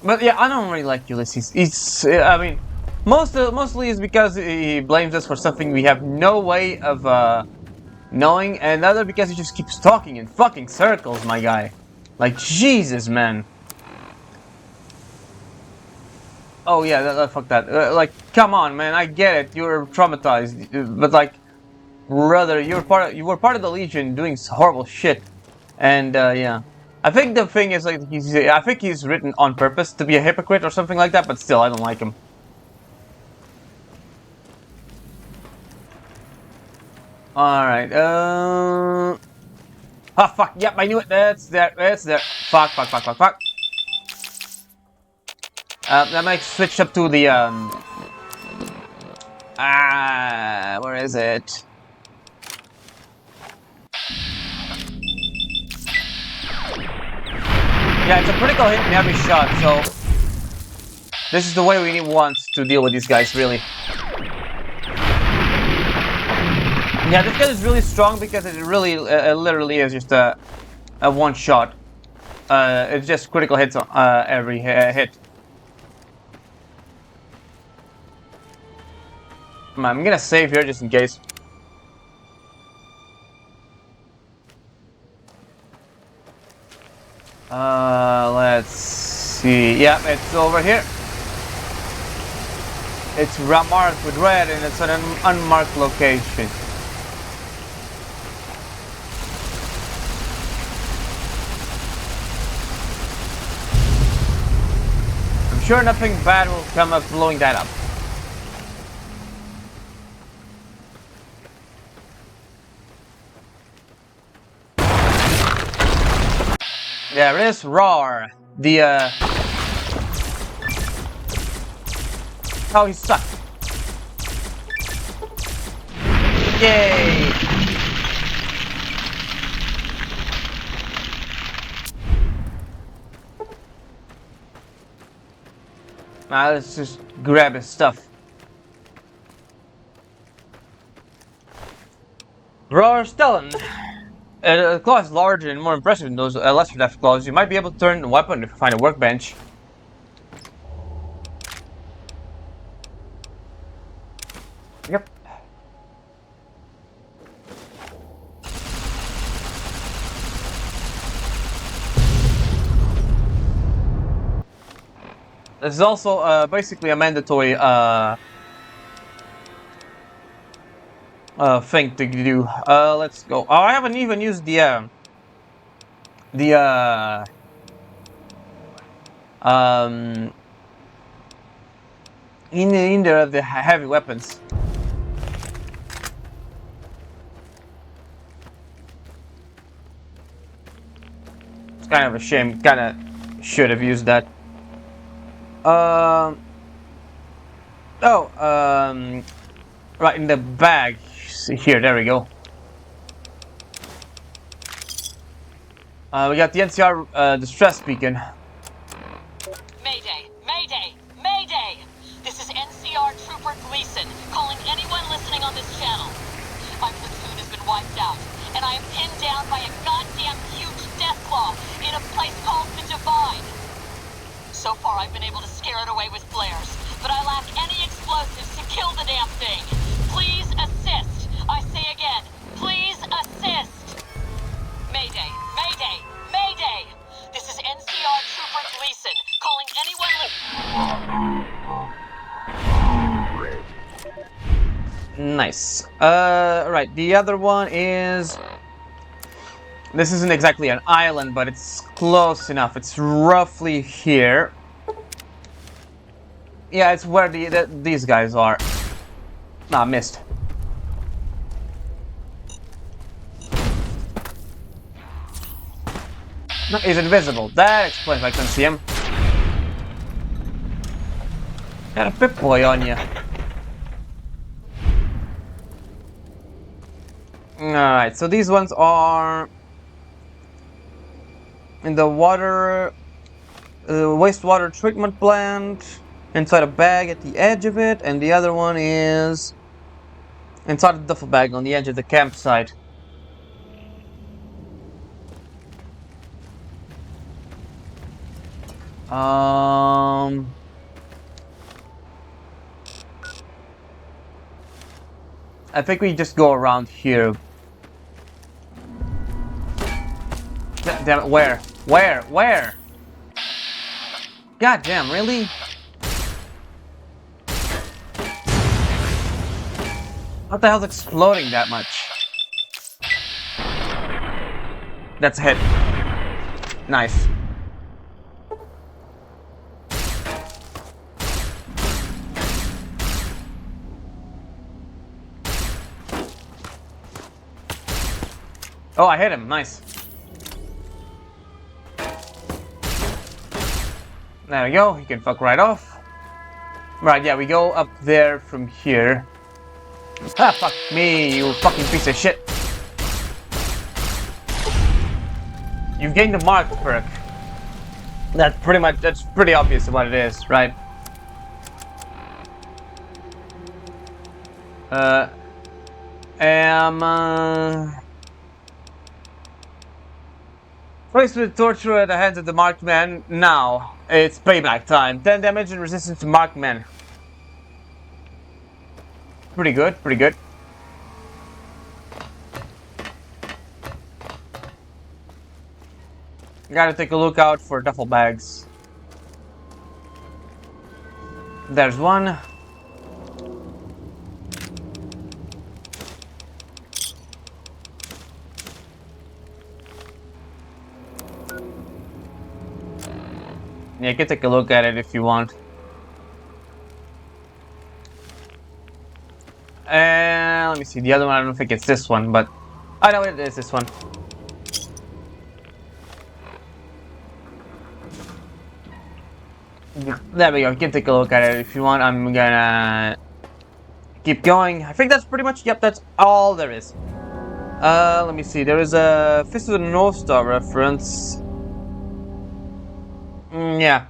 But yeah, I don't really like Ulysses. He's, I mean, mostly is because he blames us for something we have no way of knowing, and the other because he just keeps talking in fucking circles, my guy. Like, Jesus, man. Oh yeah, fuck that. Like, come on, man. I get it. You're traumatized, but like, brother, you were part of the Legion doing horrible shit, and yeah. I think the thing is, like, I think he's written on purpose to be a hypocrite or something like that, but still, I don't like him. Alright, oh fuck, yep, I knew it, that's there. Fuck. That might switch up to the, Ah, where is it? Yeah, it's a critical hit in every shot, so this is the way we want to deal with these guys, really. Yeah, this guy is really strong because it really, literally is just a one shot. It's just critical hits on every hit. I'm gonna save here just in case. Let's see. Yep, it's over here. It's marked with red and it's an unmarked location. I'm sure nothing bad will come of blowing that up. There it is, Roar. The how he sucked. Yay! Now let's just grab his stuff. Roar Stellan. The claw is larger and more impressive than those lesser depth claws. You might be able to turn a weapon if you find a workbench. Yep. This is also basically a mandatory thing to do. Let's go. Oh, I haven't even used the in the heavy weapons. It's kind of a shame. Kind of should have used that. Right in the bag. Here, there we go. We got the NCR distress beacon. Mayday! Mayday! Mayday! This is NCR Trooper Gleason, calling anyone listening on this channel. My platoon has been wiped out, and I am pinned down by a goddamn huge deathclaw in a place called the Divide. So far, I've been able to scare it away with flares, but I lack any explosives to kill the damn thing. Please assist. I say again, please assist. Mayday, mayday, mayday. This is NCR Trooper Gleason, calling anyone. Nice. Right, the other one is... This isn't exactly an island, but it's close enough. It's roughly here. Yeah, it's where these guys are. Nah, missed. No, he's invisible. That explains why I couldn't see him. Got a Pip-Boy on you. Alright, so these ones are... in the water... wastewater treatment plant. Inside a bag at the edge of it. And the other one is... inside the duffel bag on the edge of the campsite. I think we just go around here. Damn it, where? Where? God damn, really? What the hell's exploding that much? That's a hit. Nice. Oh, I hit him. Nice. There we go. He can fuck right off. Right, yeah, we go up there from here. Ah, fuck me, you fucking piece of shit. You gained the mark perk. That's pretty obvious what it is, right? Faced with torture at the hands of the marked man, now it's payback time. 10 damage and resistance to marked men. Pretty good, pretty good. Gotta take a look out for duffel bags. There's one. Yeah, you can take a look at it if you want. And let me see, the other one, I don't think it's this one, but I know it is this one. There we go, you can take a look at it if you want. I'm gonna keep going. I think that's pretty much, yep, that's all there is. Let me see, there is a Fist of the North Star reference. Yeah.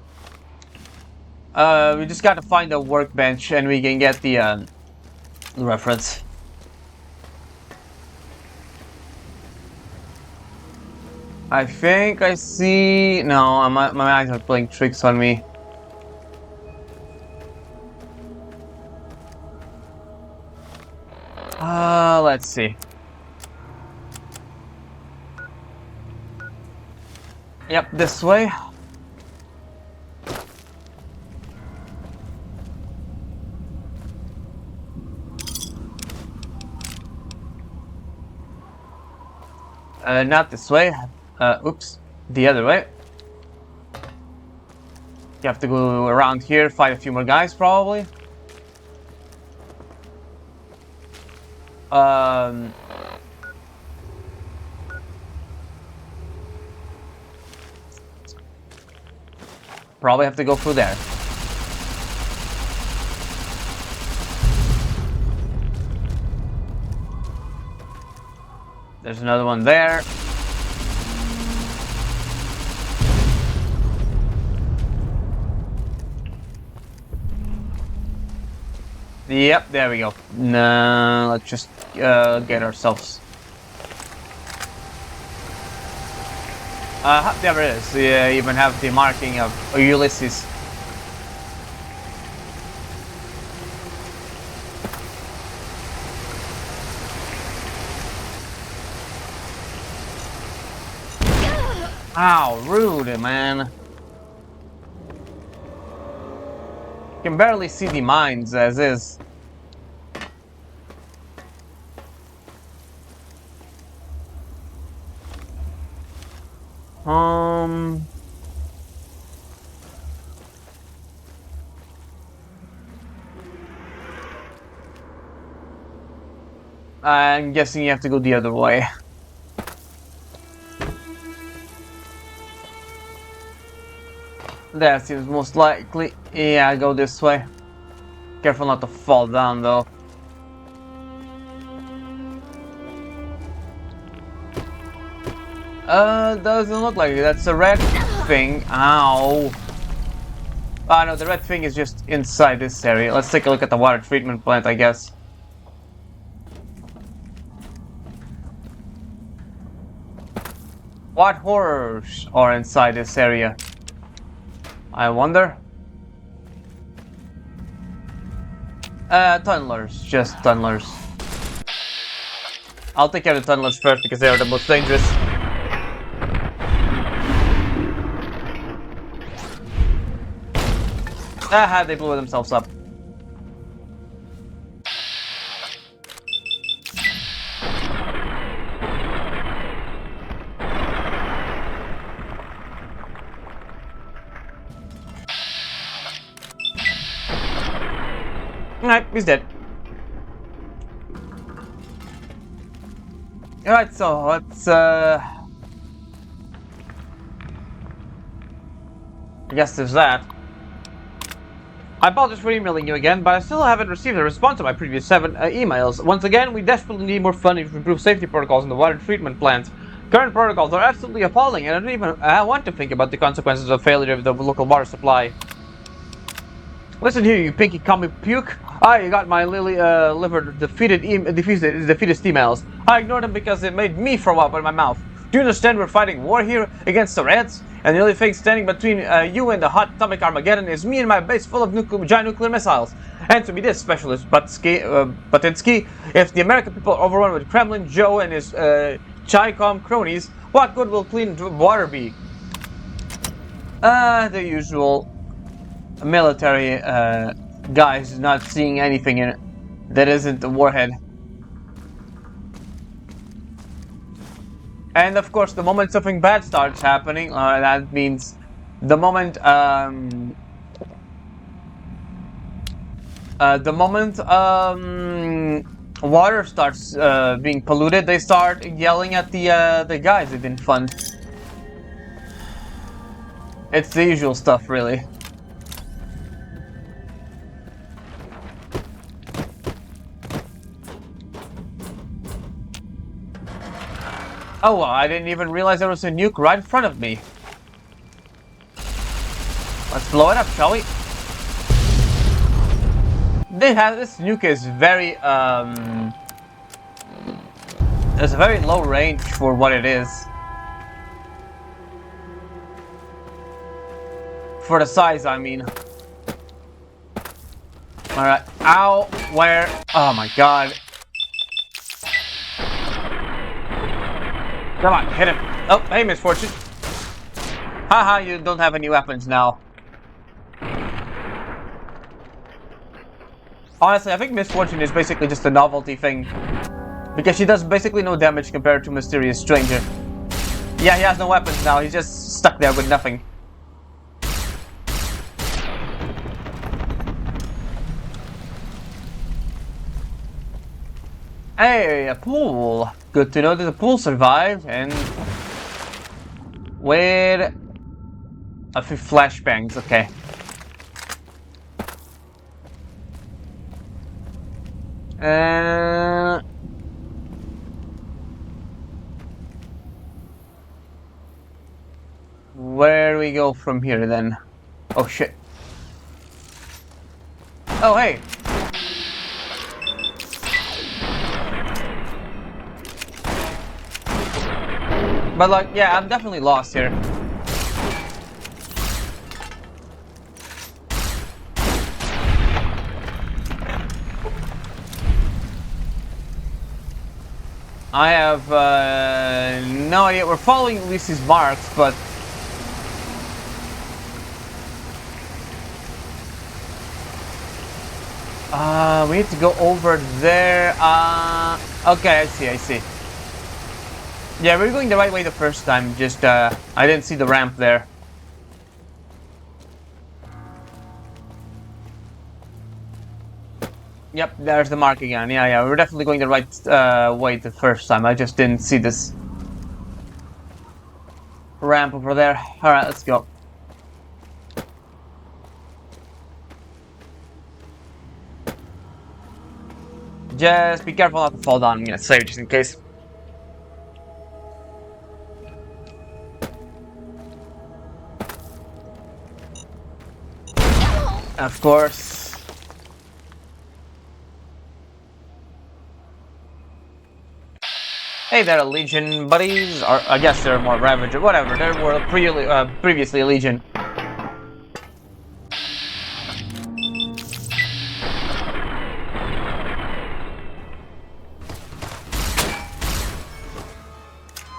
We just gotta find a workbench and we can get the reference. I think I see... No, my eyes are playing tricks on me. Let's see. Yep, this way. Not this way. Oops. The other way. You have to go around here, fight a few more guys, probably. Probably have to go through there. There's another one there. Yep, there we go. No, let's just get ourselves. There it is. You even have the marking of Ulysses. Ow, rude, man. You can barely see the mines as is. I'm guessing you have to go the other way. That seems most likely. Yeah, go this way. Careful not to fall down, though. Doesn't look like it. That's a red thing. Ow. Ah, no, the red thing is just inside this area. Let's take a look at the water treatment plant, I guess. What horrors are inside this area? I wonder. Tunnelers. Just tunnelers. I'll take care of the tunnelers first because they are the most dangerous. Aha, they blew themselves up. Alright, he's dead. Alright, so let's I guess there's that. I apologize for emailing you again, but I still haven't received a response to my previous 7 emails. Once again, we desperately need more funding to improve safety protocols in the water treatment plants. Current protocols are absolutely appalling, and I don't even want to think about the consequences of failure of the local water supply. Listen here, you pinky commie puke. I got my liver defeated defeatist emails. I ignored them because it made me throw up in my mouth. Do you understand we're fighting war here against the Reds? And the only thing standing between you and the hot atomic Armageddon is me and my base full of giant nuclear missiles. Answer me this, Specialist Batinsky. If the American people are overrun with Kremlin Joe and his Chi-Com cronies, what good will clean water be? The usual military guys not seeing anything in it that isn't a warhead. And of course, the moment something bad starts happening, that means the moment water starts being polluted, they start yelling at the guys they didn't fund. It's the usual stuff, really. Oh, well, I didn't even realize there was a nuke right in front of me. Let's blow it up, shall we? This nuke is very, it's a very low range for what it is. For the size, I mean. Alright, ow, where? Oh my god. Come on, hit him. Oh, hey, Misfortune. Haha, you don't have any weapons now. Honestly, I think Misfortune is basically just a novelty thing. Because she does basically no damage compared to Mysterious Stranger. Yeah, he has no weapons now, he's just stuck there with nothing. Hey, a pool. Good to know that the pool survived, and with a few flashbangs, okay. Where do we go from here then? Oh shit. Oh hey. But like, yeah, I'm definitely lost here. I have no idea. We're following Lucy's marks, but we need to go over there. Okay, I see. Yeah, we're going the right way the first time, just, I didn't see the ramp there. Yep, there's the mark again. Yeah, we're definitely going the right way the first time. I just didn't see this ramp over there. Alright, let's go. Just be careful not to fall down. I'm gonna save just in case. Of course. Hey there, Legion buddies. Or I guess they're more Ravager. Whatever. They were previously a Legion.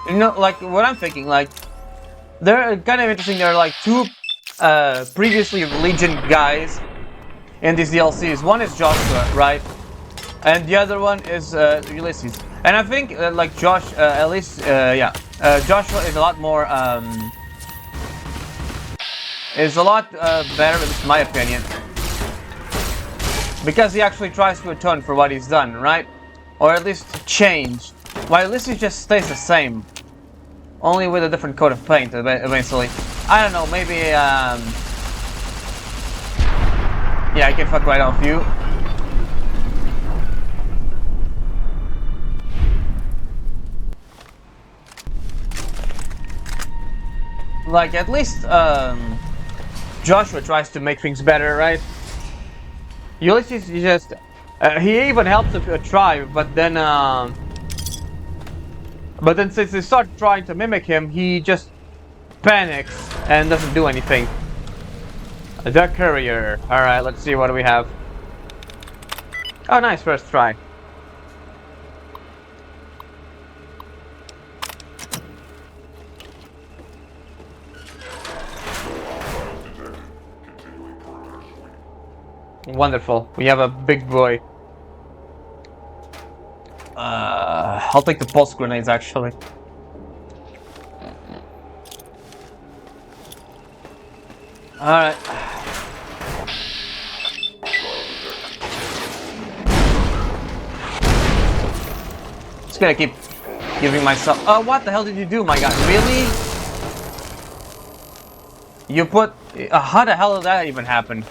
You know, like what I'm thinking, like they're kind of interesting. There are like two previously Legion guys in these DLCs. One is Joshua, right? And the other one is Ulysses. And I think like Joshua is a lot more better, at least in my opinion, because he actually tries to atone for what he's done, right? Or at least change. While Ulysses just stays the same, only with a different coat of paint eventually. I don't know, maybe Yeah, I can fuck right off you. Like, at least, Joshua tries to make things better, right? Ulysses, he just... he even helps a tribe, but then, since they start trying to mimic him, he just panics and doesn't do anything. The courier. Alright, let's see what do we have. Oh, nice, first try. Wonderful. We have a big boy. I'll take the pulse grenades, actually. Alright. Just gonna keep giving myself... what the hell did you do, my god? Really? You put... how the hell did that even happen?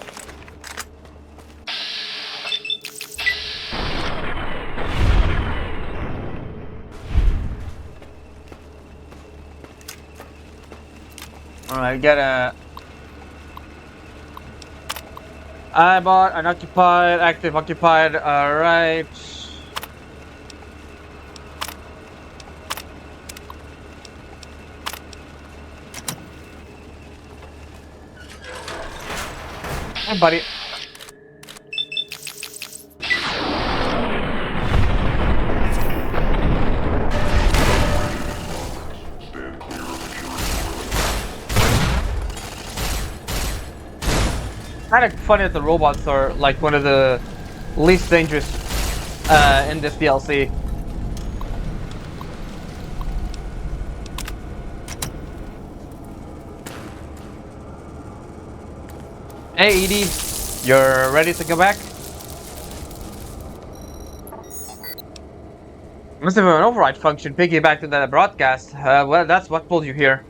Alright, get a... I bought unoccupied, active occupied, alright. Hey, buddy. Kind of funny that the robots are like one of the least dangerous in this DLC. Hey Edie, you're ready to go back? Must have an override function piggyback to that broadcast. Well, that's what pulled you here.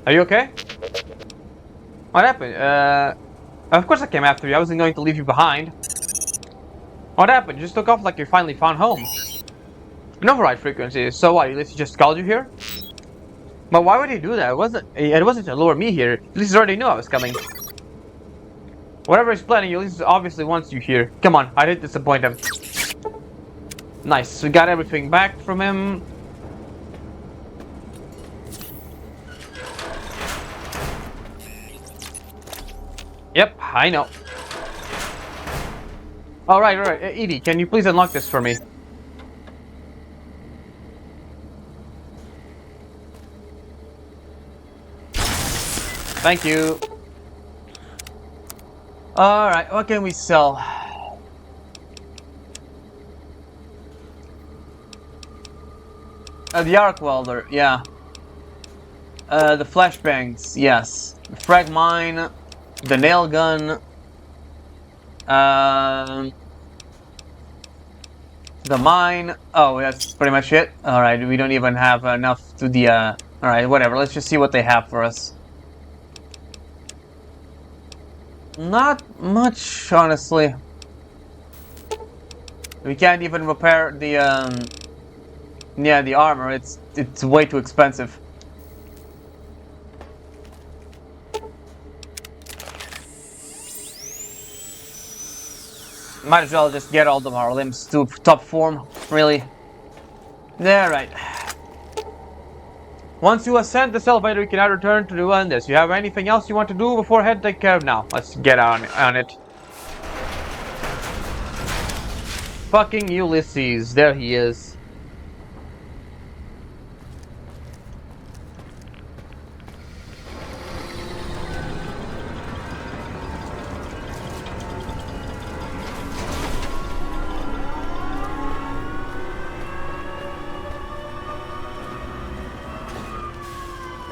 Are you okay? What happened? Of course I came after you. I wasn't going to leave you behind. What happened? You just took off like you finally found home. An override frequency. So what? Ulysses just called you here? But why would he do that? It wasn't to lure me here. Ulysses already knew I was coming. Whatever he's planning, Ulysses obviously wants you here. Come on, I didn't disappoint him. Nice. We got everything back from him. Yep, I know. Alright, alright. Edie, can you please unlock this for me? Thank you. Alright, what can we sell? The arc welder, yeah. The flashbangs, yes. The frag mine. The nail gun. The mine. Oh, that's pretty much it. Alright, we don't even have enough to the... Alright, whatever. Let's just see what they have for us. Not much, honestly. We can't even repair the, yeah, the armor. It's way too expensive. Might as well just get all of our limbs to top form, really. Yeah, right. Once you ascend this elevator, you cannot return to do this. You have anything else you want to do beforehand? Take care of now. Let's get on it. Fucking Ulysses. There he is.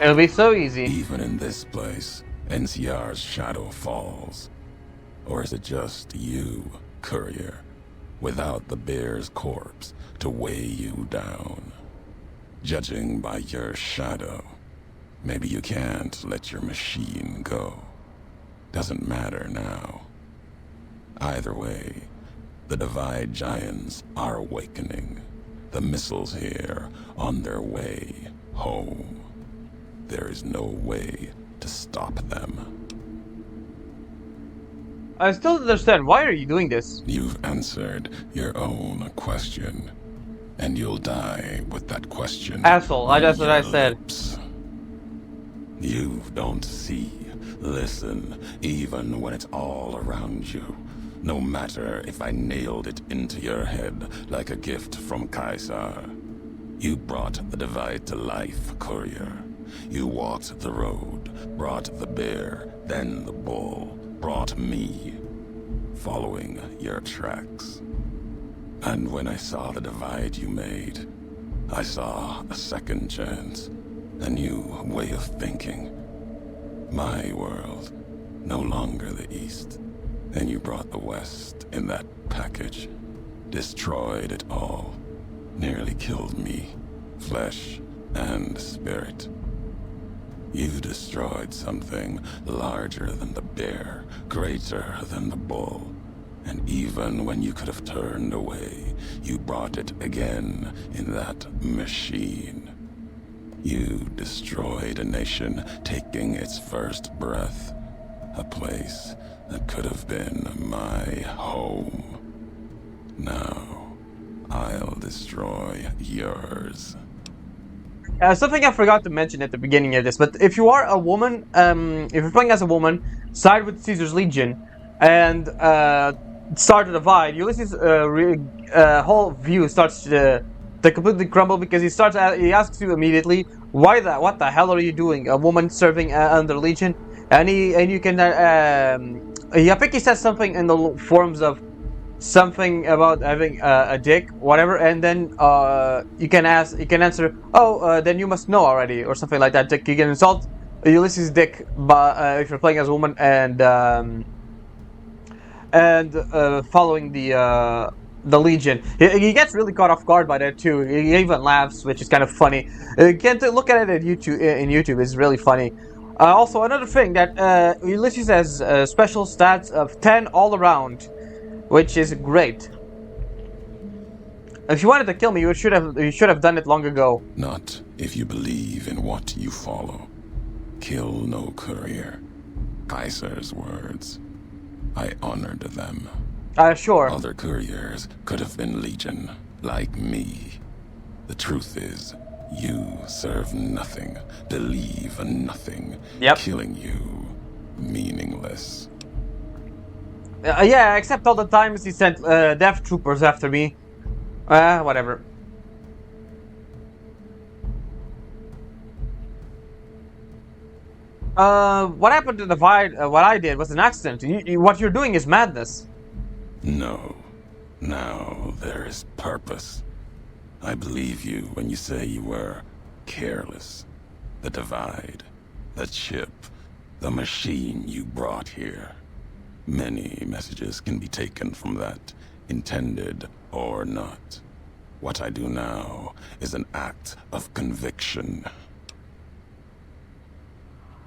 It'll be so easy. Even in this place, NCR's shadow falls. Or is it just you, courier, without the bear's corpse to weigh you down? Judging by your shadow, maybe you can't let your machine go. Doesn't matter now. Either way, the Divide Giants are awakening. The missiles here on their way home. There is no way to stop them. I still don't understand. Why are you doing this? You've answered your own question, and you'll die with that question Asshole, on that's what your I said. lips. You don't see, listen, even when it's all around you. No matter if I nailed it into your head like a gift from Caesar. You brought the Divide to life, courier. You walked the road, brought the bear, then the bull, brought me, following your tracks. And when I saw the divide you made, I saw a second chance, a new way of thinking. My world, no longer the East. And you brought the West in that package, destroyed it all, nearly killed me, flesh and spirit. You destroyed something larger than the bear, greater than the bull. And even when you could have turned away, you brought it again in that machine. You destroyed a nation taking its first breath, a place that could have been my home. Now, I'll destroy yours. Something I forgot to mention at the beginning of this, but if you are a woman, if you're playing as a woman, side with Caesar's Legion, and start to divide, Ulysses' whole view starts to completely crumble because he asks you immediately, what the hell are you doing? A woman serving under Legion, and you can, I think he says something in the forms of something about having a dick, whatever, and then you can answer, oh, then you must know already, or something like that. You can insult Ulysses' dick, if you're playing as a woman, and following the Legion. He gets really caught off guard by that too. He even laughs, which is kind of funny. You can look at it at YouTube. In YouTube, it's really funny. Also, another thing that Ulysses has special stats of 10 all around, which is great. If you wanted to kill me, you should have done it long ago. Not if you believe in what you follow. Kill no courier. Caesar's words. I honored them. Sure. Other couriers could have been Legion, like me. The truth is, you serve nothing, believe in nothing. Yep. Killing you, meaningless. Yeah, except all the times he sent death troopers after me. Whatever. What happened to Divide? What I did was an accident. What you're doing is madness. No. Now there is purpose. I believe you when you say you were careless. The Divide, the chip, the machine you brought here. Many messages can be taken from that, intended or not. What I do now is an act of conviction.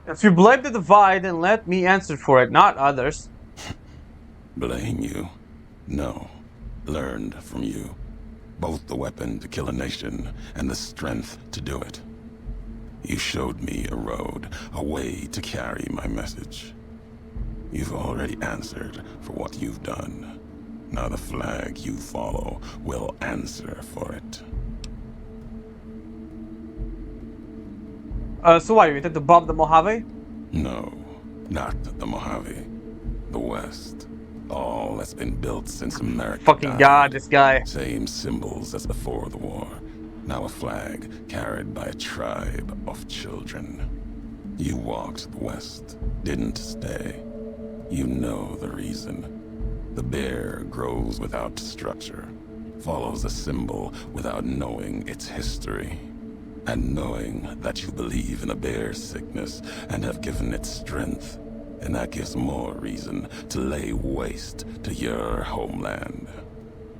If you blame the Divide, then let me answer for it, not others. Blame you? No. Learned from you. Both the weapon to kill a nation and the strength to do it. You showed me a road, a way to carry my message. You've already answered for what you've done. Now the flag you follow will answer for it. So what, you intend to bomb the Mojave? No, not the Mojave. The West. All that's been built since America Fucking died. god, this guy. Same symbols as before the war. Now a flag carried by a tribe of children. You walked the West, didn't stay. You know the reason. The bear grows without structure, follows a symbol without knowing its history. And knowing that you believe in a bear's sickness and have given it strength, and that gives more reason to lay waste to your homeland.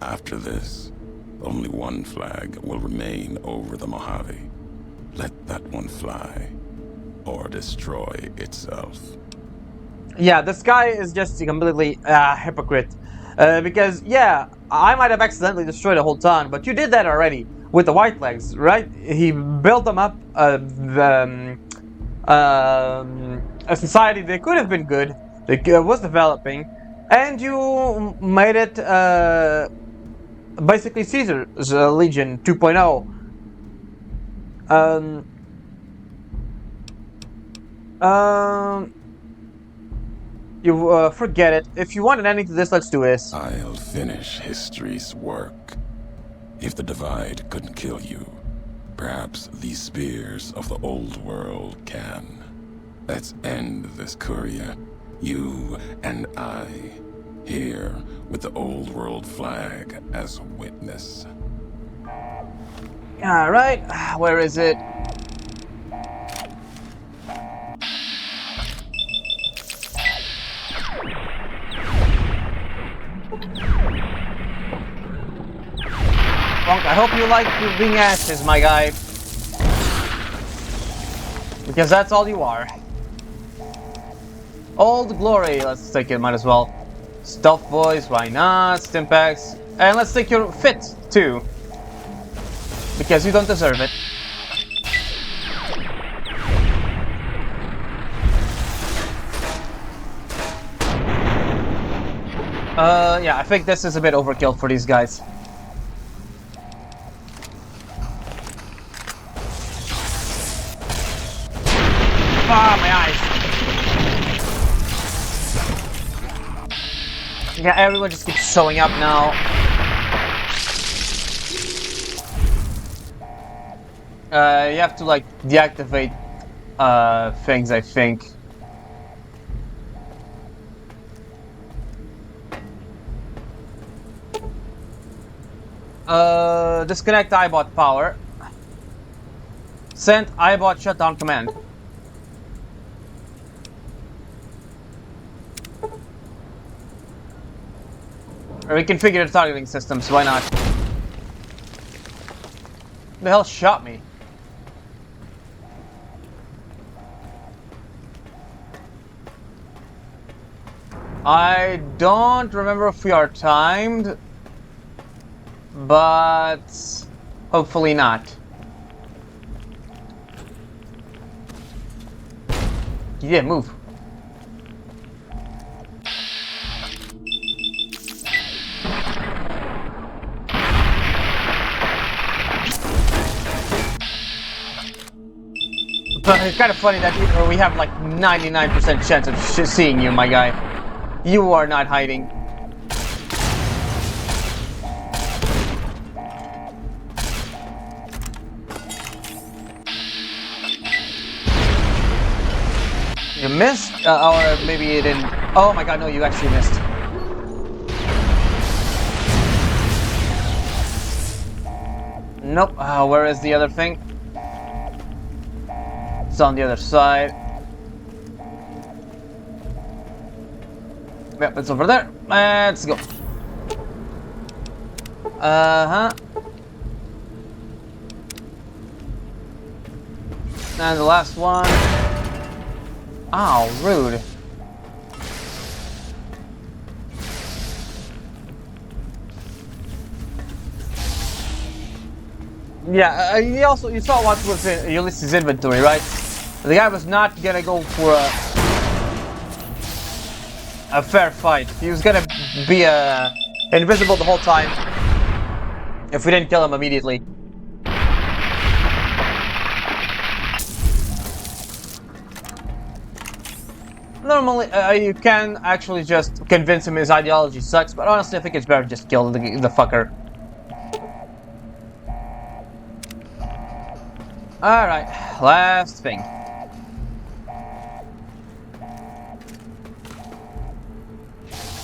After this, only one flag will remain over the Mojave. Let that one fly, or destroy itself. Yeah, this guy is just a completely hypocrite. Because, yeah, I might have accidentally destroyed a whole town, but you did that already with the white legs, right? He built them up a society that could have been good, that was developing, and you made it basically Caesar's Legion 2.0. Um, um, you forget it. If you want an ending to this, let's do this. I'll finish history's work. If the divide couldn't kill you, perhaps these spears of the old world can. Let's end this courier. You and I, here with the old world flag as witness. Alright, where is it? Bonk, I hope you like being ashes, my guy. Because that's all you are. Old Glory, let's take it, might as well. Stealth Boys, why not? Stimpaks. And let's take your Fit, too. Because you don't deserve it. Yeah, I think this is a bit overkill for these guys. Ah, my eyes. Yeah, everyone just keeps showing up now. You have to, like, deactivate, things, I think. Disconnect iBot power. Send iBot shutdown command. Or we configure the targeting systems, why not? Who the hell shot me? I don't remember if we are timed, but hopefully not. Yeah, move. But it's kind of funny that we have like 99% chance of seeing you, my guy. You are not hiding. You missed? Or maybe you didn't. Oh my god, no, you actually missed. Nope. Where is the other thing? It's on the other side. Yep, it's over there. Let's go. And the last one. Ow, rude. Yeah, you saw what was in Ulysses' inventory, right? The guy was not gonna go for a fair fight. He was gonna be invisible the whole time if we didn't kill him immediately. Normally, you can actually just convince him his ideology sucks, but honestly, I think it's better to just kill the fucker. Alright, last thing.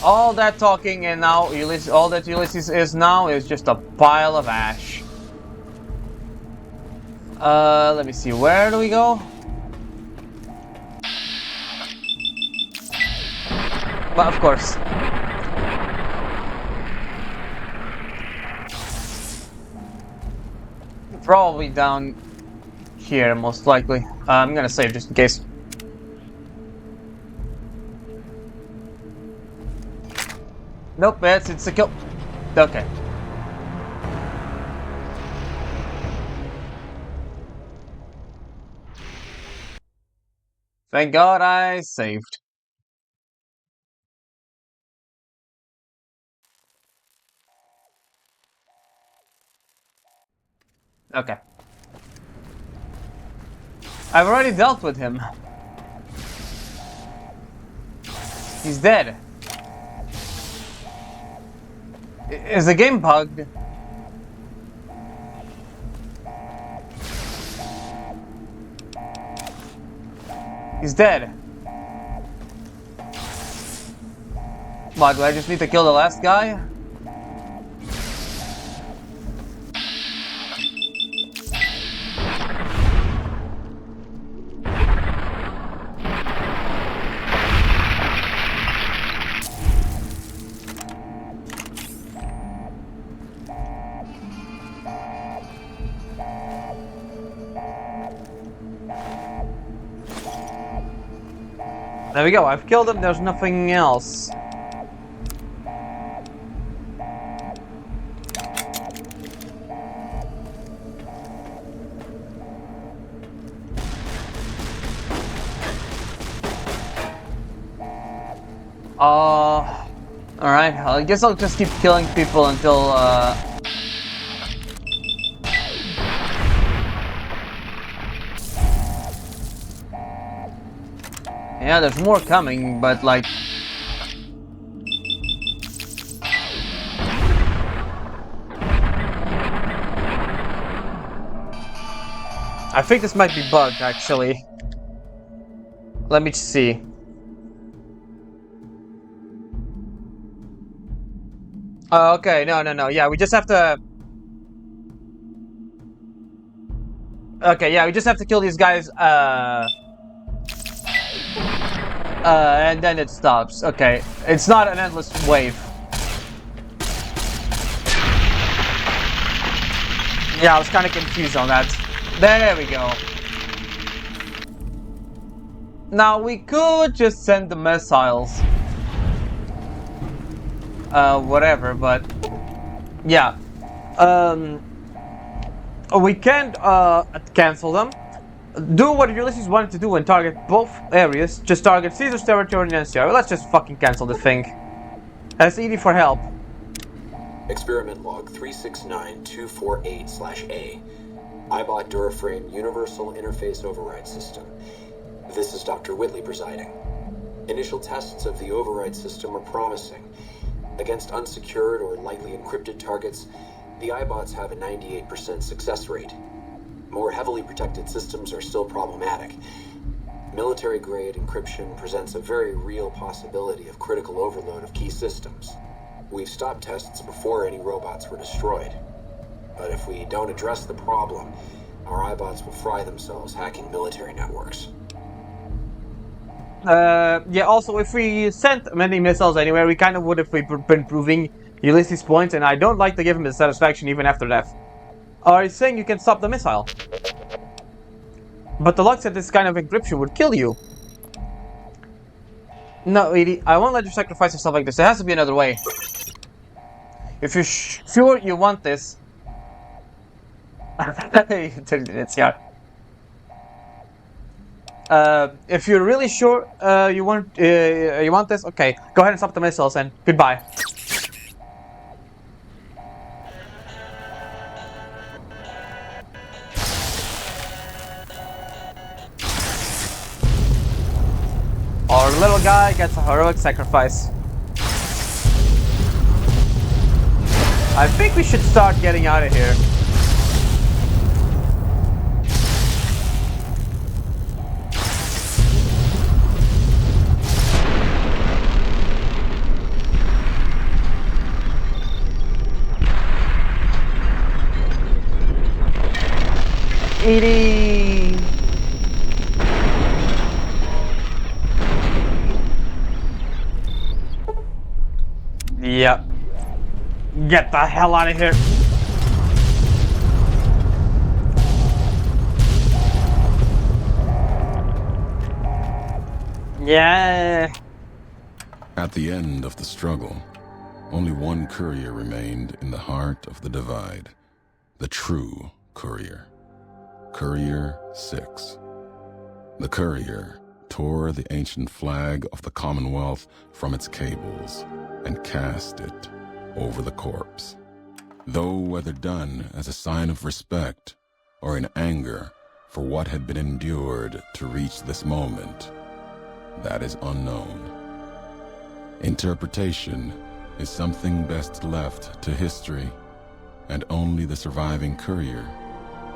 All that talking and now Ulysses, all that Ulysses is now is just a pile of ash. Let me see, where do we go? But of course. Probably down here, most likely. I'm gonna save just in case. Nope, it's a kill. Okay. Thank God I saved. Okay. I've already dealt with him. He's dead. Is the game bugged? He's dead. What, do I just need to kill the last guy? There we go, I've killed him, there's nothing else. Alright, I guess I'll just keep killing people until, yeah, there's more coming, but like... I think this might be bugged, actually. Let me see. Okay, no, yeah, we just have to... Okay, yeah, we just have to kill these guys, and then it stops. Okay, it's not an endless wave. Yeah, I was kind of confused on that. There we go. Now, we could just send the missiles. Whatever, but... Yeah. We can't, cancel them. Do what Ulysses wanted to do and target both areas. Just target Caesar's territory and NCR. Let's just fucking cancel the thing. Ask Edie for help. Experiment log 369248/A. iBot Duraframe Universal Interface Override System. This is Dr. Whitley presiding. Initial tests of the override system are promising. Against unsecured or lightly encrypted targets, the iBots have a 98% success rate. More heavily protected systems are still problematic. Military-grade encryption presents a very real possibility of critical overload of key systems. We've stopped tests before any robots were destroyed. But if we don't address the problem, our iBots will fry themselves hacking military networks. Yeah, also, if we sent many missiles anywhere, we kind of would have been proving Ulysses' points, and I don't like to give him the satisfaction even after death. Are you saying you can stop the missile? But the log said this kind of encryption would kill you. No, Edie, I won't let you sacrifice yourself like this. There has to be another way. If you're sure you want this... 30 minutes, yeah. If you're really sure you want this, okay, go ahead and stop the missiles and goodbye. Our little guy gets a heroic sacrifice. I think we should start getting out of here. Edie! Yep. Get the hell out of here. Yeah. At the end of the struggle, Only one courier remained in the heart of the divide. The true courier. Courier 6. The courier tore the ancient flag of the Commonwealth from its cables and cast it over the corpse. Though whether done as a sign of respect or in anger for what had been endured to reach this moment, that is unknown. Interpretation is something best left to history, and only the surviving courier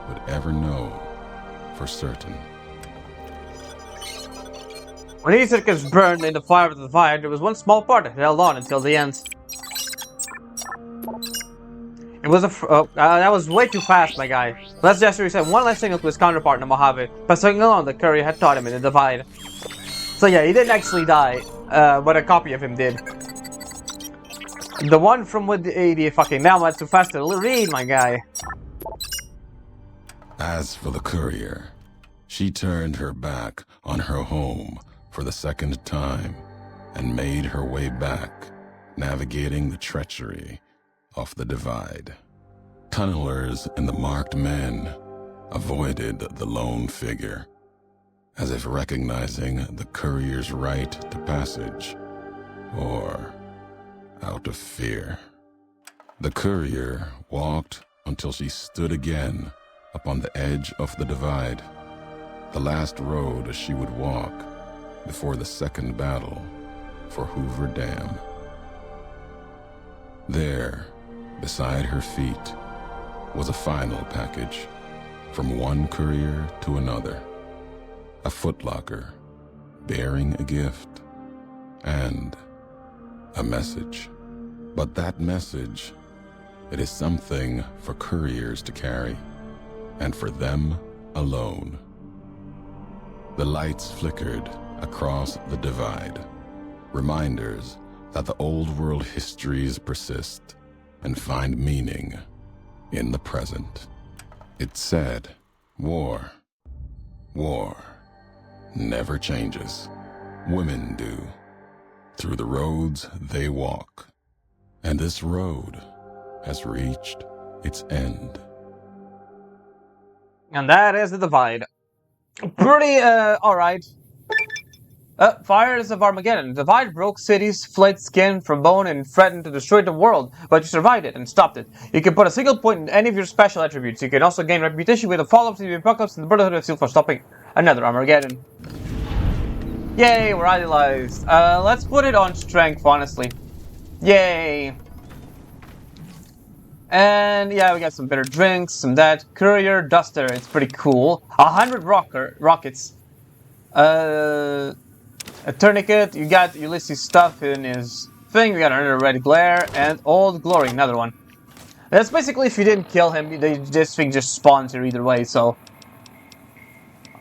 would ever know for certain. When Isaac gets burned in the fire of the divide, there was one small part that held on until the end. It was that was way too fast, my guy. Let's just reset one last signal to his counterpart in the Mojave, passing along the courier had taught him in the divide. So yeah, he didn't actually die, but a copy of him did. The one from with the fucking now that's too fast to read, my guy. As for the courier, she turned her back on her home for the second time and made her way back, navigating the treachery of the divide. Tunnelers and the marked men avoided the lone figure, as if recognizing the courier's right to passage, or out of fear. The courier walked until she stood again upon the edge of the divide, the last road she would walk before the second battle for Hoover Dam. There, beside her feet, was a final package from one courier to another, a footlocker bearing a gift and a message. But that message, it is something for couriers to carry, and for them alone. The lights flickered across the divide, reminders that the old world histories persist and find meaning in the present. It said, war never changes. Women do. Through the roads they walk, and this road has reached its end. And that is the divide. Pretty, alright. Fires of Armageddon. The divide broke cities, fled skin from bone, and threatened to destroy the world, but you survived it and stopped it. You can put a single point in any of your special attributes. You can also gain reputation with the follow-up to the Apocalypse and the Brotherhood of Steel for stopping another Armageddon. Yay, we're idealized. Let's put it on strength, honestly. Yay. And yeah, we got some better drinks, some that. Courier Duster, it's pretty cool. 100 rockets. A tourniquet, you got Ulysses' stuff in his thing, we got another red glare, and Old Glory, another one. That's basically if you didn't kill him, this thing just spawns here either way, so...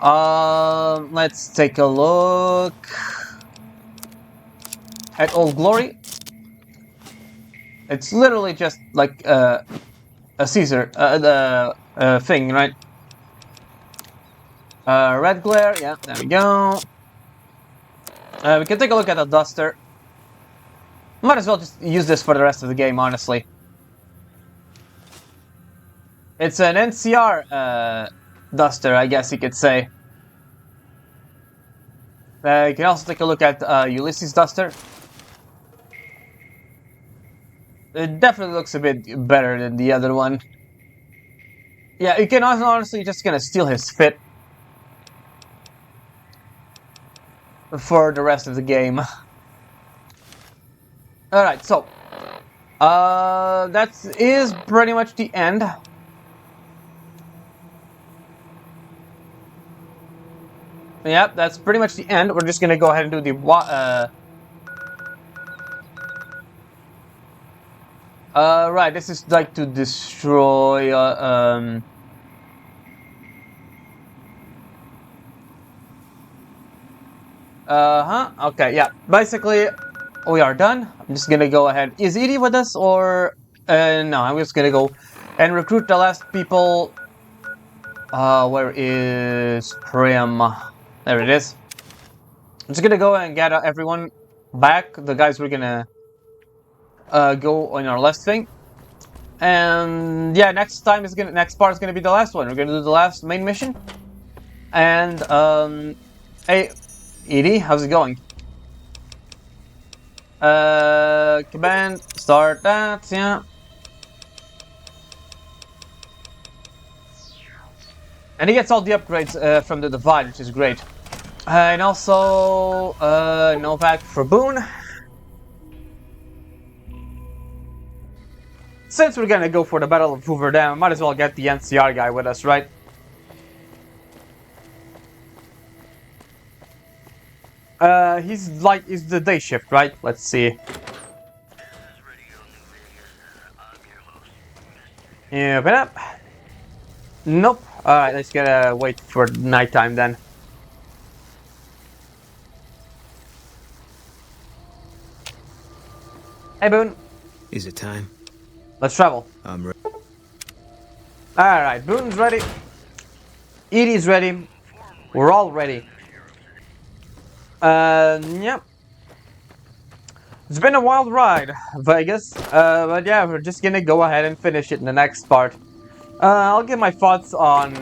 let's take a look... at Old Glory. It's literally just like, a Caesar, thing, right? Red glare, yeah, there we go. We can take a look at the duster. Might as well just use this for the rest of the game, honestly. It's an NCR duster, I guess you could say. You can also take a look at Ulysses' duster. It definitely looks a bit better than the other one. Yeah, you can also honestly just gonna steal his fit for the rest of the game. Alright, so that is pretty much the end. Yep, that's pretty much the end. We're just gonna go ahead and do the right, this is like to destroy okay, yeah. Basically, we are done. I'm just gonna go ahead. Is Edie with us or... no, I'm just gonna go and recruit the last people. Where is Prim? There it is. I'm just gonna go and get everyone back. The guys we're gonna go on our last thing. And yeah, next part is gonna be the last one. We're gonna do the last main mission. And hey, Edie, how's it going? Command, start that, yeah. And he gets all the upgrades from the Divide, which is great. And also, no pack for Boone. Since we're gonna go for the Battle of Hoover Dam, might as well get the NCR guy with us, right? He's the day shift, right? Let's see. Yeah, but up. Nope. Alright, let's gotta wait for nighttime then. Hey, Boone. Is it time? Let's travel. I'm ready. Alright, Boone's ready. Edie's ready. We're all ready. Yep. It's been a wild ride, Vegas. But yeah, we're just gonna go ahead and finish it in the next part. I'll give my thoughts on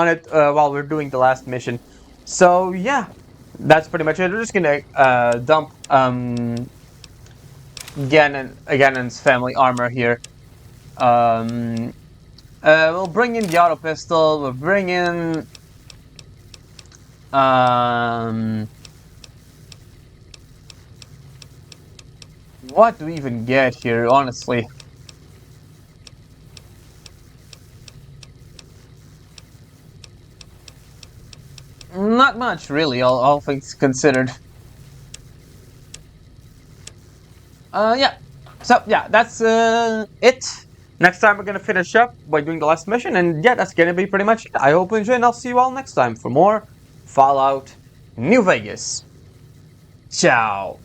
it while we're doing the last mission. So yeah, that's pretty much it. We're just gonna dump Gannon's family armor here. We'll bring in the auto pistol. We'll bring in what do we even get here, honestly? Not much, really, all things considered. Yeah. So, yeah, that's it. Next time we're gonna finish up by doing the last mission, and yeah, that's gonna be pretty much it. I hope you enjoy, and I'll see you all next time for more Fallout New Vegas. Ciao.